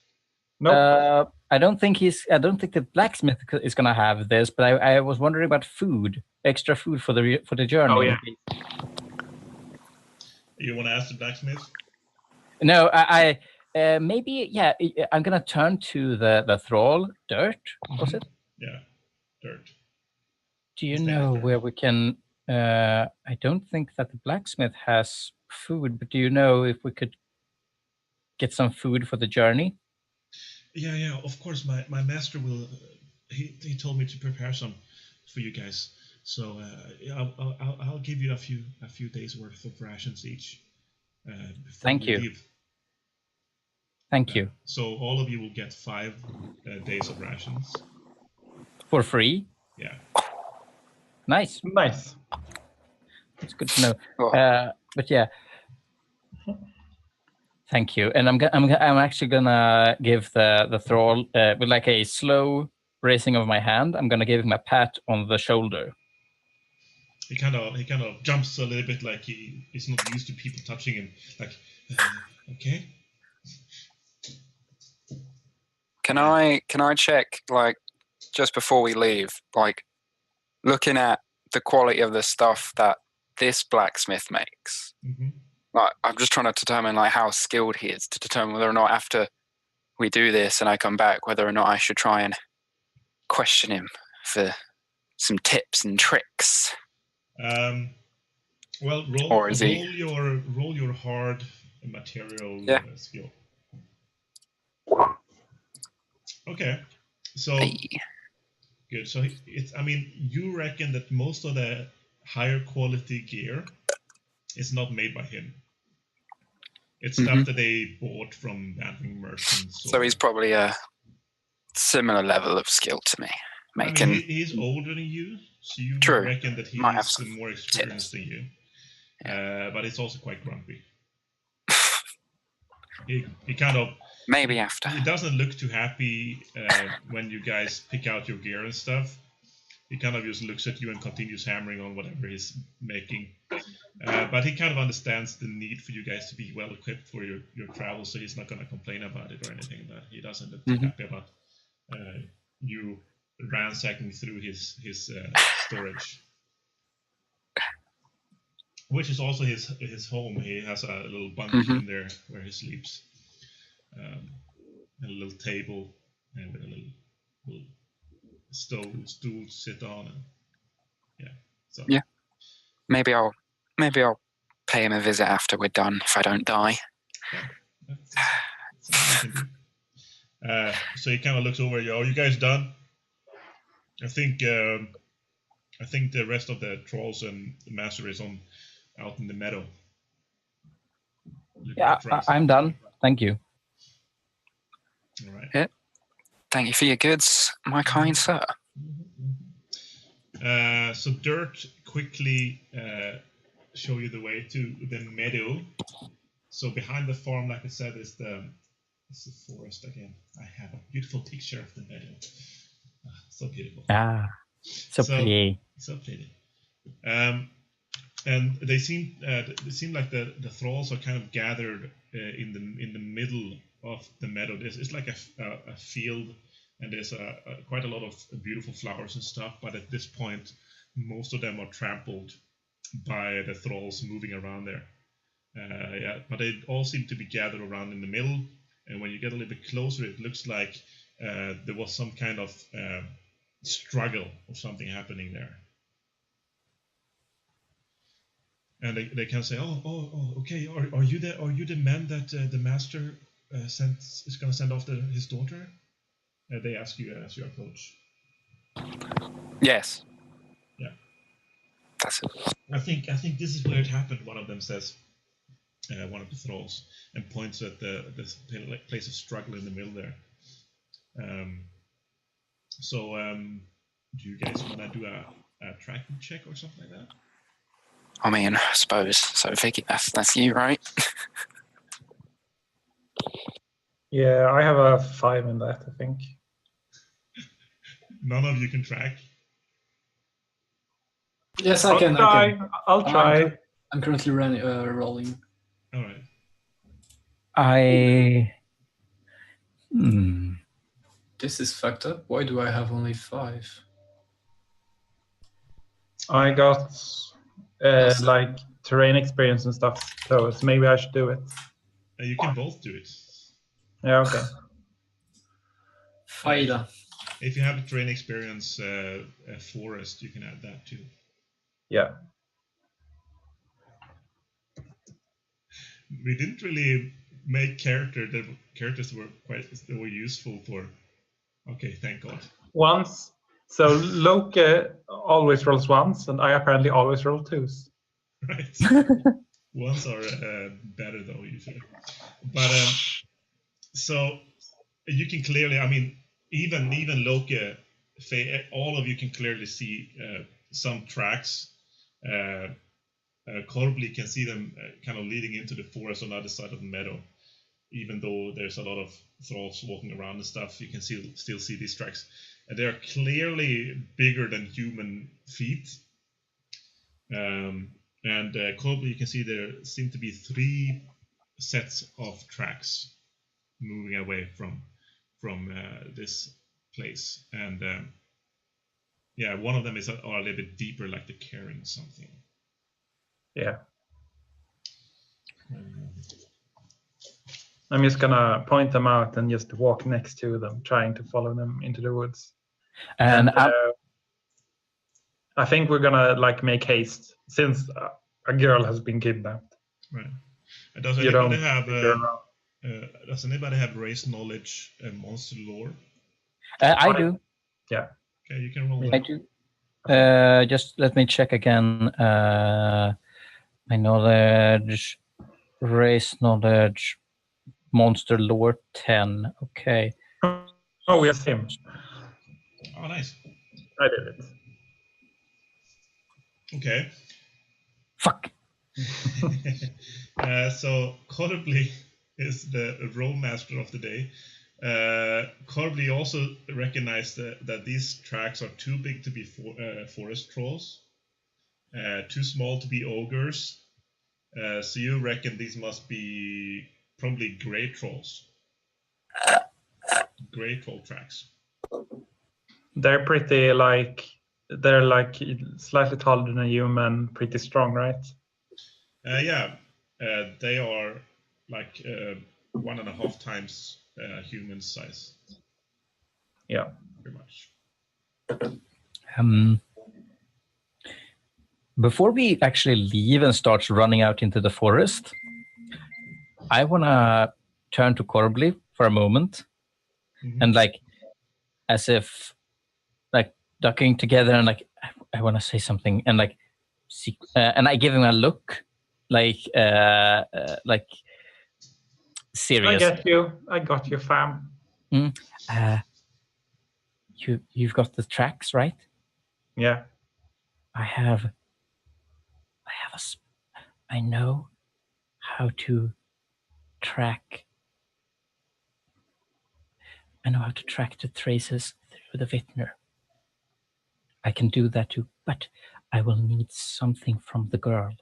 No. I don't think the blacksmith is gonna have this, but I was wondering about food, extra food for the journey. Oh, yeah. You want to ask the blacksmith? No, I maybe I'm gonna turn to the thrall. Dirt, was it? Yeah, Dirt. Do you know where we can? I don't think that the blacksmith has food, but do you know if we could get some food for the journey? Yeah, of course. My master will. He told me to prepare some for you guys. So I'll give you a few days worth of rations each. Thank you. Leave. Thank you. So all of you will get 5 days of rations for free. Yeah. Nice. It's good to know. But yeah. Thank you. And I'm actually gonna give the thrall with like a slow raising of my hand. I'm gonna give him a pat on the shoulder. He kind of jumps a little bit, like he's not used to people touching him. Like, okay. Can I check, like, just before we leave, like, looking at the quality of the stuff that this blacksmith makes? Mm-hmm. Like, I'm just trying to determine like how skilled he is to determine whether or not after we do this and I come back, whether or not I should try and question him for some tips and tricks. Well, roll your hard material skill. Okay, so good. So you reckon that most of the higher quality gear is not made by him. It's stuff that they bought from banding merchants. So he's probably a similar level of skill to me. He's older than you, so you reckon that he has more experience than you. But he's also quite grumpy. He kind of... Maybe after. He doesn't look too happy when you guys pick out your gear and stuff. He kind of just looks at you and continues hammering on whatever he's making. But he kind of understands the need for you guys to be well equipped for your travel, so he's not going to complain about it or anything. But he doesn't look too happy about you ransacking through his storage, which is also his home. He has a little bunker in there where he sleeps, and a little table and with a little stool to sit on. And, Maybe I'll pay him a visit after we're done if I don't die. So he kind of looks over at you. Are you guys done? I think the rest of the trolls and the master is out in the meadow. Yeah, I'm done. Thank you. All right. Yeah. Thank you for your goods, my kind sir. So Dirt quickly show you the way to the meadow. So behind the farm, like I said, is the forest again. I have a beautiful picture of the meadow. So beautiful. So pretty. So pretty. And they seem like the thralls are kind of gathered in the middle of the meadow. It's like a field and there's quite a lot of beautiful flowers and stuff. But at this point, most of them are trampled by the thralls moving around there. But they all seem to be gathered around in the middle. And when you get a little bit closer, it looks like there was some kind of struggle or something happening there. And they can say, "Oh, okay. Are you the man that the master is going to send off his daughter?" They ask you as you approach. Yes. Yeah. That's it. I think this is where it happened. One of them says, one of the thralls, and points at the place of struggle in the middle there. Do you guys want to do a tracking check or something like that? I mean, I suppose. So, Vicky, that's you, right? Yeah, I have a 5 in that, I think. None of you can track? Yes, I can. I'll try. I'm currently rolling. All right. This is fucked up. Why do I have only 5? I got like terrain experience and stuff, so maybe I should do it. You can both do it. Yeah, okay. Faida. If you have a terrain experience forest, you can add that too. Yeah. We didn't really make characters that were useful for. Okay, thank God. Once. So Loke always rolls ones, and I apparently always roll 2s. Right. Ones are better though usually. But so you can clearly, I mean, even Loke, all of you can clearly see some tracks. Korbli can see them kind of leading into the forest on the other side of the meadow. Even though there's a lot of thralls walking around and stuff, you can still see these tracks. And they are clearly bigger than human feet. And Korbli, you can see there seem to be 3 sets of tracks moving away from this place. And one of them is a little bit deeper, like they're carrying something. Yeah. I'm just gonna point them out and just walk next to them, trying to follow them into the woods. And I think we're gonna like make haste since a girl has been kidnapped. Right. Does anybody have race knowledge and monster lore? I do. Yeah. Okay, you can roll that. I do. Just let me check again. My knowledge, race knowledge, monster lore 10. Okay. Oh, we have him. Oh, nice. I did it. Okay. Fuck. So Korbli is the role master of the day. Korbli also recognized that these tracks are too big to be forest trolls, too small to be ogres. So you reckon these must be probably grey trolls. Grey troll tracks. They're pretty they're slightly taller than a human, pretty strong, right? They are like 1.5 times human size. Yeah, pretty much. Before we actually leave and start running out into the forest, I want to turn to Korbli for a moment, and as if ducking together, and I want to say something, and and I give him a look, serious. I got you, fam. You've got the tracks, right? Yeah. I know how to track. I know how to track the traces through the Vitner. I can do that too, but I will need something from the girl,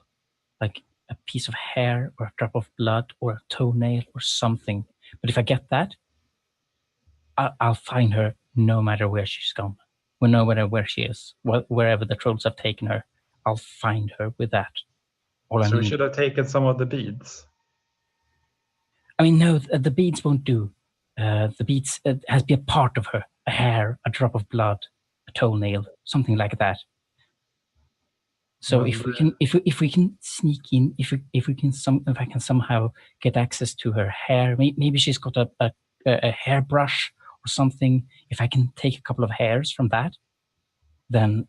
like a piece of hair or a drop of blood or a toenail or something. But if I get that, I'll find her no matter where she's gone. No matter where she is, wherever the trolls have taken her, I'll find her with that. All I So we need. should have taken some of the beads. I mean, no, the beads won't do. The beads has to be a part of her. A hair, a drop of blood, a toenail, something like that. So Well, if we can sneak in, if I can somehow get access to her hair, maybe she's got a hairbrush or something. If I can take a couple of hairs from that, then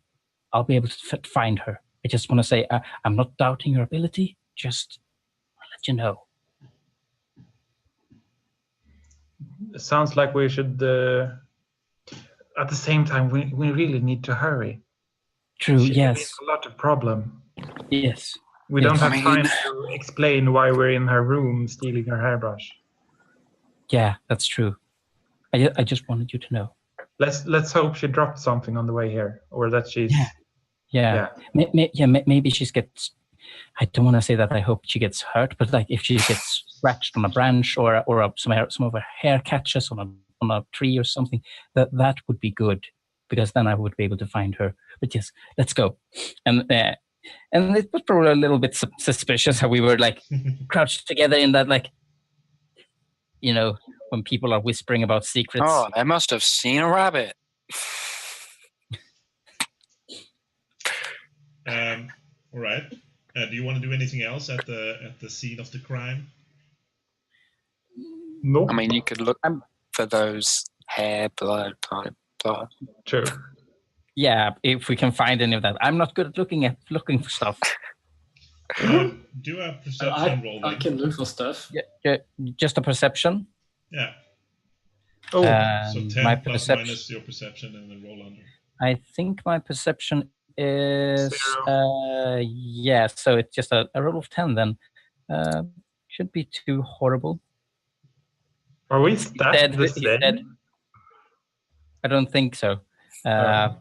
I'll be able to find her. I just want to say I'm not doubting your ability. Just I'll let you know. It sounds like we should. At the same time, we really need to hurry. True. She Yes. a lot of problem. Yes. We Yes. don't have time to explain why we're in her room stealing her hairbrush. Yeah, that's true. I just wanted you to know. Let's hope she dropped something on the way here, or that she's. Yeah. Maybe she gets. I don't want to say that I hope she gets hurt, but like if she gets scratched on a branch or some of her hair catches on a tree or something, that would be good, because then I would be able to find her. But yes, let's go. And it was probably a little bit suspicious how we were like crouched together in that, like, you know, when people are whispering about secrets. Oh, they must have seen a rabbit. All right. Do you want to do anything else at the scene of the crime? No. I mean, you could look for those hair, blood. True. Yeah, if we can find any of that. I'm not good at looking for stuff. Do a perception roll. I can look for stuff. Yeah, just a perception. Yeah. Oh, So 10 my plus perception. minus your perception and then roll under. I think my perception is 0. yeah. So it's just a roll of 10 then. Shouldn't be too horrible. are we stacked the same? I don't think so. I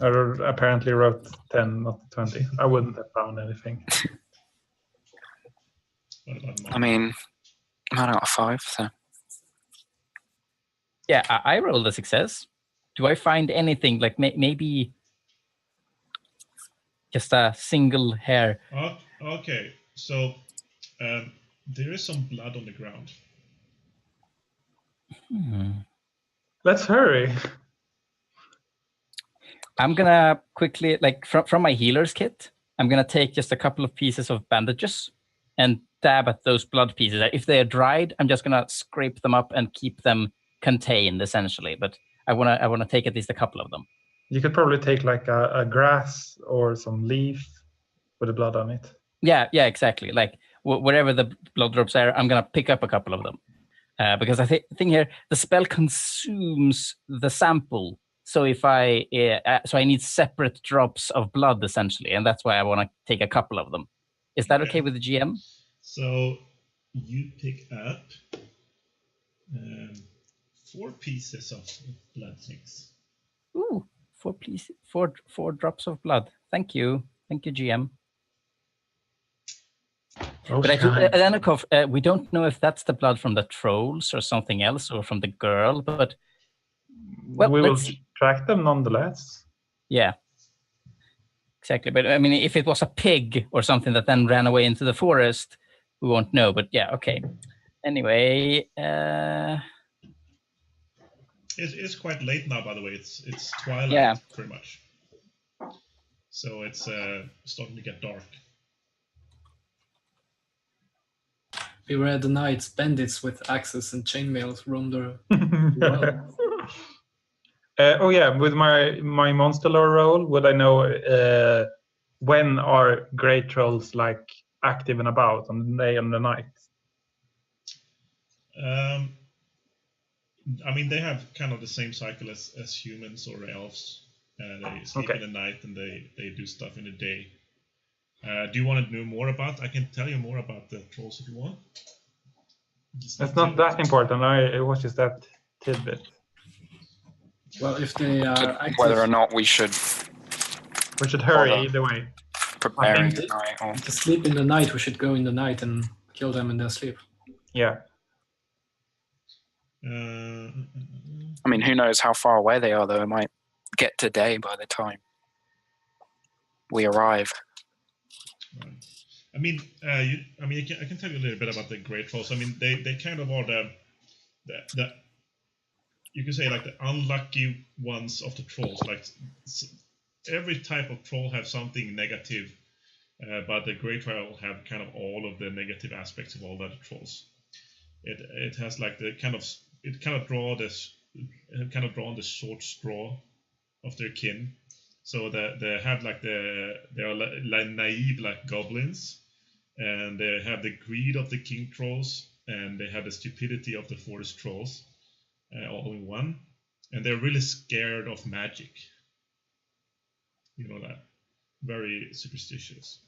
apparently wrote 10, not 20. I wouldn't have found anything. What about mine? I mean, 9 out of 5. So Yeah, I rolled a success. Do I find anything like maybe just a single hair? Okay, so there is some blood on the ground. Let's hurry. I'm gonna quickly, like from my healer's kit, I'm gonna take just a couple of pieces of bandages and dab at those blood pieces. If they are dried, I'm just gonna scrape them up and keep them contained, essentially. But I wanna take at least a couple of them. You could probably take like a grass or some leaf with the blood on it. Yeah, exactly. Like wherever the blood drops are, I'm gonna pick up a couple of them because I think here the spell consumes the sample. So if I need separate drops of blood, essentially, and that's why I want to take a couple of them. Is that okay with the GM? So you pick up 4 pieces of blood things. Ooh, 4 pieces, 4 drops of blood. Thank you, GM. Oh, But Anikov, we don't know if that's the blood from the trolls or something else, or from the girl. But well, we will let's see. track them nonetheless. Yeah, exactly. But I mean, if it was a pig or something that then ran away into the forest, we won't know. But yeah, okay. Anyway, It's quite late now, by the way. It's twilight, pretty much. So it's starting to get dark. Beware the knights, bandits with axes and chainmails roam the world. Oh yeah, with my monster lore roll, would I know when are great trolls like active and about on the day and the night? I mean, they have kind of the same cycle as humans or elves. They sleep in the night and they do stuff in the day. Do you want to know more about? I can tell you more about the trolls if you want. It's not that important. It was just that tidbit. Well, if they are active, whether or not we should hurry either way. Preparing to at night. Or... to sleep in the night, we should go in the night and kill them in their sleep. Yeah. I mean, who knows how far away they are, though. It might get to day by the time we arrive. Right. I mean, I can tell you a little bit about the Great Trolls. I mean, they kind of are the you can say like the unlucky ones of the trolls. Like every type of troll have something negative, but the Great Troll have kind of all of the negative aspects of all the other trolls. It has like the kind of drawn the short straw of their kin. So they have like they are like naive like goblins, and they have the greed of the king trolls, and they have the stupidity of the forest trolls, all in one. And they're really scared of magic. You know that, very superstitious.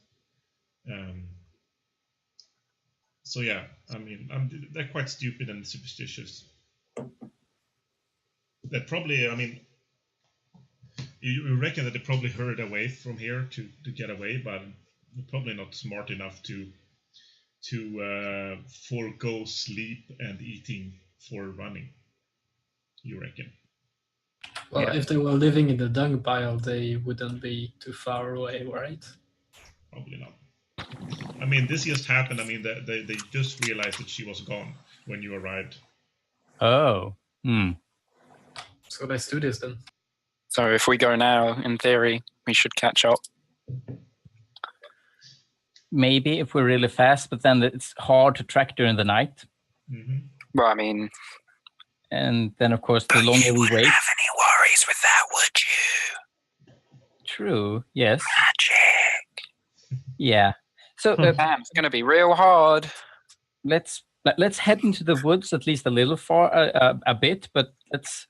So yeah, I mean, they're quite stupid and superstitious. They probably, I mean, you reckon that they probably hurried away from here to get away, but they're probably not smart enough to forego sleep and eating for running. You reckon? Well, if they were living in the dung pile, they wouldn't be too far away, right? Probably not. I mean, this just happened. I mean, they just realized that she was gone when you arrived. Oh. So let's do this then. So if we go now, in theory, we should catch up. Maybe if we're really fast, but then it's hard to track during the night. Mm-hmm. Well, I mean... And then, of course, the longer we wait... have any worries with that, would you? True, yes. Magic. Yeah. So It's going to be real hard. Let's head into the woods at least a little far, a bit, but let's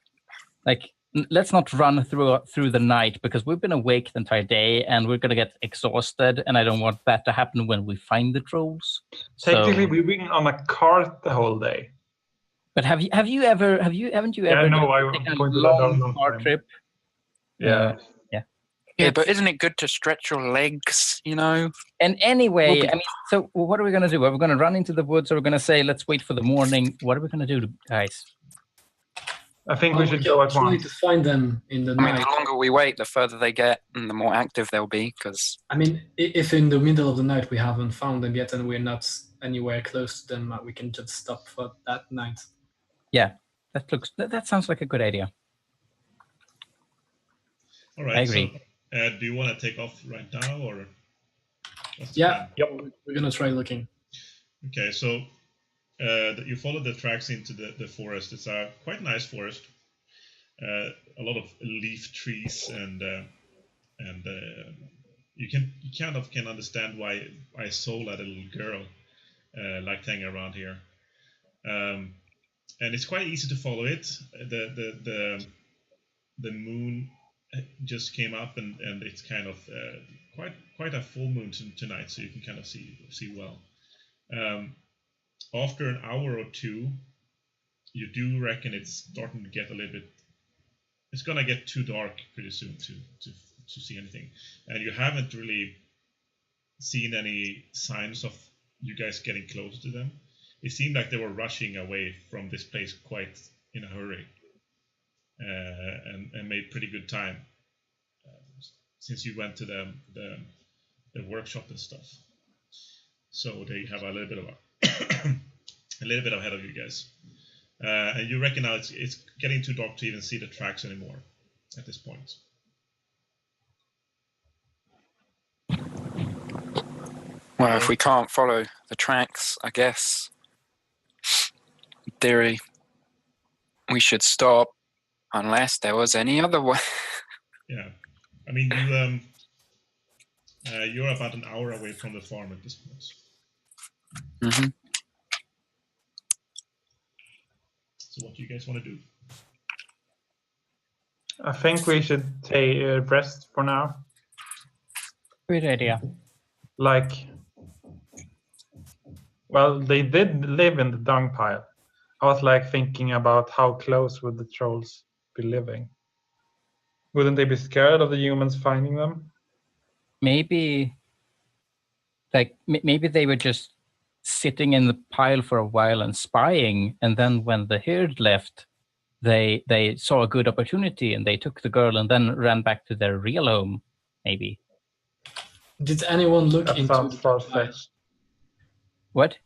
not run through the night, because we've been awake the entire day and we're going to get exhausted, and I don't want that to happen when we find the trolls. Technically, we've been on a cart the whole day. But haven't you ever taken a long car trip? Yeah. Yeah, but isn't it good to stretch your legs, you know? And anyway, I mean, so what are we going to do? Are we going to run into the woods, or are we going to say, let's wait for the morning? What are we going to do, guys? I think we should go at try once. to find them in the I mean, night. the longer we wait, the further they get and the more active they'll be, because... I mean, if in the middle of the night we haven't found them yet and we're not anywhere close to them, we can just stop for that night. Yeah, that sounds like a good idea. All right, I agree. So, do you want to take off right now, or? Yeah, we're gonna try looking. Okay, so you follow the tracks into the forest. It's a quite nice forest. A lot of leaf trees, and you kind of can understand why Sola, the little girl, liked hanging around here. And it's quite easy to follow it. The moon just came up, and it's kind of quite a full moon tonight, so you can kind of see well. After an hour or two, you do reckon it's starting to get a little bit. It's gonna get too dark pretty soon to see anything, and you haven't really seen any signs of you guys getting close to them. It seemed like they were rushing away from this place quite in a hurry, and made pretty good time since you went to the workshop and stuff. So they have a little bit of a little bit ahead of you guys, and you reckon now it's getting too dark to even see the tracks anymore at this point. Well, if we can't follow the tracks, I guess, in theory, we should stop, unless there was any other way. Yeah, I mean, you're about an hour away from the farm at this point. Mm-hmm. So what do you guys want to do? I think we should take a rest for now. Good idea. Well, they did live in the dung pile. I was thinking about how close would the trolls be living. Wouldn't they be scared of the humans finding them? Maybe they were just sitting in the pile for a while and spying, and then when the herd left, they saw a good opportunity and they took the girl and then ran back to their real home, maybe. Did anyone look That into sounds the dunk pile? far-fetched. What?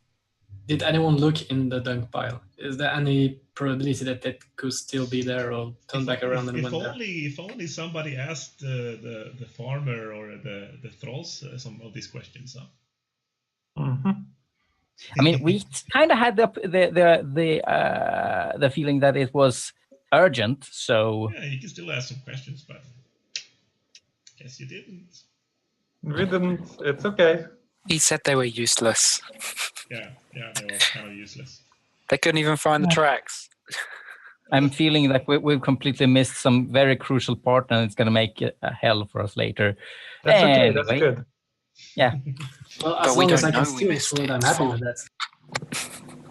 Did anyone look in the dunk pile? Is there any probability that it could still be there or turn back around and went there? If only somebody asked the farmer or the thralls some of these questions. Huh? Mm-hmm. I mean, we kind of had the feeling that it was urgent, so Yeah, you can still ask some questions, but guess you didn't. We didn't. It's okay. He said they were useless. Yeah, they were kind of useless. They couldn't even find the tracks. I'm feeling like we've completely missed some very crucial part, and it's going to make a hell for us later. That's okay. Anyway, That's good. Yeah. Well, But as we long as don't I can know we steal missed food, it. I'm happy with that.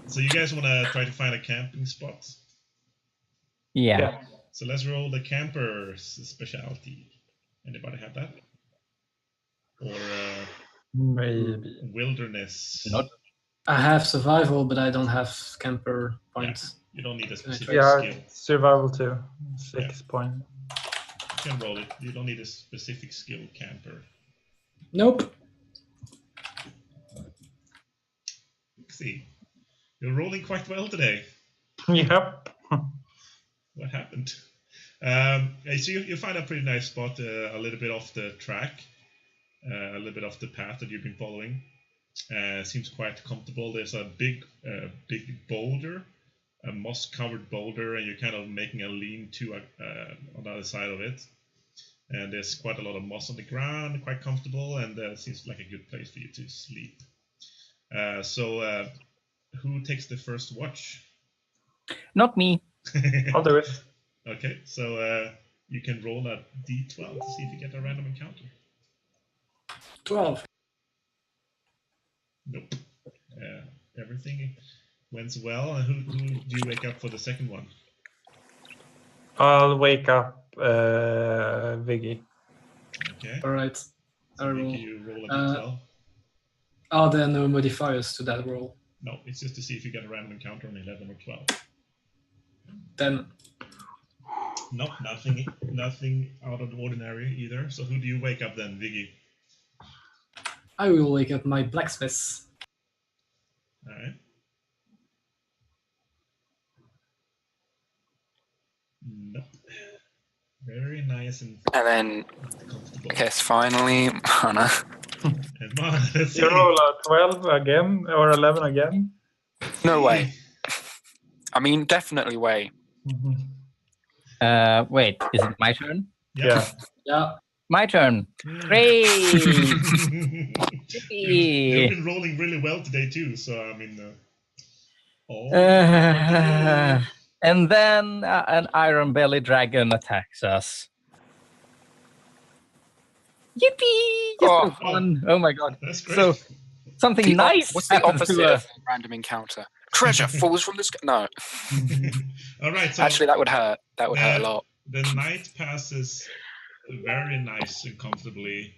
So you guys want to try to find a camping spot? Yeah. So let's roll the camper's specialty. Anybody have that? Or Maybe. wilderness? Not. I have survival, but I don't have camper points. You don't need a specific Yeah, skill. survival too. 6 point. You can roll it. You don't need a specific skill camper. Nope. See, you're rolling quite well today. Yep. What happened? So you find a pretty nice spot, a little bit off the track, a little bit off the path that you've been following. Seems quite comfortable. There's a big boulder, a moss-covered boulder, and you're kind of making a lean-to on the other side of it. And there's quite a lot of moss on the ground, quite comfortable, and seems like a good place for you to sleep. So who takes the first watch? Not me. I'll do it. Okay, so you can roll a d12 to see if you get a random encounter. 12. Nope. Everything went well. Who do you wake up for the second one? I'll wake up Viggy. Okay. All right. So I roll. you roll a d12. Are there no modifiers to that roll? No, it's just to see if you get a random encounter on 11 or 12. Then Nope, nothing out of the ordinary either. So who do you wake up then, Viggy? I will wake up my blacksmith. All right. Nope. Very nice and And then, comfortable. I guess finally, Mana. And Mane, let's see. You roll a 12 again or 11 again? No way. I mean, definitely way. Wait, is it my turn? Yeah. Yeah. My turn. Great. You've been rolling really well today too, so I mean, And then an iron belly dragon attacks us. Yippee! Just for fun. Oh my god. that's great. So something nice. What's the happens opposite to of a random encounter? Treasure falls from the sky. No. All right. So Actually, that would hurt. That would hurt a lot. the night passes very nice and comfortably.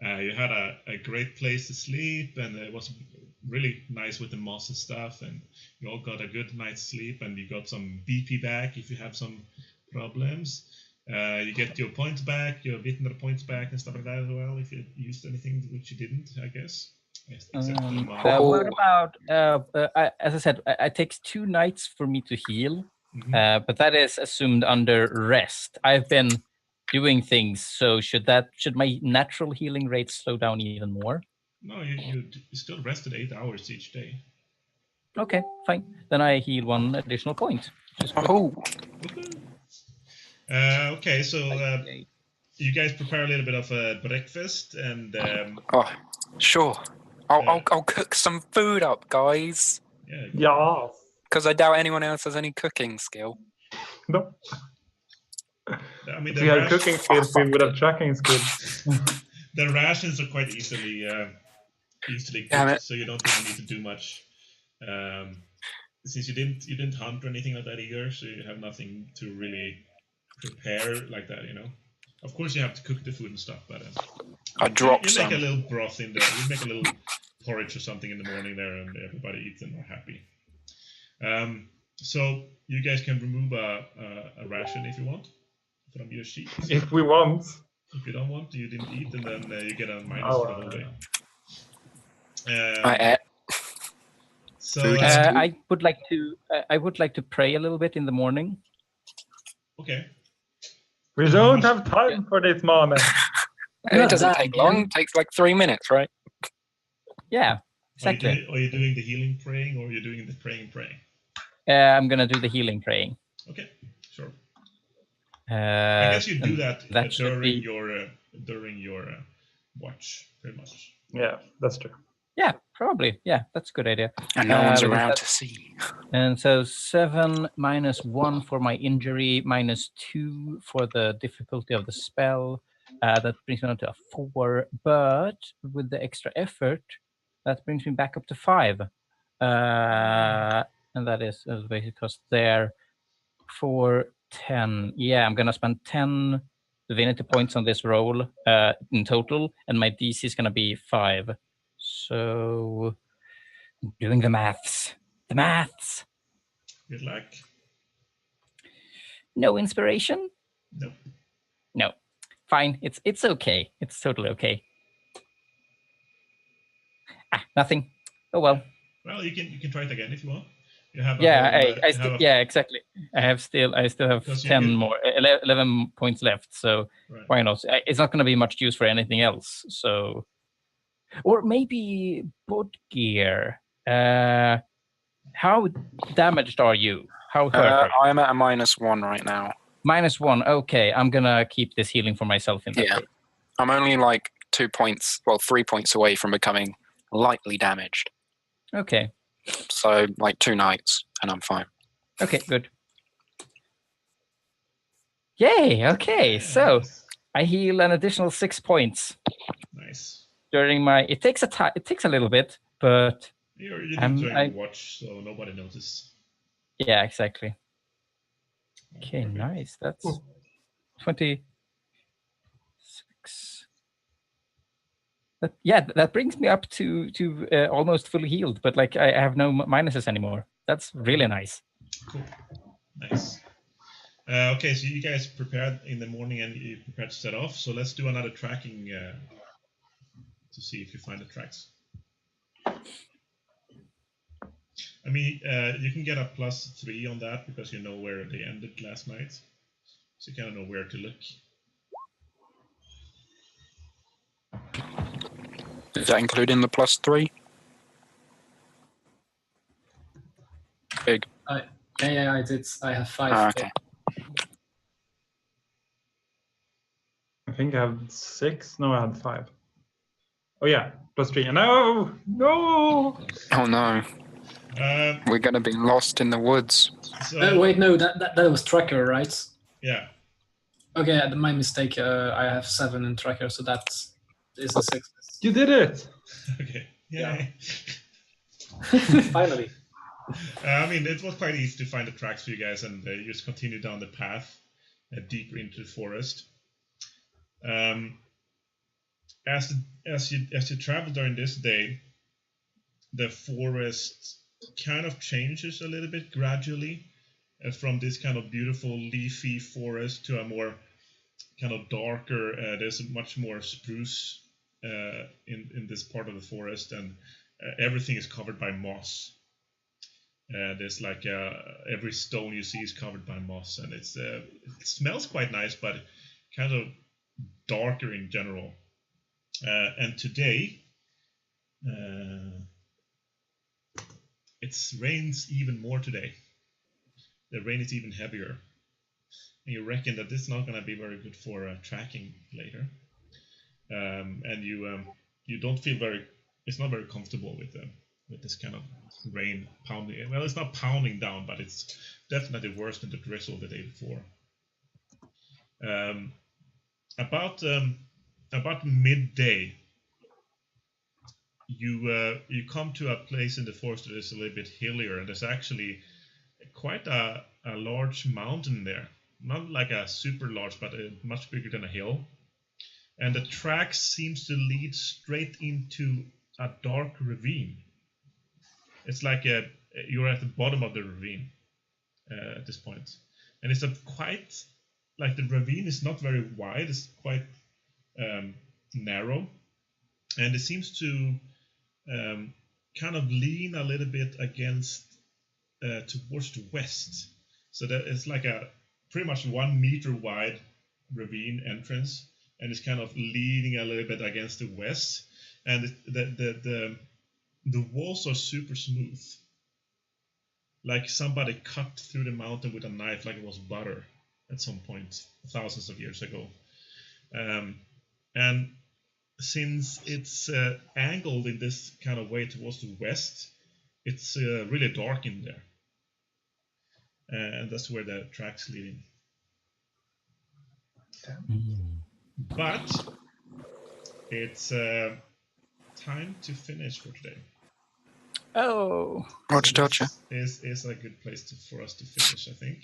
You had a great place to sleep, and it was really nice with the moss and stuff, and you all got a good night's sleep, and you got some BP back if you have some problems. You get your points back, your Vitner points back, and stuff like that as well, if you used anything which you didn't, I guess. What about, as I said, it takes 2 nights for me to heal, but that is assumed under rest. I've been doing things, so should my natural healing rate slow down even more? No, you still rested 8 hours each day. Okay, fine. Then I heal 1 additional point. Oh, Okay, so you guys prepare a little bit of a breakfast, and sure. I'll cook some food up, guys. Yeah. Because I doubt anyone else has any cooking skill. No. I mean, If we had cooking skills, we would have tracking skills. the rations are quite easily Damn cooked, it. so you don't really need to do much. Since you didn't hunt or anything like that either, so you have nothing to really prepare like that, you know. Of course, you have to cook the food and stuff, but I dropped you some. make a little broth in there. You make a little porridge or something in the morning there, and everybody eats and are happy. So you guys can remove a ration if you want from your sheet. If we want. If you don't want, you didn't eat, and then you get a minus for the whole day. I ate. So I would like to pray a little bit in the morning. okay. We don't have time for this, Mane. It doesn't take long. It takes like 3 minutes, right? Yeah, exactly. Are you doing the healing praying, or are you doing the praying? I'm gonna do the healing praying. Okay, sure. I guess you do that during your watch, pretty much. Yeah, that's true. Yeah, probably. Yeah, that's a good idea. And no one's around to see. And so 7 minus 1 for my injury, minus 2 for the difficulty of the spell. That brings me on to a 4. But with the extra effort, that brings me back up to 5. And that is the basic cost there. 4, 10. Yeah, I'm going to spend 10 divinity points on this roll in total. And my DC is going to be 5. So, doing the maths. The maths. Good luck. No inspiration? Nope. No. Fine. It's okay. It's totally okay. Nothing. Oh well. Well, you can try it again if you want. You have exactly. I still have 10 more, 11 points left. So why not? It's not going to be much use for anything else. So, or maybe Bodgeir. How damaged are you? How hurt are you? I'm at a -1 right now. -1. Okay, I'm gonna keep this healing for myself in that case. I'm only like 3 points away from becoming lightly damaged. Okay. So like 2 nights, and I'm fine. Okay, good. Yay! Okay, so I heal an additional 6 points. Nice. During my, it takes a little bit, but you're doing watch, so nobody notices. Yeah, exactly. Okay, nice. That's 26. That brings me up to almost fully healed, but like I have no minuses anymore. That's really nice. Cool. Nice. Okay, so you guys prepared in the morning and you prepared to set off. So let's do another tracking to see if you find the tracks. I mean, you can get a +3 on that because you know where they ended last night. So you kind of know where to look. Is that including the +3? Big. Yeah, I did. I have 5. Okay. I think I have 6. No, I had 5. Oh yeah, +3. No! Oh no. We're gonna be lost in the woods. So, wait, no, that was tracker, right? Yeah. Okay, my mistake. I have 7 in tracker, so that is a 6. You did it! Okay. Yeah. Finally. I mean, it was quite easy to find the tracks for you guys, and you just continue down the path deeper into the forest. As you travel during this day, the forest kind of changes a little bit gradually from this kind of beautiful leafy forest to a more kind of darker. There's much more spruce in this part of the forest, and everything is covered by moss. There's like every stone you see is covered by moss, and it smells quite nice, but kind of darker in general. And today, it rains even more today. The rain is even heavier, and you reckon that this is not going to be very good for tracking later. And you don't feel it's not very comfortable with this kind of rain pounding. Well, it's not pounding down, but it's definitely worse than the drizzle the day before. About midday, you come to a place in the forest that is a little bit hillier, and there's actually quite a large mountain there. Not like a super large, but much bigger than a hill. And the track seems to lead straight into a dark ravine. It's like you're at the bottom of the ravine at this point, and it's a quite like the ravine is not very wide. It's quite narrow, and it seems to kind of lean a little bit against towards the west. So that it's like a pretty much 1 meter wide ravine entrance, and it's kind of leaning a little bit against the west, and the walls are super smooth, like somebody cut through the mountain with a knife, like it was butter at some point thousands of years ago. And since it's angled in this kind of way towards the west, it's really dark in there, and that's where the tracks lead in. But it's time to finish for today. Oh, Roger, Dodger. Is a good place for us to finish, I think.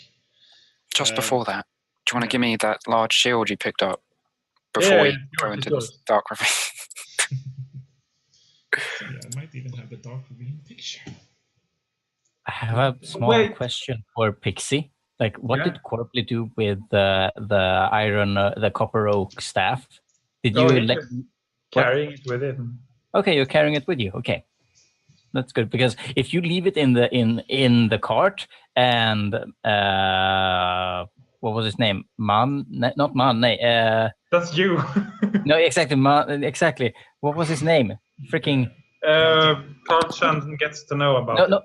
Just before that, do you want to give me that large shield you picked up before we go into the dark ravine? Yeah, I might even have the dark ravine picture. I have a small question for Pixie. Like, what did Korbli do with the iron, the copper oak staff? Did you let carrying it with him? Okay, you're carrying it with you. Okay, that's good, because if you leave it in the cart and what was his name? Not Mane. That's you. No, exactly. Exactly. What was his name? Freaking. Karlchan gets to know about. Not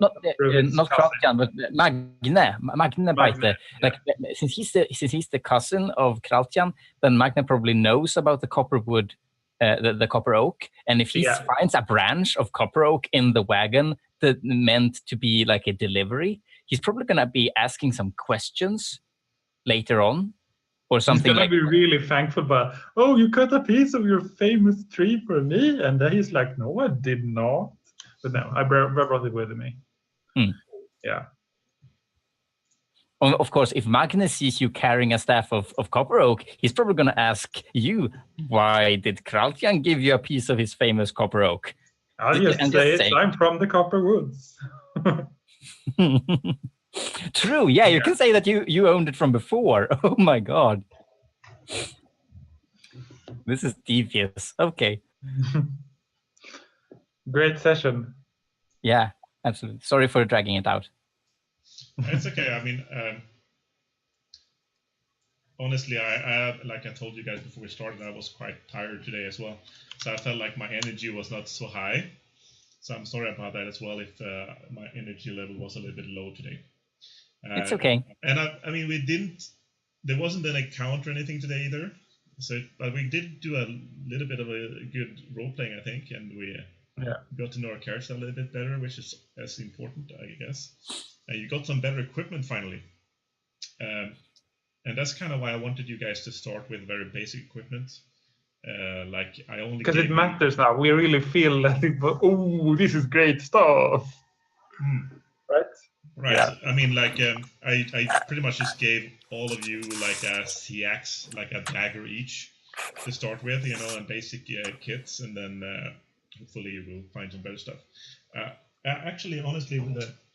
Karlchan, but Magne Baite. Like, since he's the cousin of Karlchan, then Magne probably knows about the copperwood, the copper oak, and if he finds a branch of copper oak in the wagon that meant to be like a delivery, he's probably gonna be asking some questions later on. Or something. He's gonna be really thankful, but you cut a piece of your famous tree for me, and then he's like, "No, I did not." But no, I brought it with me. Yeah. Of course, if Magnus sees you carrying a staff of copper oak, he's probably going to ask you, "Why did Kraltian give you a piece of his famous copper oak?" I'll just say I'm from the Copper Woods. True, yeah, you can say that you owned it from before. Oh my god. This is devious. Okay. Great session. Yeah, absolutely. Sorry for dragging it out. It's okay. I mean, honestly, I like I told you guys before we started, I was quite tired today as well. So I felt like my energy was not so high. So I'm sorry about that as well if my energy level was a little bit low today. It's okay. And I mean, there wasn't an encounter or anything today either. So, but we did do a little bit of a good role playing, I think, and we got to know our characters a little bit better, which is as important, I guess. And you got some better equipment finally. And that's kind of why I wanted you guys to start with very basic equipment. Like I only because it matters now. We really feel that this is great stuff, right? Right. Yeah. I mean, like I pretty much just gave all of you like a axe, like a dagger each to start with, and basic kits, and then hopefully you will find some better stuff. Actually, honestly,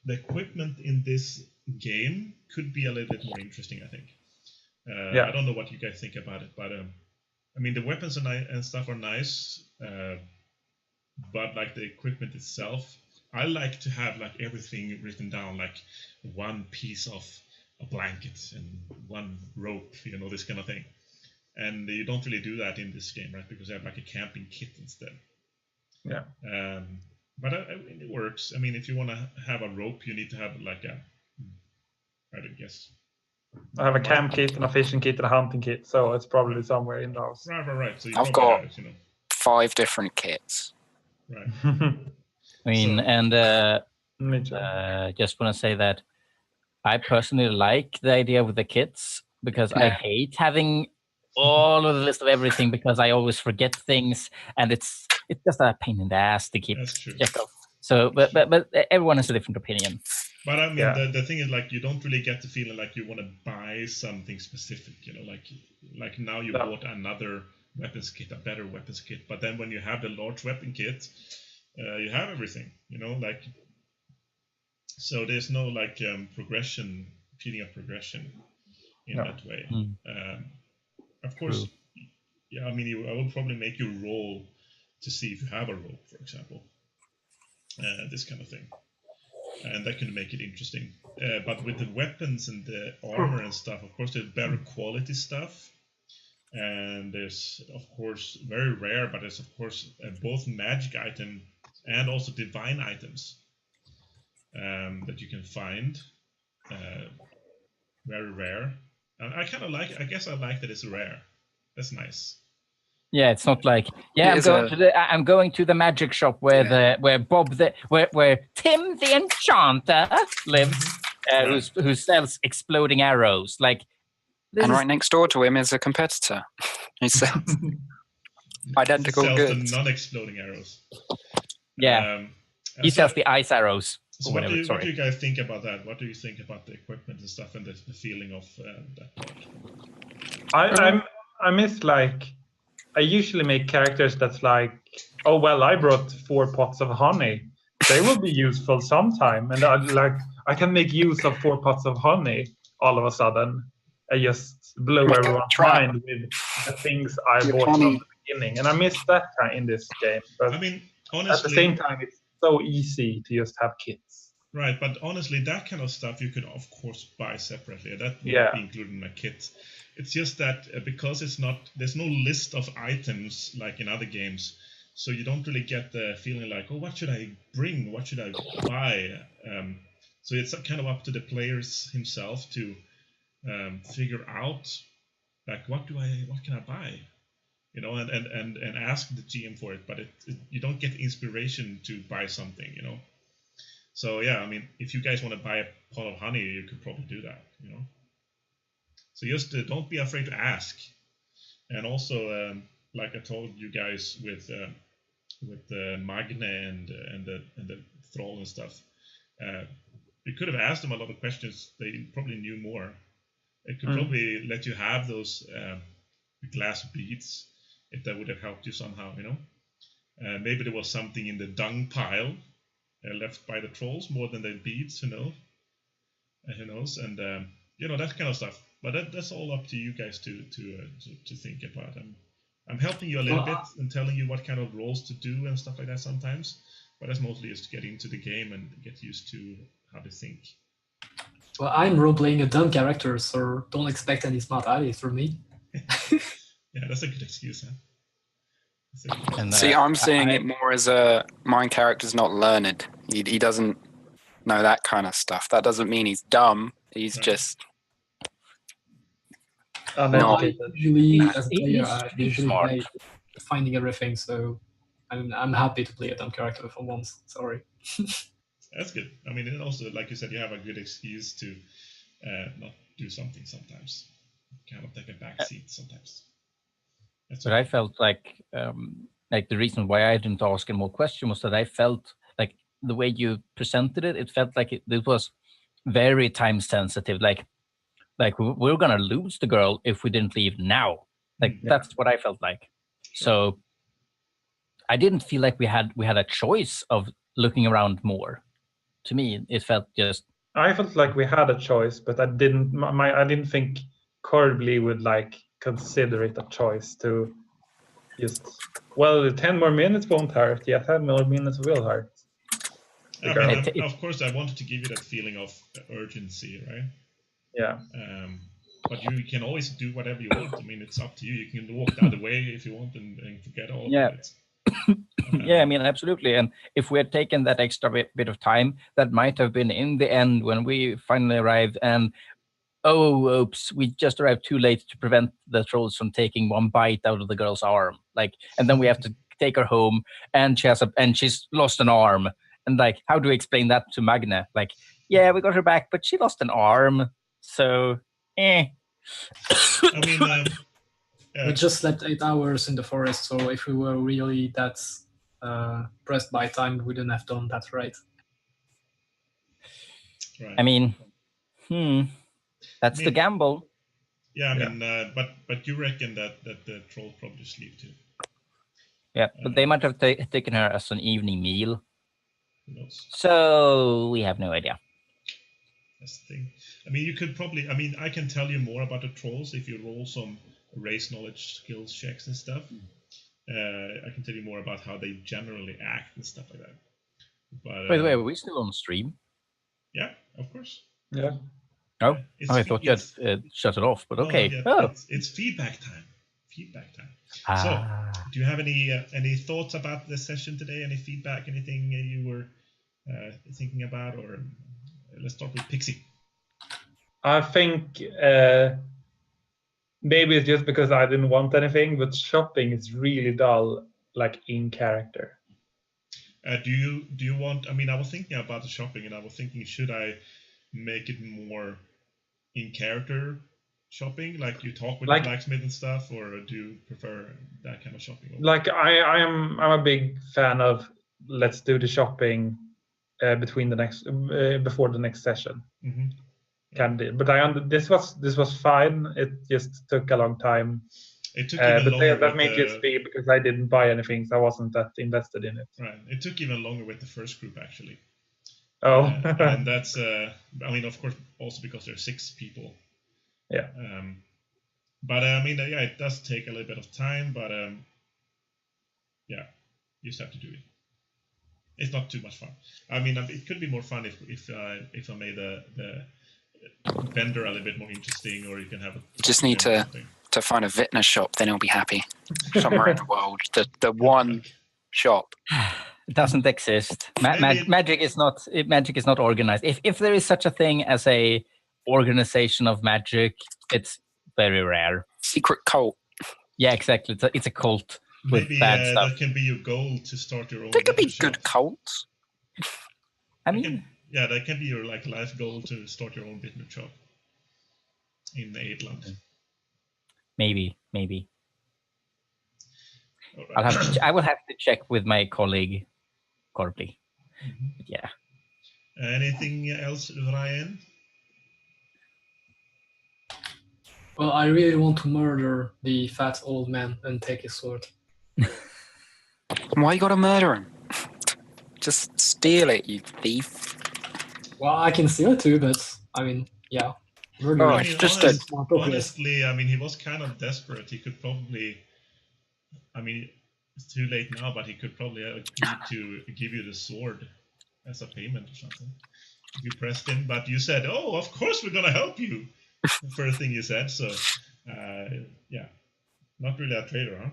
the equipment in this game could be a little bit more interesting, I think. I don't know what you guys think about it, but I mean, the weapons and stuff are nice, but like the equipment itself, I like to have like everything written down, like one piece of a blanket and one rope, this kind of thing. And you don't really do that in this game, right? Because you have like a camping kit instead. Yeah. But it works. I mean, if you want to have a rope, you need to have like I guess. I have a camp kit and a fishing kit and a hunting kit, so it's probably somewhere in the house. Right. So I've got 5 different kits. Right. I mean, just want to say that I personally like the idea with the kits, because I hate having all of the list of everything, because I always forget things, and it's just a pain in the ass to keep. That's true. So, but everyone has a different opinion. But I mean, the thing is, like, you don't really get the feeling like you want to buy something specific, like now you bought another weapons kit, a better weapons kit. But then when you have the large weapon kit, you have everything, like, so there's no like progression, feeding of progression in that way. Of course, yeah, I mean, I will probably make you roll to see if you have a roll, for example, this kind of thing, and that can make it interesting. But with the weapons and the armor and stuff, of course, there's better quality stuff. And there's, of course, very rare, but there's, of course, both magic items and also divine items that you can find. Very rare. And I kind of like it. I guess I like that it's rare. That's nice. Yeah, it's not like I'm going to the magic shop where where Tim the Enchanter lives, who sells exploding arrows. Like, and right next door to him is a competitor. He sells identical goods. The non-exploding arrows. Yeah, he sells the ice arrows. So what do you guys think about that? What do you think about the equipment and stuff and the feeling of that part? I miss, like, I usually make characters that's like, oh well, I brought 4 pots of honey. They will be useful sometime, and I can make use of 4 pots of honey all of a sudden. I just blow everyone's mind with the things I bought from the beginning, and I miss that kind in this game. But I mean, honestly, at the same time, it's so easy to just have kits. Right, but honestly, that kind of stuff you could, of course, buy separately. That would be included in a kit. It's just that because there's no list of items like in other games, so you don't really get the feeling like, oh, what should I bring? What should I buy? So it's kind of up to the players himself to figure out, like, what can I buy? And ask the GM for it, but you don't get inspiration to buy something, So yeah, I mean, if you guys want to buy a pot of honey, you could probably do that, So just don't be afraid to ask, and also like I told you guys with Mane and the thrall and stuff, you could have asked them a lot of questions. They probably knew more. It could probably let you have those glass beads if that would have helped you somehow, Maybe there was something in the dung pile left by the trolls more than the beads, who knows, and that kind of stuff. But that's all up to you guys to think about. I'm helping you a little bit and telling you what kind of roles to do and stuff like that sometimes, but that's mostly just to get into the game and get used to how to think. Well, I'm role-playing a dumb character, so don't expect any smart ideas from me. Yeah, that's a good excuse, huh? See, I'm seeing it more as my character's not learned. He doesn't know that kind of stuff. That doesn't mean he's dumb. He's just not. Usually, as a player, I usually play finding everything, so I'm happy to play a dumb character for once. Sorry. That's good. I mean, and also, like you said, you have a good excuse to not do something sometimes. Kind of take a back seat sometimes. But I felt like the reason why I didn't ask any more questions was that I felt like the way you presented it, it felt like it was very time sensitive. Like we're gonna lose the girl if we didn't leave now. That's what I felt like. So I didn't feel like we had a choice of looking around more. To me, it felt just. I felt like we had a choice, but I didn't. I didn't think Korbli would consider it a choice to just. Well, 10 more minutes won't hurt. Yeah, 10 more minutes will hurt. Of course, I wanted to give you that feeling of urgency, right? Yeah. But you can always do whatever you want. I mean, it's up to you. You can walk the other way if you want and forget all of it. Yeah, I mean, absolutely. And if we had taken that extra bit of time, that might have been in the end when we finally arrived and, oh, oops, we just arrived too late to prevent the trolls from taking one bite out of the girl's arm. And then we have to take her home and she's lost an arm. And how do we explain that to Mane? Yeah, we got her back, but she lost an arm. So, I mean, we just slept 8 hours in the forest, so if we were really that pressed by time, we wouldn't have done that, right? I mean, that's the gamble. Yeah, I mean, but you reckon that the trolls probably sleep too? Yeah, but they might have taken her as an evening meal. Who knows? So we have no idea. That's the thing. I mean, you could probably. I mean, I can tell you more about the trolls if you roll some race knowledge skills checks and stuff. I can tell you more about how they generally act and stuff like that. But, By the way, are we still on stream? Yeah, of course. Yeah. Oh, I thought you had shut it off, but okay. It's feedback time. Feedback time. Ah. So, do you have any thoughts about the session today? Any feedback? Anything you were thinking about? Or let's start with Pixie. I think maybe it's just because I didn't want anything, but shopping is really dull, like in character. Do you want? I mean, I was thinking about the shopping, and I was thinking, should I make it more in character shopping, like you talk with the blacksmith and stuff, or do you prefer that kind of shopping? Like I'm a big fan of let's do the shopping before the next session. Mm-hmm. But this was fine. It just took a long time. It took even longer. That made it speed because I didn't buy anything, so I wasn't that invested in it. Right. It took even longer with the first group actually. Oh. And that's I mean, of course, also because there are 6 people. Yeah. But I mean, yeah, it does take a little bit of time, but yeah, you just have to do it. It's not too much fun. I mean, it could be more fun if I made the vendor a little bit more interesting, or you can have a. You just need to find a Vitner shop, then he'll be happy. Somewhere in the world, the one shop. It doesn't exist. Magic is not organized. If there is such a thing as a organization of magic, it's very rare. Secret cult. Yeah, exactly. It's a cult with maybe bad stuff. That can be your goal to start your own. There could be shop. good cults. I mean, that can be your life goal to start your own Vitner shop in Aidland. Maybe. Right. I will have to check with my colleague Korbli. Mm-hmm. Yeah. Anything else, Virann? Well, I really want to murder the fat old man and take his sword. Why you gotta murder him? Just steal it, you thief. Well, I can steal it too, but I mean, yeah. Murder Oh, him. it's just honestly, I mean, he was kind of desperate. He could probably, I mean, it's too late now, but he could probably give you the sword as a payment or something. If you pressed him, but you said, "Oh, of course we're gonna help you." The first thing you said, so yeah, not really a traitor, huh?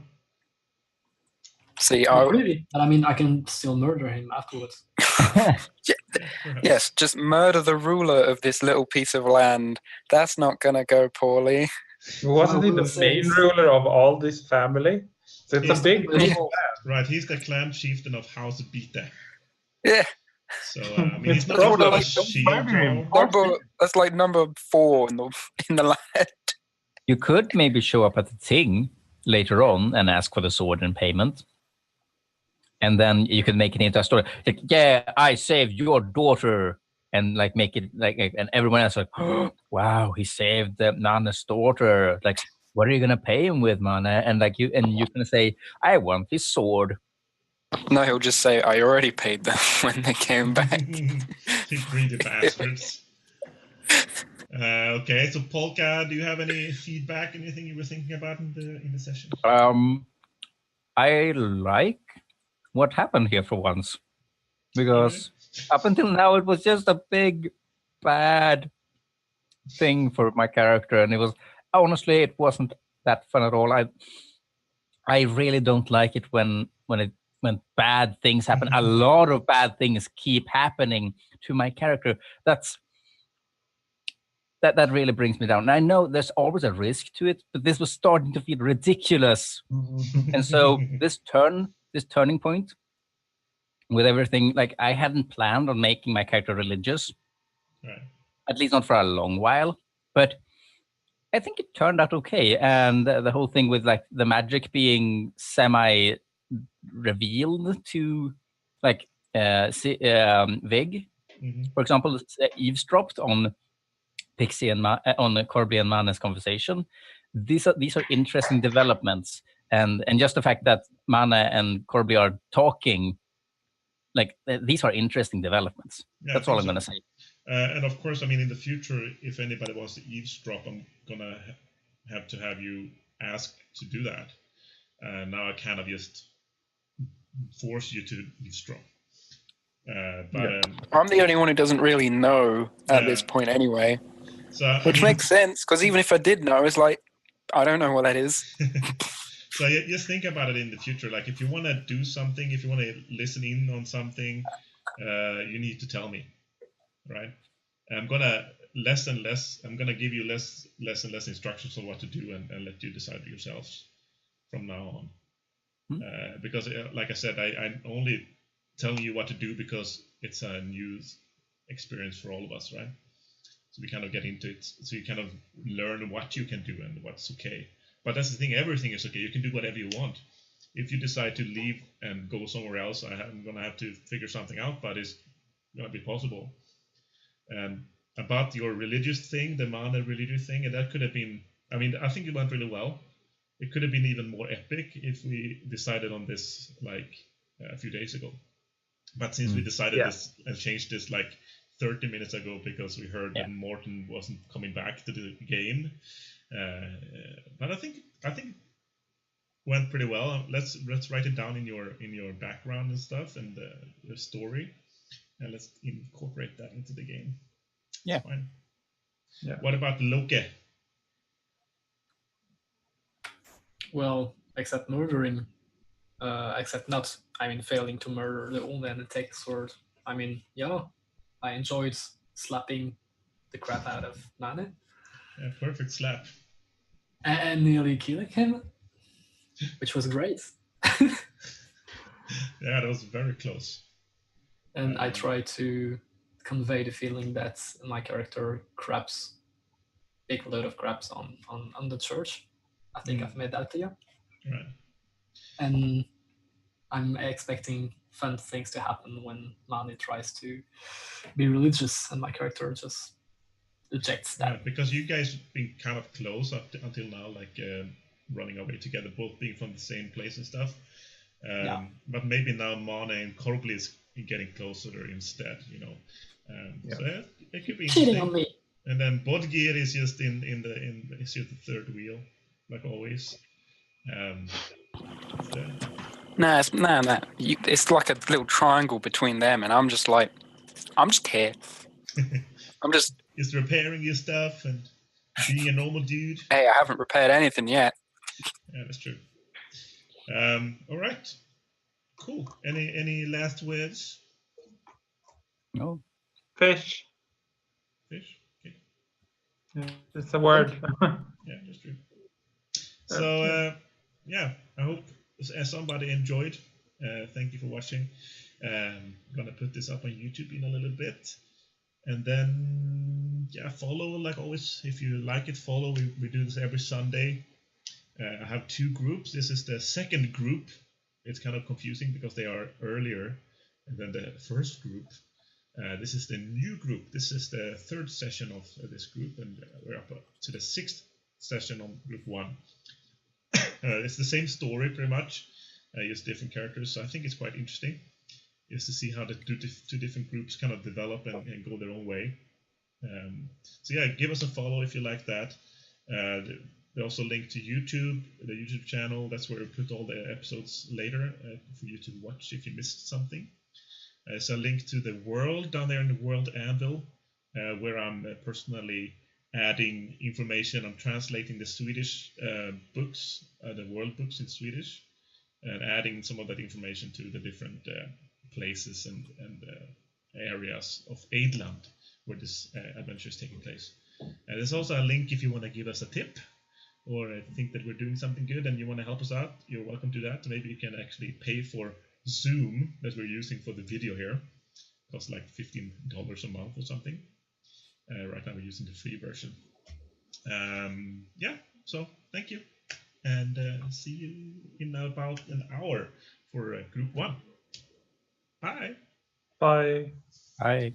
See, Not really, but I mean, I can still murder him afterwards. Yes, just murder the ruler of this little piece of land. That's not gonna go poorly. Wasn't he the main ruler of all this family? So it's a big deal. Right, he's the clan chieftain of House Bita. Yeah. So I mean, he's not Probably a shield. That's like number 4 in the land. You could maybe show up at the thing later on and ask for the sword in payment. And then you could make it into a story. Like, yeah, I saved your daughter. And like make it like, and everyone else like, oh, wow, he saved Nana's daughter. Like, what are you gonna pay him with, man? And like you're gonna say, I want his sword. No, he'll just say, I already paid them when they came back. You greedy bastards. Okay, so Polka, do you have any feedback, anything you were thinking about in the session? I like what happened here for once. Because up until now it was just a big bad thing for my character, and honestly it wasn't that fun at all. I really don't like it when bad things happen. A lot of bad things keep happening to my character. That really brings me down. And I know there's always a risk to it, but this was starting to feel ridiculous. And so this turning point with everything, like I hadn't planned on making my character religious, right. At least not for a long while, but I think it turned out okay. And the whole thing with like the magic being semi revealed to like Vig, for example, eavesdropped on Pixie and on Korbli and Mane's conversation. These are interesting developments, and just the fact that Mane and Korbli are talking, like these are interesting developments. Yeah, that's all I'm going to say. And of course, I mean, in the future, if anybody wants to eavesdrop, I'm gonna have to have you ask to do that. Now I kind of just force you to eavesdrop. I'm the only one who doesn't really know at this point anyway. So, which makes sense, because even if I did know, it's like, I don't know what that is. So just think about it in the future. Like, if you want to do something, if you want to listen in on something, you need to tell me, right? I'm gonna I'm gonna give you less and less instructions on what to do, and let you decide for yourselves from now on. Because, like I said, I'm only telling you what to do because it's a new experience for all of us, right? So we kind of get into it. So you kind of learn what you can do and what's okay. But that's the thing, everything is okay. You can do whatever you want. If you decide to leave and go somewhere else, I'm going to have to figure something out, but it's going to be possible. And about your religious thing, the Mane religious thing, and that could have been, I mean, I think it went really well. It could have been even more epic if we decided on this like a few days ago. But since we decided this and changed this like 30 minutes ago because we heard that Morten wasn't coming back to the game, but I think went pretty well. Let's write it down in your background and stuff and your story, and let's incorporate that into the game. Yeah. Fine. Yeah. What about Loke? Well, except murdering, except not, I mean, failing to murder the old and take a sword. I mean, yeah, I enjoyed slapping the crap out of Mane. Yeah, perfect slap. And nearly killing him, which was great. Yeah, that was very close. And I tried to convey the feeling that my character craps, big load of craps on the church. I think I've made that clear. Right. And I'm expecting fun things to happen when Mane tries to be religious, and my character just rejects that. Yeah, because you guys been kind of close up until now, like running away together, both being from the same place and stuff. But maybe now Mane and Korbli is getting closer instead, you know. So it could be cheating interesting. on me. And then Bodgeir is just is just the third wheel, like always. Nah. It's like a little triangle between them, and I'm just here. I'm just repairing your stuff and being a normal dude. Hey, I haven't repaired anything yet. Yeah, that's true. All right. Cool. Any last words? No. Fish. Fish? Okay. Yeah, it's a word. Yeah, that's true. So, I hope somebody enjoyed. Thank you for watching. I'm going to put this up on YouTube in a little bit. And then, follow, like always. If you like it, follow. We do this every Sunday. I have two groups. This is the second group. It's kind of confusing because they are earlier than the first group. This is the new group. This is the third session of this group, and we're up to the sixth session on group 1. It's the same story pretty much, just different characters. So I think it's quite interesting just to see how the two different groups kind of develop and go their own way. So give us a follow if you like that. They also link to YouTube, the YouTube channel. That's where we put all the episodes later for you to watch if you missed something. There's a link to the world down there in the World Anvil, where I'm personally adding information. I'm translating the Swedish books, the world books in Swedish, and adding some of that information to the different places and areas of Aidland where this adventure is taking place. There's also a link if you want to give us a tip or think that we're doing something good and you want to help us out. You're welcome to that. Maybe you can actually pay for Zoom that we're using for the video here. It costs like $15 a month or something. Right now we're using the free version. So thank you, and see you in about an hour for group 1. Bye. Bye. Bye.